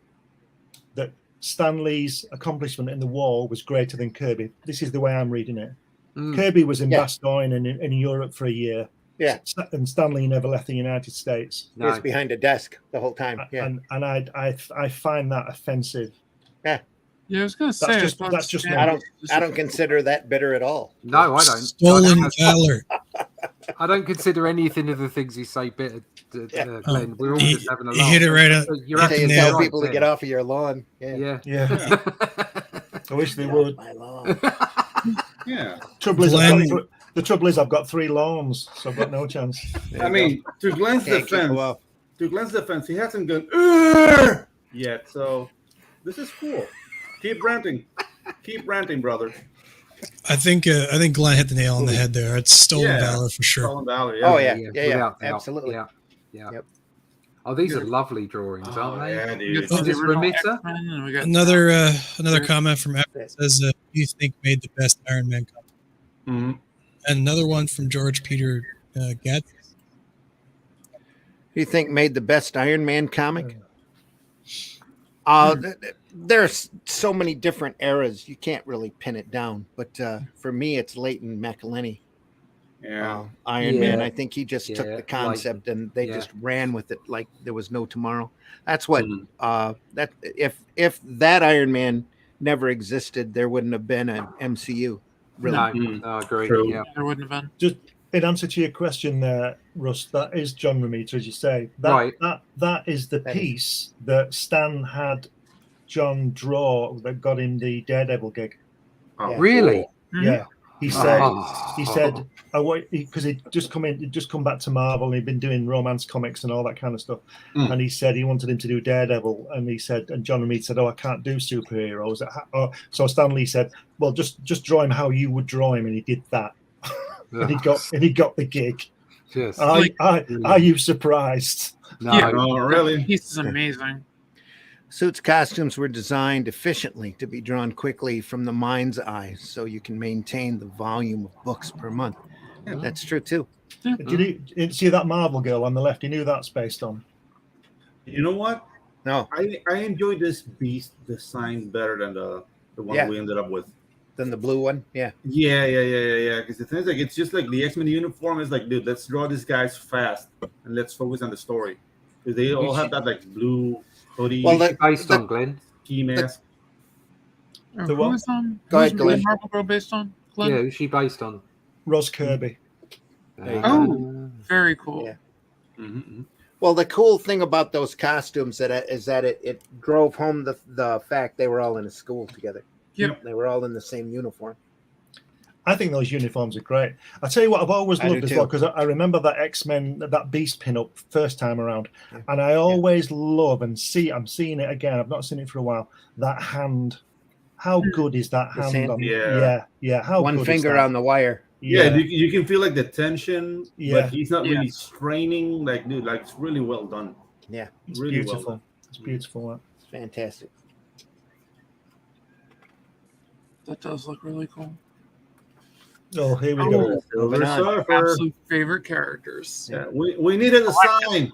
that Stan Lee's accomplishment in the war was greater than Kirby. This is the way I'm reading it. Hmm. Kirby was in Yeah. Bastogne and in Europe for a year. Yeah. And Stanley never left the United States. He was No. behind a desk the whole time. Yeah. And I find that offensive. Yeah, I was gonna say. just- I thought that's just Stan I was just don't consider that bitter at all. No, I don't. Stolen valor. I don't consider anything of the things you say bitter, Glenn. We're all You just having a you laugh. hit it right up. You're Until you absolutely tell right people to there. get off of your lawn. Yeah. Yeah. Yeah. I wish they would. My lawn. Yeah. The trouble is, I've got 3 lawns, so I've got no chance. I mean, to Glenn's Can't keep defense, them off. he hasn't gone "Urgh!" yet. So this is cool. Keep ranting, brother. I think Glenn hit the nail on the head there. It's stolen Yeah. valor for sure. Colin Valley. Oh yeah, without doubt. absolutely. Yeah. Yeah. Yep. Oh, these are lovely drawings, aren't they? Yeah, We got dude. the Is this original Remitter? X-Men, and we got Another comment from Efren says, "Who do you think made the best Iron Man comic?" Mhm. And another one from George Peter Gatz. Who you think made the best Iron Man comic? There's so many different eras. You can't really pin it down. But for me, it's Leighton McElhinney. Yeah. Iron Yeah. Man. I think he just took Yeah, the concept and they Yeah. just ran with it like there was no tomorrow. That's what Mhm. that if that Iron Man never existed, there wouldn't have been an MCU. Really. No, Mm. no, I agree. True. Yeah. there wouldn't have been. Just in answer to your question there, Russ, that is John Romita, as you say. Right. That is the That is- piece that Stan had John draw that got him the Daredevil gig. Oh, Yeah. Really? Mhm. Yeah. He said Oh. he said because he'd just come back to Marvel and he'd been doing romance comics and all that kind of stuff. Mm. And he said he wanted him to do Daredevil, and John Romita said, "Oh, I can't do superheroes." So Stan Lee said, "Well, just draw him how you would draw him," and he did that, and he got the gig. Yes. Are you surprised? No. Yeah. Oh, really? Piece is amazing. Suits costumes were designed efficiently to be drawn quickly from the mind's eye so you can maintain the volume of books per month. Yeah. That's true too. Did you see that Marvel girl on the left? You knew that's based on. You know what? No, I enjoy this Beast design better than the one Yeah. we ended up with. then the blue one. Yeah. Yeah. Because the thing is, like, it's just like the X-Men uniform is like, dude, let's draw these guys fast and let's focus on the story. Because they all have that like blue hoodie, Well, Based on Glenn. ski mask. The what? Who's Go ahead, Glenn. Marvel Girl based on? Glenn? Yeah, who's she based on? Ross Kirby. There you Oh. Very cool. Yeah. Mm-hmm. Well, the cool thing about those costumes is that it drove home the fact they were all in a school together. Yep. They were all in the same uniform. I think those uniforms are great. I tell you what, I've always I loved do as too. well, because I remember that X-Men, that Beast pin-up first time around, and I always love and I'm seeing it again. I've not seen it for a while. That hand, how good is that The hand? hand? On, Yeah. yeah. How One good is finger that? on the wire. Yeah, you can feel like the tension, Yeah. but he's not Yeah. really straining. Like, dude, like it's really well done. Yeah, It's really well beautiful. done. It's beautiful. That. it's fantastic. That does look really cool. Oh, here we go. Silver Moving on. Surfer. Absolute favorite characters. Yeah, we needed a sign.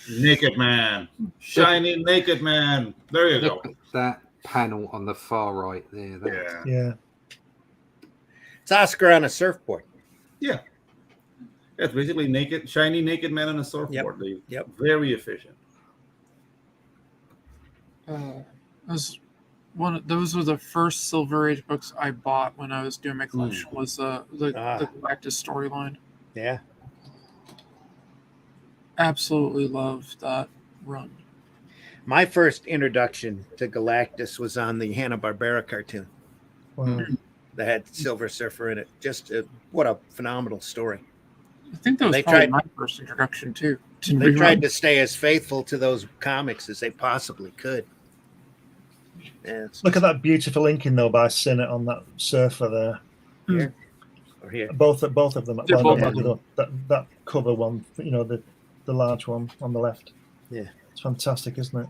Naked Man. Shiny Naked Man. There you Look go. at that panel on the far right there. Yeah. It's Oscar on a surfboard. Yeah. It's basically shiny naked man on a surfboard. Yep. Very efficient. Those were the first Silver Age books I bought when I was doing my collection. Was the Galactus storyline. Yeah. Absolutely loved that run. My first introduction to Galactus was on the Hanna-Barbera cartoon. Wow. That had Silver Surfer in it. Just what a phenomenal story. I think that was probably my first introduction too. They tried to stay as faithful to those comics as they possibly could. Yeah, Look at that beautiful inking though by Sinnott on that surfer there. Here. Or here. Both of them. Both That cover one, the large one on the left. Yeah, it's fantastic, isn't it?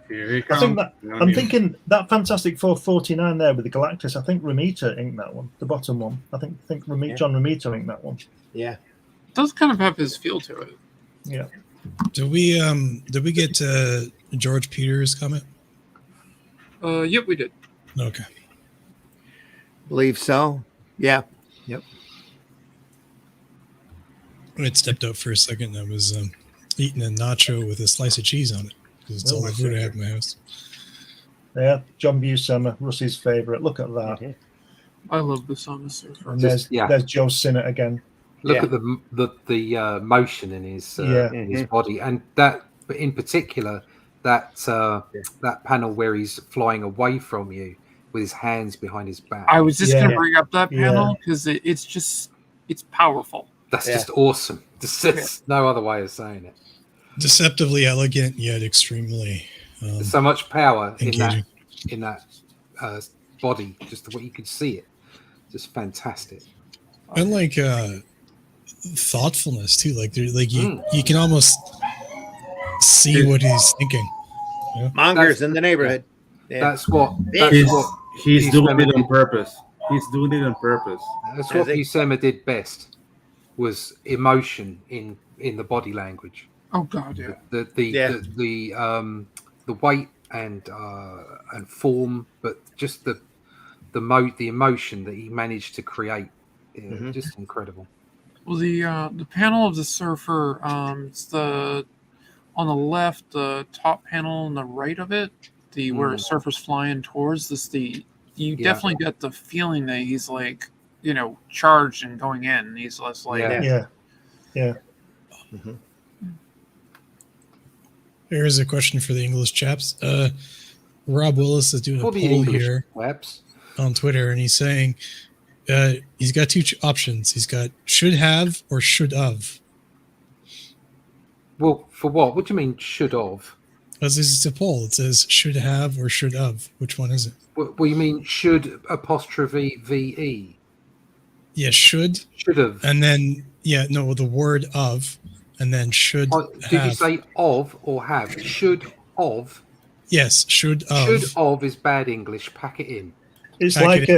Here he I think comes. I'm thinking that Fantastic Four 49 there with the Galactus. I think Romita inked that one, the bottom one. I think John Romita inked that one. Yeah, it does kind of have his feel to it. Yeah. Did we get George Peters' comment? Yep, we did. Okay. Believe so. Yeah. Yep. I had stepped out for a second. I was eating a nacho with a slice of cheese on it because it's all the food I have in my house. Yeah, John Buscema, Russie's favorite. Look at that. I love this on the surfer. And there's Joe Sinnott again. Look at the motion in his body, and that, but in particular, that panel where he's flying away from you with his hands behind his back. I was just going to bring up that panel because it's powerful. That's just awesome. There's no other way of saying it. Deceptively elegant, yet extremely there's so much power engaging. in that body, just the way you could see it. Just fantastic. And like thoughtfulness too. Like you can almost see what he's thinking. Yeah. Mongers in the neighborhood. Yeah. That's what he's doing it on purpose. He's doing it on purpose. That's what Buscema did best, was emotion in the body language. Oh God, yeah. The weight and form, but just the emotion that he managed to create, just incredible. Well, the panel of the surfer, it's on the left, the top panel on the right of it, where a surfer's flying towards this. You definitely get the feeling that he's like, charged and going in. He's less like yeah. Mm-hmm. Here's a question for the English chaps. Rob Willis is doing a poll here on Twitter, and he's saying he's got two options. He's got should have or should of. Well, for what? What do you mean should of? As this is a poll, it says should have or should of. Which one is it? Well, you mean should apostrophe VE? Yeah, should have, and then the word of, and then should. Did you say of or have? Should of. Yes, should of. Should of is bad English. Pack it in. It's like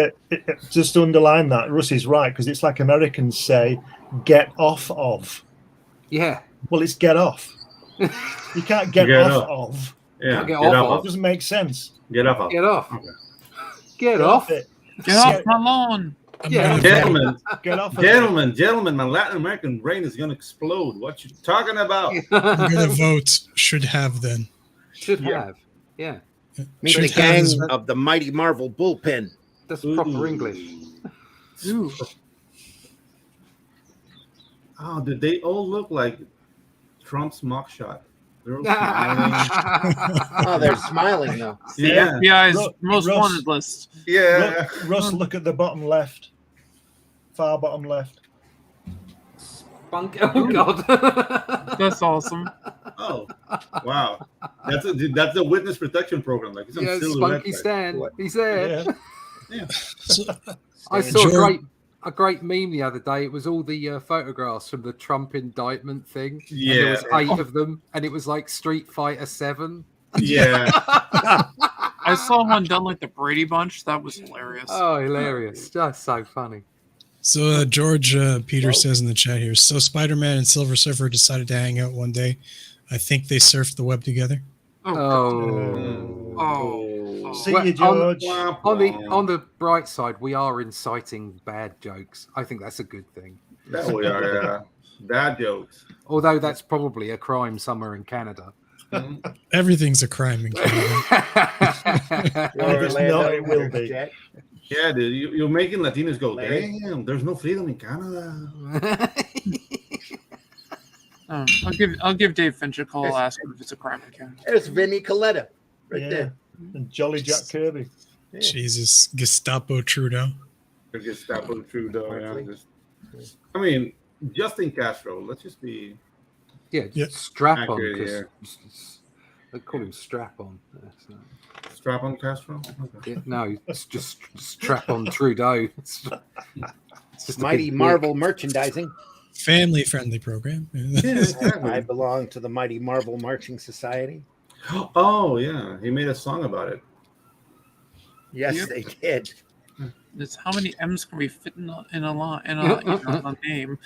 just to underline that, Russie's right, because it's like Americans say, "Get off of." Yeah. Well, it's get off. You can't get off of. Yeah. Get off of. It doesn't make sense. Get off of. Get off. Okay. Get off. Get off my lawn. Yeah. Get off. Gentlemen, my Latin American brain is going to explode. What you talking about? I'm going to vote should have then. Should have. Yeah. Meet the gang of the mighty Marvel bullpen. That's proper English. Ooh. Oh, did they all look like Trump's mugshot? They're all smiling. Oh, they're smiling though. Yeah. FBI's most wanted list. Yeah. Russ, look at the bottom left. Far bottom left. Spunk. Oh, God. That's awesome. Oh, wow. That's a witness protection program. Like it's Spunky Stan. He's there. Yeah. I saw a great meme the other day. It was all the photographs from the Trump indictment thing. Yeah. And there was 8 of them, and it was like Street Fighter 7. Yeah. I saw one done like the Brady Bunch. That was hilarious. Oh, hilarious. Just so funny. So George Peter says in the chat here, so Spider-Man and Silver Surfer decided to hang out one day. I think they surfed the web together. See you, George. On the bright side, we are inciting bad jokes. I think that's a good thing. That we are, yeah. Bad jokes. Although that's probably a crime somewhere in Canada. Everything's a crime in Canada. It will be. Yeah, dude, you're making Latinos go, damn, there's no freedom in Canada. I'll give Dave Finch a call, ask him if it's a crime in Canada. There's Vinny Coletta right there. And Jolly Jack Kirby. Yeah. Jesus, Gestapo Trudeau. Gestapo Trudeau, yeah. I mean, Justin Castro, let's just be... strap on. Here. They call him strap on. Strap on Castro? Okay. Yeah, no, it's just strap on Trudeau. It's just Mighty Marvel merchandising. Family friendly program. I belong to the Mighty Marvel Marching Society. Oh, yeah. He made a song about it. Yes, they did. It's how many M's can we fit in a name?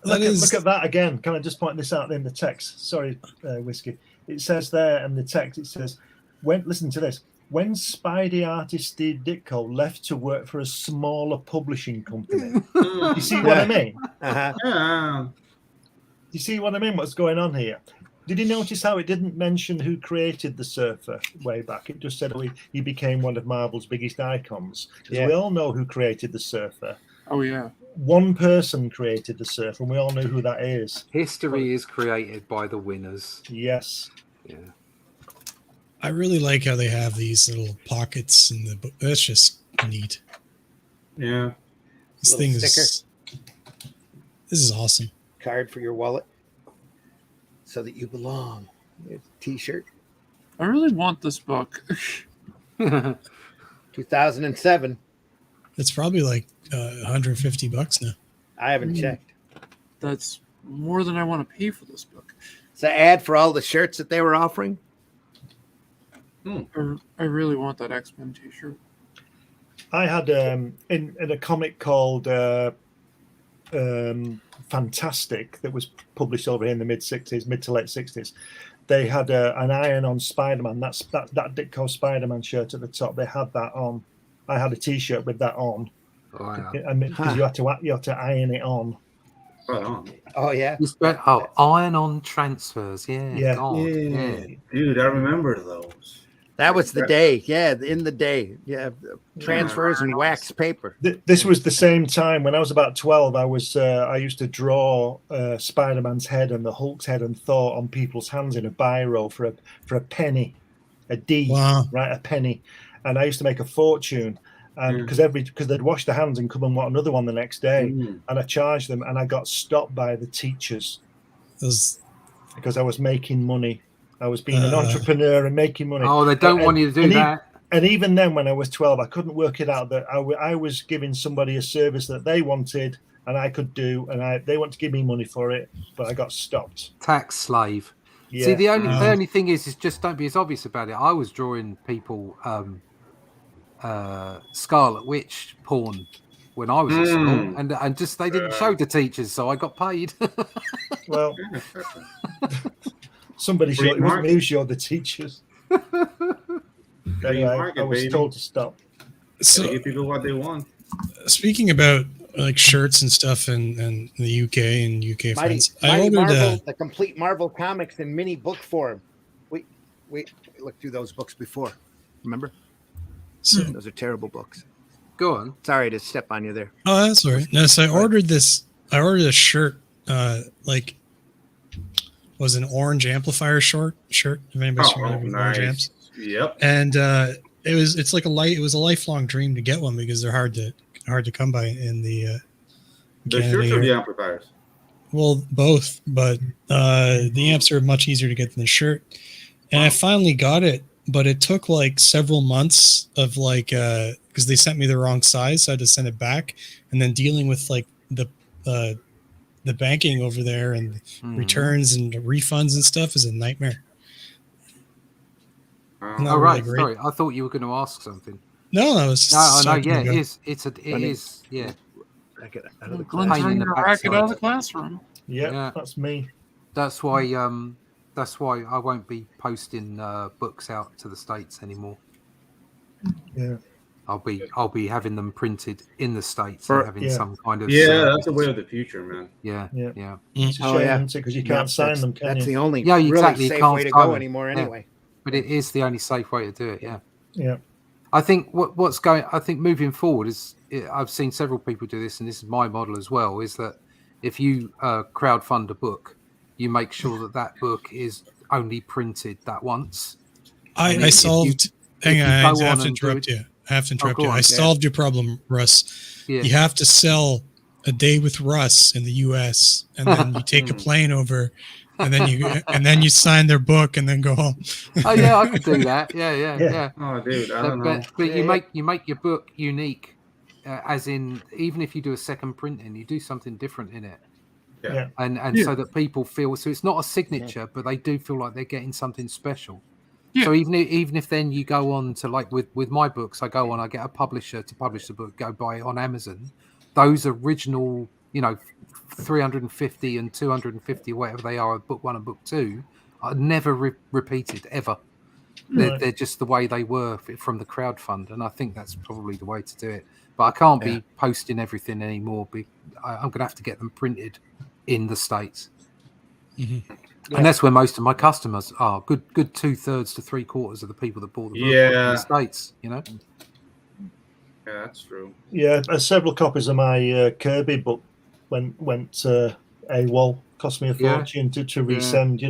Look at that again. Can I just point this out in the text? Sorry, Whiskey. It says there in the text, it says, listen to this. When Spidey artist Steve Ditko left to work for a smaller publishing company. You see what I mean? Yeah. You see what I mean? What's going on here? Did you notice how it didn't mention who created the Surfer way back? It just said he became one of Marvel's biggest icons. Yeah. We all know who created the Surfer. Oh, yeah. One person created the Surfer, and we all know who that is. History is created by the winners. Yes. Yeah. I really like how they have these little pockets in the book. That's just neat. Yeah. This thing is... This is awesome. Card for your wallet. So that you belong. T-shirt. I really want this book. 2007. It's probably like $150 now. I haven't checked. That's more than I want to pay for this book. It's an ad for all the shirts that they were offering. I really want that X-Men T-shirt. I had in a comic called Fantastic that was published over here in the mid to late 60s. They had an iron-on Spider-Man. That Ditko Spider-Man shirt at the top. They had that on. I had a T-shirt with that on. Oh, yeah. And because you had to iron it on. Oh yeah. Iron-on transfers. Yeah. Yeah. Yeah. Dude, I remember those. That was the day. Yeah, in the day. Yeah, transfers and wax paper. This was the same time when I was about 12. I used to draw Spider-Man's head and the Hulk's head and Thor on people's hands in a biro for a penny, a D, right? A penny, and I used to make a fortune. And because they'd wash their hands and come and want another one the next day, and I charged them, and I got stopped by the teachers because I was making money. I was being an entrepreneur and making money. Oh, they don't want you to do that. And even then, when I was 12, I couldn't work it out that I was giving somebody a service that they wanted and I could do, and they want to give me money for it, but I got stopped. Tax slave. Yeah. See, the only thing is just don't be as obvious about it. I was drawing people Scarlet Witch porn when I was at school, and just they didn't show the teachers, so I got paid. Well. Somebody showed, it wasn't me who showed the teachers. Anyway, I was told to stop. So give people what they want. Speaking about like shirts and stuff in the UK and UK friends, I ordered Marvel, the complete Marvel comics in mini book form. We looked through those books before. Remember? Those are terrible books. Go on. Sorry to step on you there. Oh, that's all right. No, so I ordered this. I ordered a shirt, was an orange amplifier shirt. If anybody's familiar with orange amps. Yep. And it was a lifelong dream to get one because they're hard to come by in the shirts or the amplifiers? Well, both, but the amps are much easier to get than the shirt. And I finally got it, but it took like several months of because they sent me the wrong size, so I had to send it back, and then dealing with like the banking over there and returns and refunds and stuff is a nightmare. Oh, right. Really sorry. I thought you were going to ask something. No, I was just yeah, it is. It is. Yeah. Glenn's ready to rack it out of the classroom. Yeah, that's me. That's why I won't be posting books out to the States anymore. Yeah. I'll be having them printed in the States and having some kind of that's the way of the future, man. Yeah. It's a shame, because you can't sign them, can that's you? the only exactly. really You safe can't way to sign go them. anymore anyway. But it is the only safe way to do it. Yeah. I think what's going. I think moving forward I've seen several people do this, and this is my model as well. Is that if you crowdfund a book, you make sure that book is only printed that once. I solved. Hang on, I have to interrupt you. I solved your problem, Russ. Yeah. You have to sell a day with Russ in the U.S. and then you take a plane over, and then you sign their book and then go home. Oh yeah, I could do that. Yeah. Oh, dude, I don't know. But you make your book unique, as in even if you do a second printing, you do something different in it. Yeah. And so that people feel so it's not a signature, but they do feel like they're getting something special. Yeah. So even if then you go on to like with my books, I go on, I get a publisher to publish the book, go buy it on Amazon. Those original, 350 and 250, whatever they are, book 1 and book 2, are never repeated ever. They're just the way they were from the crowdfund, and I think that's probably the way to do it. But I can't be posting everything anymore. I'm going to have to get them printed in the States. Mm-hmm. And that's where most of my customers are. Good 2/3 to 3/4 of the people that bought the book are in the States, Yeah, that's true. Yeah, several copies of my Kirby book went AWOL. Cost me a fortune to resend,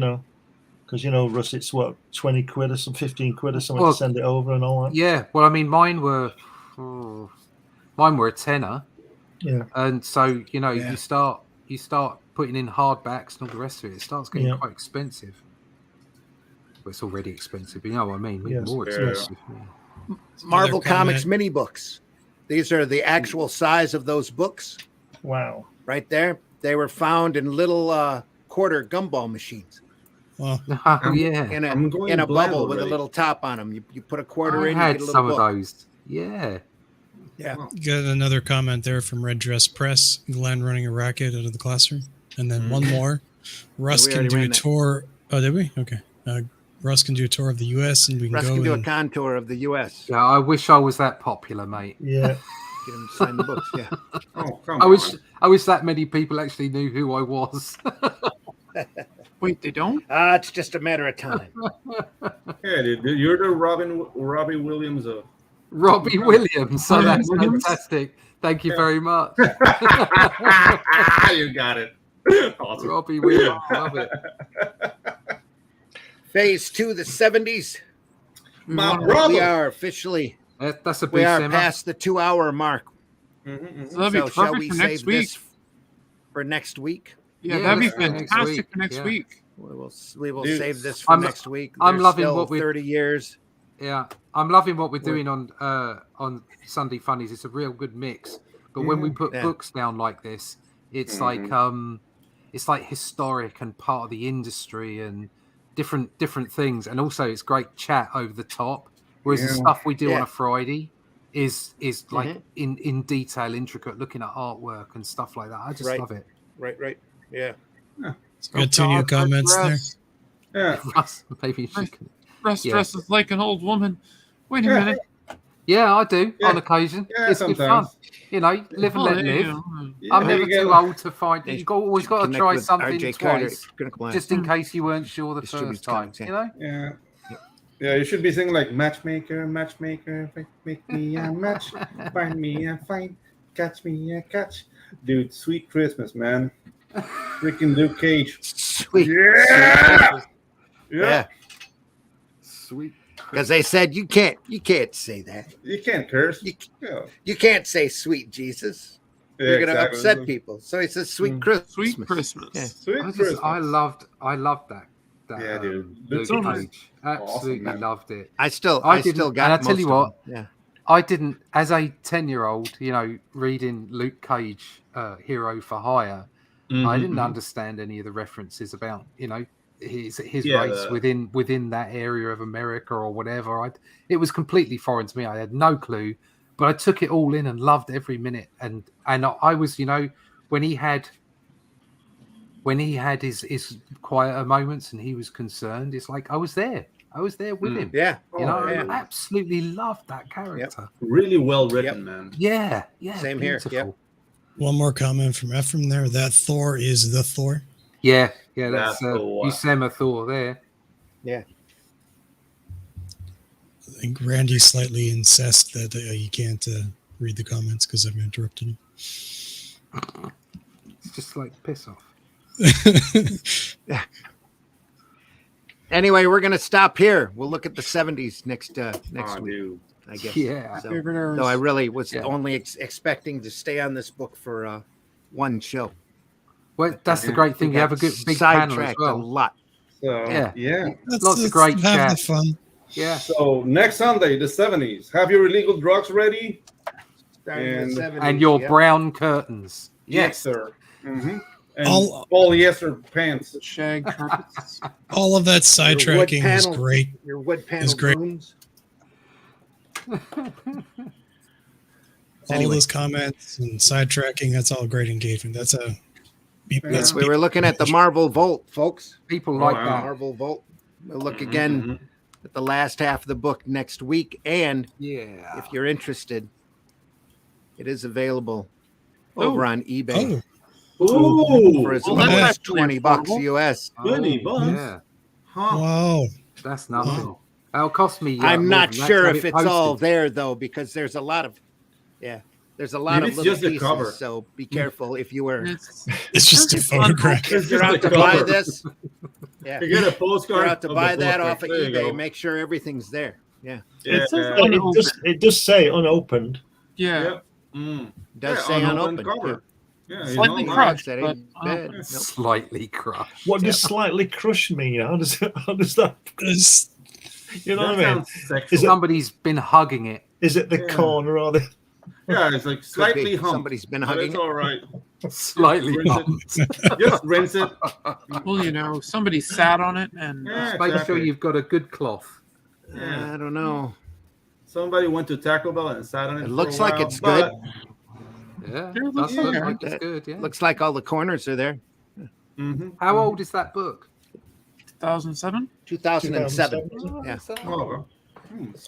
because Russ, it's what, 20 quid or some 15 quid or something to send it over and all that. Yeah, well, I mean, mine were a tenner. Yeah, and so you start putting in hardbacks and all the rest of it. It starts getting quite expensive. Well, it's already expensive, but you know what I mean. Even more expensive. Yeah. Marvel Comics mini books. These are the actual size of those books. Wow. Right there. They were found in little quarter gumball machines. Well, in a bubble with a little top on them. You put a quarter in. I had you get a some book. of those. Yeah. Got another comment there from Red Dress Press. Glenn running a racket out of the classroom, and then one more. Russ can do a tour. Oh, did we? Okay. Russ can do a tour of the U.S. and we can go. Do a contour of the U.S. Yeah, I wish I was that popular, mate. Yeah. Get him to sign the books. Yeah. Oh, come on. I wish that many people actually knew who I was. Wait, they don't? It's just a matter of time. Yeah, dude, you're the Robbie Williams of. Robbie Williams. So that's fantastic. Thank you very much. You got it. Awesome. Robbie Williams. Love it. Phase 2, the 70s. My We brother. are officially. That's a big We are simmer. past the 2-hour mark. So that'd be So shall perfect we for save next week. this for next week? Yeah, Yeah, that'd be let's do it next fantastic week. for next Yeah. week. We will Dude, save this for I'm- next week. I'm There's loving still what we- 30 years. Yeah, I'm loving what we're doing on Sunday Funnies. It's a real good mix. But when we put books down like this, it's like historic and part of the industry and different things. And also, it's great chat over the top. Whereas the stuff we do on a Friday is like in detail, intricate, looking at artwork and stuff like that. I just love it. Right. Yeah. So got 2 new comments there. Yeah. Russ, maybe you can. Russ dresses like an old woman. Wait a minute. Yeah, I do Yeah. on occasion. Yeah, It's good fun. sometimes. Live and let live. Yeah, I'm there never you too go. old to find. You've always got to Connect try with something RJ Carter. twice, Gonna come on. just in case you weren't sure the Distributes first time. comics, yeah. You know? Yeah, you should be singing like matchmaker, make me a match, find me a find, catch me a catch. Dude, Sweet Christmas, man. Freaking Luke Cage. Sweet. Yeah. Sweet. Because they said you can't say that. You can't curse. You can't say sweet Jesus. You're gonna upset people. So he says sweet Christmas. Sweet Christmas. Yeah. Sweet Christmas. I loved that. Yeah, dude. Luke Luke Cage. Cage. Absolutely Awesome, man. loved it. I still didn't- got. and I tell you most of what, them. Yeah. I didn't, as a 10-year-old, reading Luke Cage, Hero for Hire. I didn't understand any of the references about, his race within that area of America or whatever. It was completely foreign to me. I had no clue, but I took it all in and loved every minute. And I was, when he had when he had his quieter moments and he was concerned, it's like I was there with him. Yeah. You know, yeah. I absolutely loved that character. Really well written, man. Yeah, Same beautiful. here. Yep. One more comment from Ephraim there. That Thor is the Thor. Yeah, that's Thor. Usama Thor there. Yeah. I think Randy slightly insists that you can't read the comments because I've interrupted him. It's just like piss off. Anyway, we're gonna stop here. We'll look at the 70s next week. Dude. I guess. Yeah. So I really was only expecting to stay on this book for one show. Well, that's the great thing. You have a good big panel as sidetracked well. a lot. So, yeah. Lots of great have the chat. fun. Yeah. So next Sunday, the 70s. Have your illegal drugs ready? Starting with 70s, And your brown curtains. Yes, sir. Mm-hmm. And All- polyester pants. Shag carpets. All of that sidetracking is great. Your wood panel Is great. rooms. All those comments and sidetracking, that's all great engagement. That's a that's We were looking at the Marvel Vault, folks. People like wow. that. Marvel Vault. We'll look again at the last half of the book next week. And Yeah. if you're interested, it is available over on eBay Ooh. for as Well, low that's as actually $20 affordable. US. $20? Yeah. Huh. wow. That's nothing. That'll cost me. I'm more not than that sure to have if it it's all posted. there though, because there's a lot of there's a lot Maybe of it's little just the pieces. cover. So be careful if you were It's just a photograph. It's you're just out the to buy cover. this. Yeah. You get a You're postcard. out to of buy the that book, off of there you eBay. go. Make sure everything's there. Yeah. Yeah. It does say unopened. Yeah. Yep. Mm. Does Yeah, say unopened unopened. cover. Yeah, you Slightly know, crushed. That but, ain't bad. Nope. Slightly crushed. What does slightly crush mean? How does that? It's- You know That what I mean? sounds sexual. Somebody's been hugging it. Is it the Yeah. corner or the? Yeah, it's like Could slightly be. humped. Somebody's been But hugging it's it. all right. Slightly Rinse humped. it. Just rinse it. well, you know, somebody sat on it and Yeah, Make sure exactly. you've got a good cloth. Yeah. I don't know. Somebody went to Taco Bell and sat on it. It for looks a like while, it's good. Yeah. Yeah, Does looks look okay. like it's good. Yeah. Looks like all the corners are there. Mm-hmm. How old is that book? 2007. 2007. 2007. Yeah. Oh,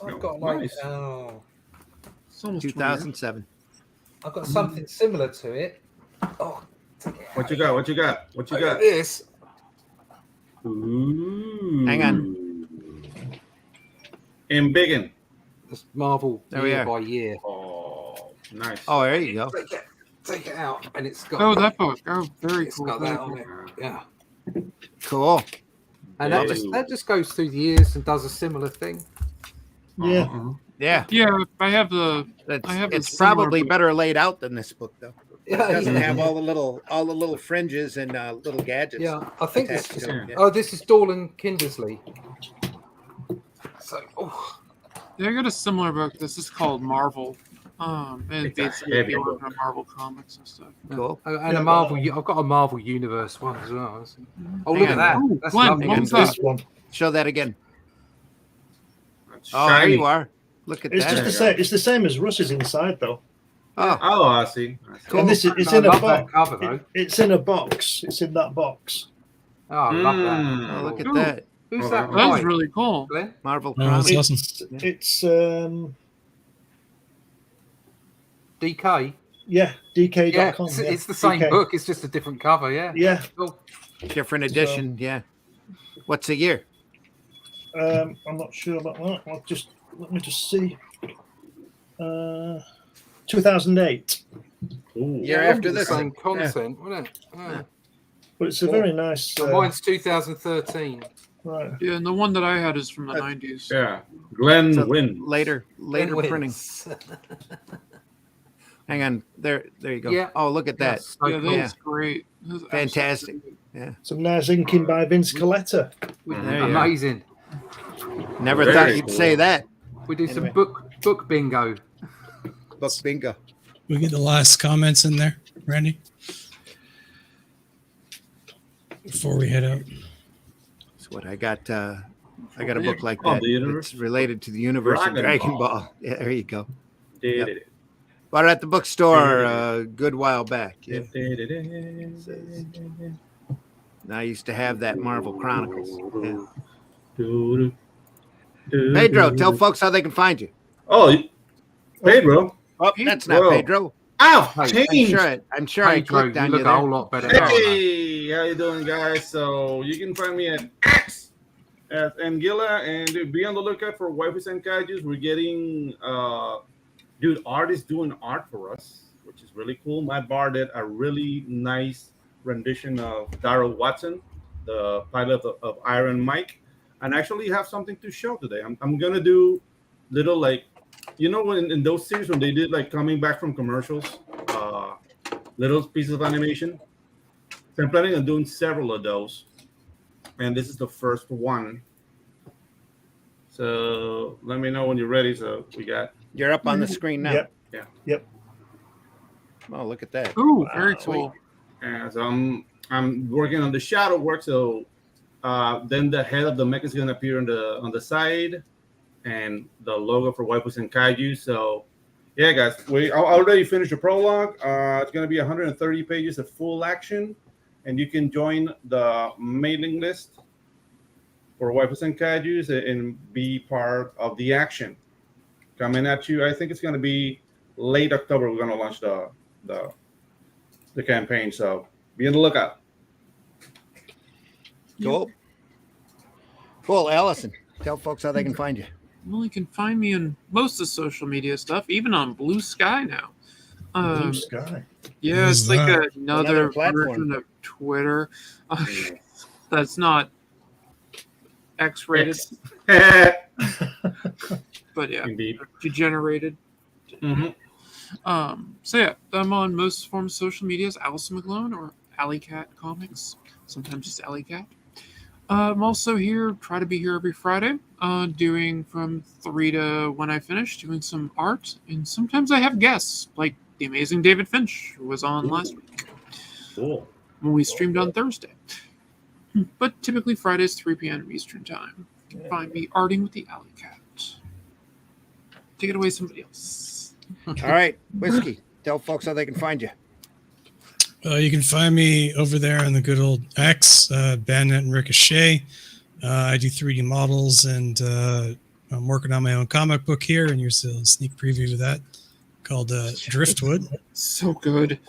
I've got like nice. It's almost 20 years. 2007. I've got something similar to it. Oh, What you got? What you got? What you got? this. Ooh. Hang on. In biggin. It's Marvel There we year are. by year. Oh, nice. Oh, there you go. Take it out, and it's got. Oh, that book. Oh, very It's cool. got Very that cool. on it. Yeah. Cool. And Love that just goes through the years and does a similar thing. Yeah. Uh-huh. Yeah. Yeah, I have the. I have a It's similar probably book. better laid out than this book, though. It Yeah, doesn't yeah. have all the little fringes and little gadgets. Yeah, I think this attached is. to it, yeah. Oh, this is Dorlan Kindersley. So, oh, Yeah, I got a similar book. This is called Marvel. And It's a basically heavy the book. origin of Marvel comics and stuff. Cool. and Yeah, a Marvel. I've got a Marvel Universe one as well. Oh, Hang look on. at that. Oh, That's Glenn, lovely. what was Hang on. that? This one. Show that again. It's Oh, there shiny. you are. Look at It's that. just the same. It's the same as Russ's inside, though. Oh, Oh, I see. And this is it's I in a love that box. cover though. It's in a box. It's in that box. Oh, I love that. oh, look at Ooh. that. Who's Oh, that? that That was by, really cool. Glenn? Marvel Oh, that's Comics. awesome. It's DK. yeah, Yeah, DK.com. it's the same DK. book. It's just a different cover. Yeah. Yeah. Cool. Different edition. Yeah. What's the year? I'm not sure about that. Let me just see. 2008. Ooh. Year Yeah, after the this. same content, wasn't it? Yeah. But it's a very nice. So mine's 2013. Right. Yeah, and the one that I had is from the 90s. Yeah. Glenn So Wynn. later Glenn printing. wins. Hang on. There you go. Yeah. Oh, look at that. That's so Yeah, cool. that was great. That was Fantastic. absolutely Some nice inking by Vince Coletta. There you are. Amazing. Never Very thought you'd cool. say that. We do some Anyway. book bingo. Book bingo. We get the last comments in there, Randy, before we head out. That's what I got. I got a book like Oh, that. the universe? It's related to the universe of Dragon Dragon Ball. Ball. Yeah, there you go. Did Yep. it. Bought it at the bookstore a good while back. Yeah. I used to have that Marvel Chronicles. Yeah. Do, do, Pedro, do. tell folks how they can find you. Oh, Pedro. Oh, that's not Whoa. Pedro. Ow, Hey, changed. I'm sure I Pedro, clicked you on look you a there. whole lot better. Hey, how you doing, guys? So you can find me at X at Anguilla, and be on the lookout for Waifus and Kaijus. We're getting artists doing art for us, which is really cool. Matt Barr did a really nice rendition of Darryl Watson, the pilot of Iron Mike, and actually have something to show today. I'm gonna do little, like, you know, when in those series when they did like coming back from commercials, little pieces of animation. So I'm planning on doing several of those, and this is the first one. So let me know when you're ready. So we got. You're up on the screen now. Yep. Yeah. Yep. Oh, look at that. Oh, very cool. And so I'm working on the shadow work. So then the head of the mech is going to appear on the side, and the logo for Waifus and Kaiju. So yeah, guys, I already finished the prologue. It's going to be 130 pages of full action, and you can join the mailing list for Waifus and Kaijus and be part of the action coming at you. I think it's going to be late October. We're going to launch the campaign, so be on the lookout. Cool. Allison, tell folks how they can find you. Well, you can find me on most of the social media stuff, even on Blue Sky now. Blue Sky. Yeah, it's like another platform. version of Twitter. That's not X-rated. But yeah, Indeed. Degenerated. Mm-hmm. So yeah, I'm on most forms of social media as Alison McGlone or Alley Cat Comics. Sometimes just Alley Cat. I'm also here, try to be here every Friday, doing from 3 to when I finish, doing some art. And sometimes I have guests, like the amazing David Finch, who was on last week. Cool. When we streamed on Thursday. But typically Fridays, 3 p.m. Eastern Time. You can find me arting with the Alley Cat. Take it away, somebody else. All right, Whiskey, tell folks how they can find you. You can find me over there on the good old X, Bandit and Ricochet. I do 3D models, and I'm working on my own comic book here, and here's a sneak preview of that called Driftwood. So good.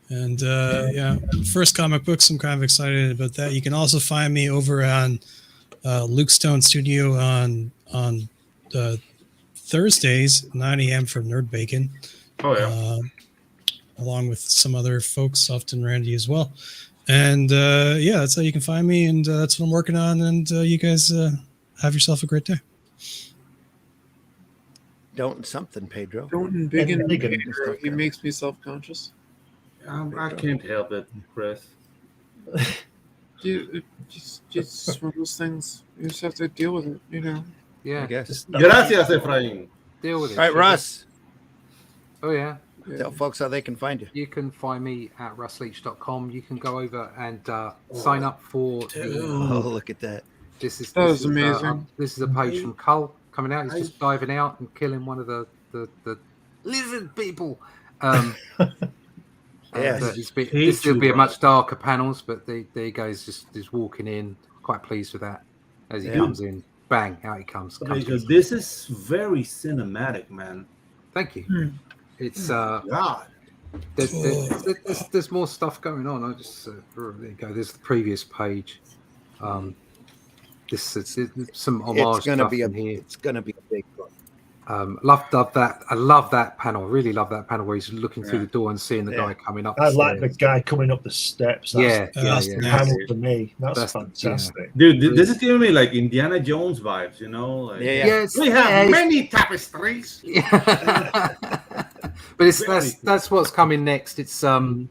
And yeah, first comic books, I'm kind of excited about that. You can also find me over on Luke Stone Studio on Thursdays, 9 a.m. for Nerd Bacon. Oh, yeah. Along with some other folks, often Randy as well. And yeah, that's how you can find me, and that's what I'm working on. And you guys have yourself a great day. Don't something, Pedro. Don't big and Pedro. He makes me self-conscious. I can't help it, Chris. Just one of those things. You just have to deal with it, you know. Yeah. I guess. Gracias, Efrain. Deal with it. All right, Russ. Oh, yeah. Tell folks how they can find you. You can find me at russleach.com. You can go over and sign up for Oh, look at that. That was amazing. This is a page from Cull coming out. He's just diving out and killing one of the lizard people. Yes. This will be a much darker panels, but there he goes, just walking in. Quite pleased with that as he comes in. Bang, out he comes. Because this is very cinematic, man. Thank you. It's God. There's more stuff going on. I just there you go. There's the previous page. This is some homage stuff in here. It's gonna be a big book. Love that. I love that panel. I really love that panel where he's looking through the door and seeing the guy coming up. I like the guy coming up the steps. That's the panel for me. That's fantastic. Dude, this is giving me like Indiana Jones vibes, you know? Like, Yes, we have many tapestries. But that's what's coming next. It's the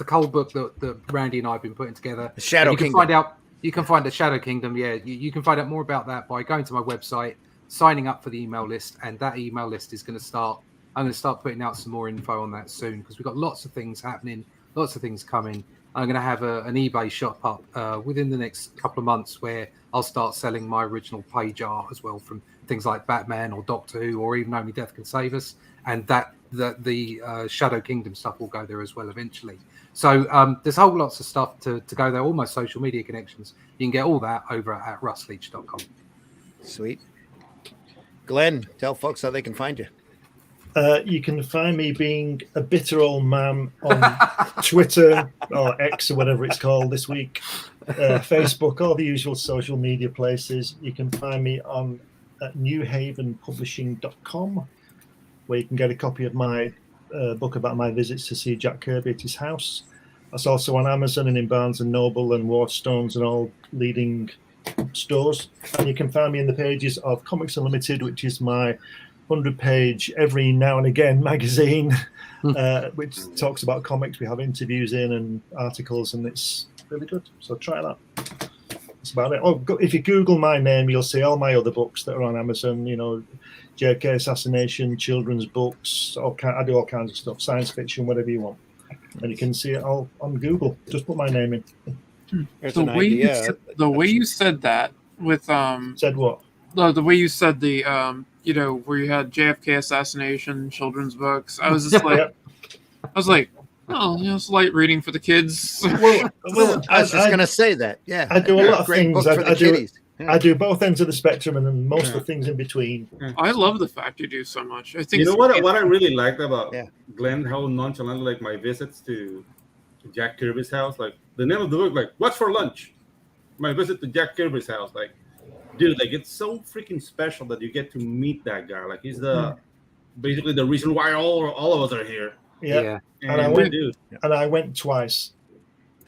cold book that Randy and I have been putting together. The Shadow Kingdom. You can find the Shadow Kingdom. Yeah, you can find out more about that by going to my website, signing up for the email list, and that email list is going to start. I'm going to start putting out some more info on that soon because we've got lots of things happening, lots of things coming. I'm going to have an eBay shop up within the next couple of months where I'll start selling my original page art as well from things like Batman or Doctor Who or even Only Death Can Save Us, and the Shadow Kingdom stuff will go there as well eventually. So there's whole lots of stuff to go there, all my social media connections. You can get all that over at rustleach.com. Sweet. Glenn, tell folks how they can find you. You can find me being a bitter old man on Twitter or X or whatever it's called this week, Facebook, all the usual social media places. You can find me on newhavenpublishing.com, where you can get a copy of my book about my visits to see Jack Kirby at his house. That's also on Amazon and in Barnes & Noble and Waterstones and all leading stores. And you can find me in the pages of Comics Unlimited, which is my 100-page every now and again magazine, which talks about comics. We have interviews in and articles, and it's really good. So try that. That's about it. Oh, if you Google my name, you'll see all my other books that are on Amazon. You know, JK Assassination, children's books. I do all kinds of stuff, science fiction, whatever you want. And you can see it all on Google. Just put my name in. There's The an idea. way you said that with Said what? the way you said the you know, where you had JFK assassination children's books, I was just like, oh, you know, it's light reading for the kids. Well, I was just going to say that. Yeah. I do a lot of Great things. book for the kiddies. I do both ends of the spectrum and then most of the things in between. I love the fact you do so much. I think You know what I really liked about Glenn, how nonchalant, like my visits to Jack Kirby's house, like the name of the book, like, what's for lunch? My visit to Jack Kirby's house, like, dude, like, it's so freaking special that you get to meet that guy. Like, he's basically the reason why all of us are here. Yeah. And I went twice.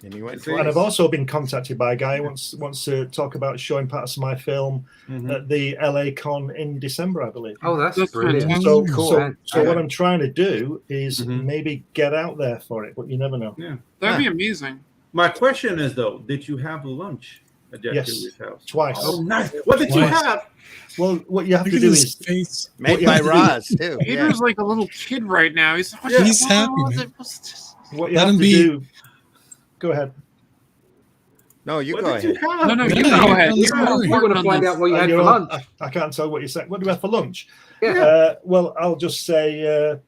And you went And I've also been contacted by a guy who wants to talk about showing parts of my film at the LA Con in December, I believe. Oh, that's brilliant. So Cool. So what I'm trying to do is maybe get out there for it, but you never know. Yeah, that'd be amazing. My question is, though, did you have lunch at Jack Kirby's house? Twice. Oh, nice. What did you have? Well, what you have to do is face. Made by Roz, too. Peter's like a little kid right now. He's He's happy, man. what you Let have him to be. do. Go ahead. No, you What go did ahead. you have? No, you Yeah, go ahead. let's You're go. important You want to on find this. out what you had You're for on- lunch? I can't tell what you said. What do we have for lunch? Yeah. Well, I'll just say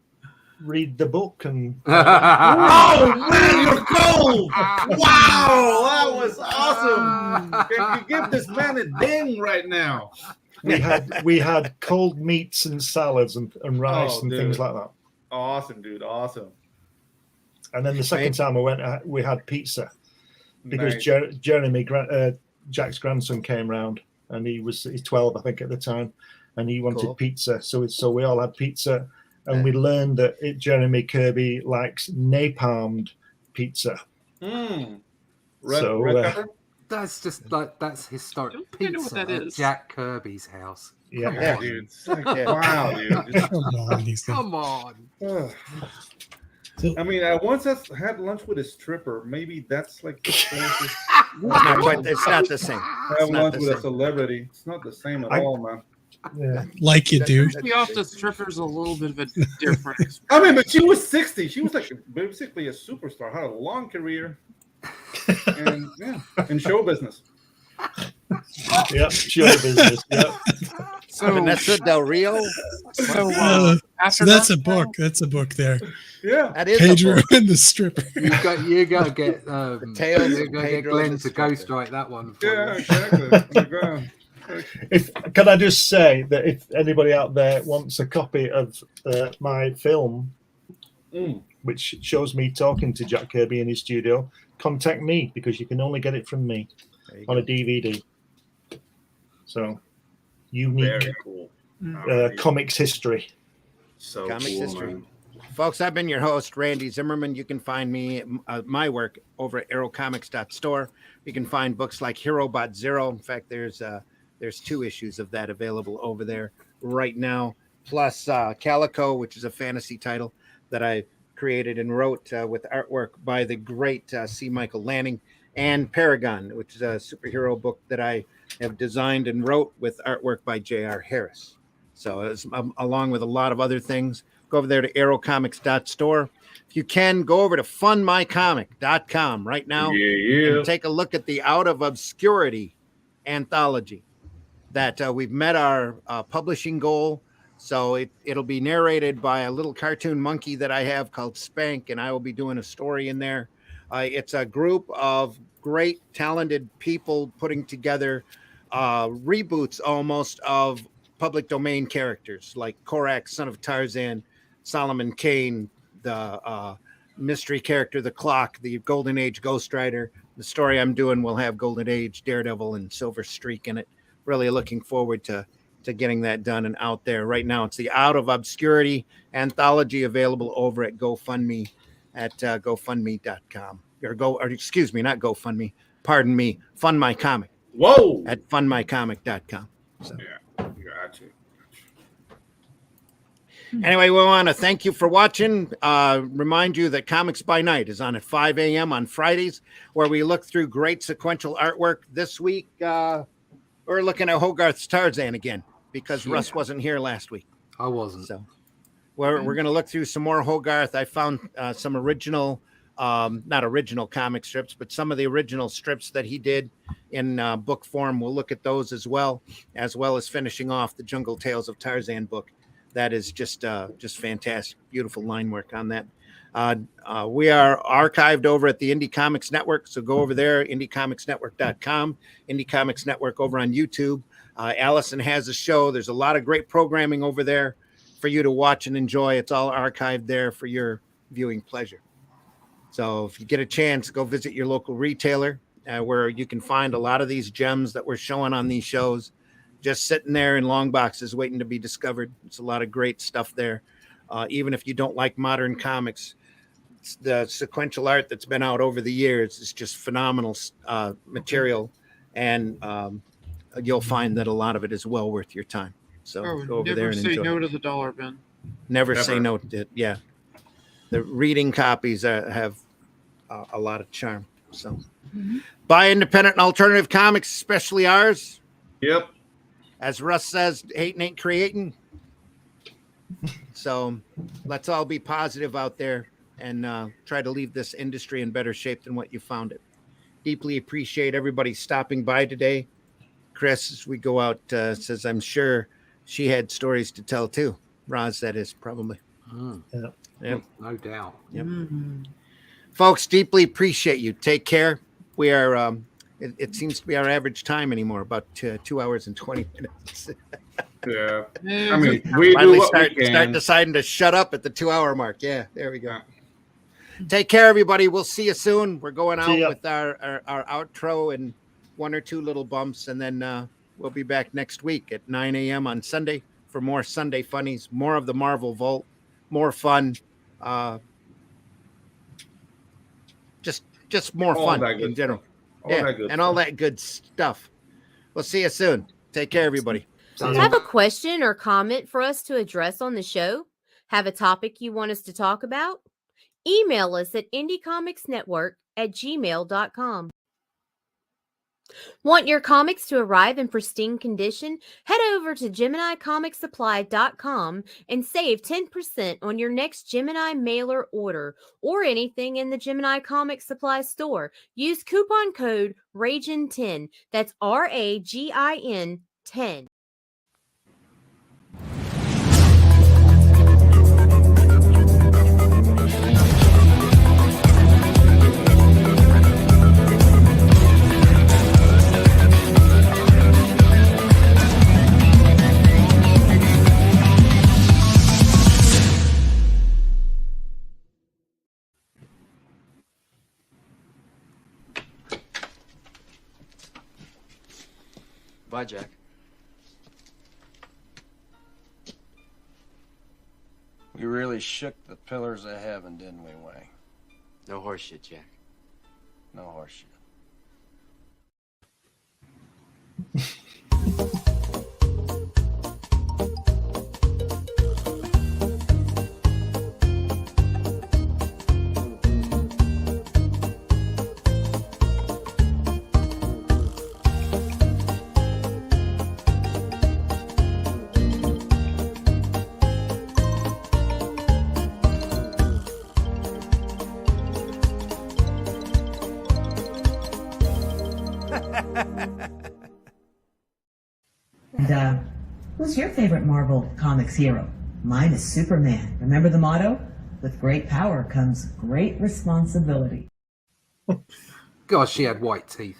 read the book and Oh man, you're cold! Wow, that was awesome. Can you give this man a ding right now? we had cold meats and salads and rice and things like that. Awesome, dude. Awesome. And then the second time I went, we had pizza because Nice. Jeremy, Jack's grandson, came round, and he's 12, I think, at the time, and he wanted Cool. pizza. So we all had pizza, and we learned that Jeremy Kirby likes napalmed pizza. Red So, pepper? That's just like that's historic I don't pizza know what that at is. Jack Kirby's house. Yeah. Yeah, dude. It's like, wow, dude. Come on, these things. Come on. I mean, I once had lunch with a stripper. Maybe that's like the closest. It's not the same. Have not lunch the with a same. celebrity. It's not the same at all, man. Yeah. Like you do. Be off the strippers a little bit of a different experience. I mean, but she was 60. She was like basically a superstar. Had a long career, and in show business. Yep, show business. Yep. So Vanessa Del Rio. So after So that's a that, book. That's a book there. Yeah. That is Pedro a book. and the stripper. You got to get Tales you of got to get Pedro Glenn the to Stripper. ghostwrite that one. for Yeah, you. exactly. Oh my God. Can I just say that if anybody out there wants a copy of my film, which shows me talking to Jack Kirby in his studio, contact me because you can only get it from me on a DVD. So, unique Very cool. comics history. So Comics cool, history. man. Folks, I've been your host, Randy Zimmerman. You can find me, my work, over at arrowcomics.store. You can find books like Herobot Zero. In fact, there's 2 issues of that available over there right now. Plus Calico, which is a fantasy title that I created and wrote with artwork by the great C. Michael Lanning, and Paragon, which is a superhero book that I have designed and wrote with artwork by J.R. Harris. So it's, along with a lot of other things, go over there to arrowcomics.store. If you can, go over to fundmycomic.com right now and take a look at the Out of Obscurity anthology that we've met our publishing goal. So it'll be narrated by a little cartoon monkey that I have called Spank, and I will be doing a story in there. It's a group of great, talented people putting together reboots almost of public domain characters like Korak, son of Tarzan, Solomon Kane, the mystery character, the Clock, the Golden Age Ghost Rider. The story I'm doing will have Golden Age, Daredevil, and Silver Streak in it. Really looking forward to getting that done and out there. Right now, it's the Out of Obscurity anthology available over at GoFundMe at GoFundMe.com. Or excuse me, not GoFundMe. Pardon me. Fund My Comic. Whoa! At fundmycomic.com. So. Yeah, gotcha. Anyway, we want to thank you for watching. Remind you that Comics by Night is on at 5 a.m. on Fridays, where we look through great sequential artwork. This week, we're looking at Hogarth's Tarzan again because Russ wasn't here last week. I wasn't. So we're going to look through some more Hogarth. I found some original, not original comic strips, but some of the original strips that he did in book form. We'll look at those as well as finishing off the Jungle Tales of Tarzan book. That is just fantastic. Beautiful line work on that. We are archived over at the Indie Comics Network. So go over there, indiecomicsnetwork.com, Indie Comics Network over on YouTube. Allison has a show. There's a lot of great programming over there for you to watch and enjoy. It's all archived there for your viewing pleasure. So if you get a chance, go visit your local retailer where you can find a lot of these gems that we're showing on these shows. Just sitting there in long boxes waiting to be discovered. It's a lot of great stuff there. Even if you don't like modern comics, the sequential art that's been out over the years is just phenomenal material. And you'll find that a lot of it is well worth your time. So go over there and enjoy. Never say no to the dollar bin. Never say no to it. Yeah. The reading copies have a lot of charm. So buy independent and alternative comics, especially ours. Yep. As Russ says, hating ain't creating. So let's all be positive out there and try to leave this industry in better shape than what you found it. Deeply appreciate everybody stopping by today. Chris, as we go out, says, I'm sure she had stories to tell too. Roz, that is probably. Yep. No doubt. Yep. Folks, deeply appreciate you. Take care. We are... It seems to be our average time anymore, about 2 hours and 20 minutes. Yeah. I mean, we finally do what start we can. Start deciding to shut up at the 2 hour mark. Yeah, there we go. Take care, everybody. We'll see you soon. We're going out with our outro and one or two little bumps, and then we'll be back next week at 9 a.m. on Sunday for more Sunday Funnies, more of the Marvel Vault, more fun. Just more fun in general. And all that good stuff. We'll see you soon. Take care, everybody. Have a question or comment for us to address on the show? Have a topic you want us to talk about? Email us at indiecomicsnetwork@gmail.com. Want your comics to arrive in pristine condition? Head over to GeminiComicSupply.com and save 10% on your next Gemini mailer order or anything in the Gemini Comics Supply store. Use coupon code RAGIN10. That's RAGIN 10. Bye, Jack. We really shook the pillars of heaven, didn't we, Wayne? No horseshit, Jack. No horseshit. And who's your favorite Marvel Comics hero? Mine is Superman. Remember the motto? With great power comes great responsibility. God, she had white teeth.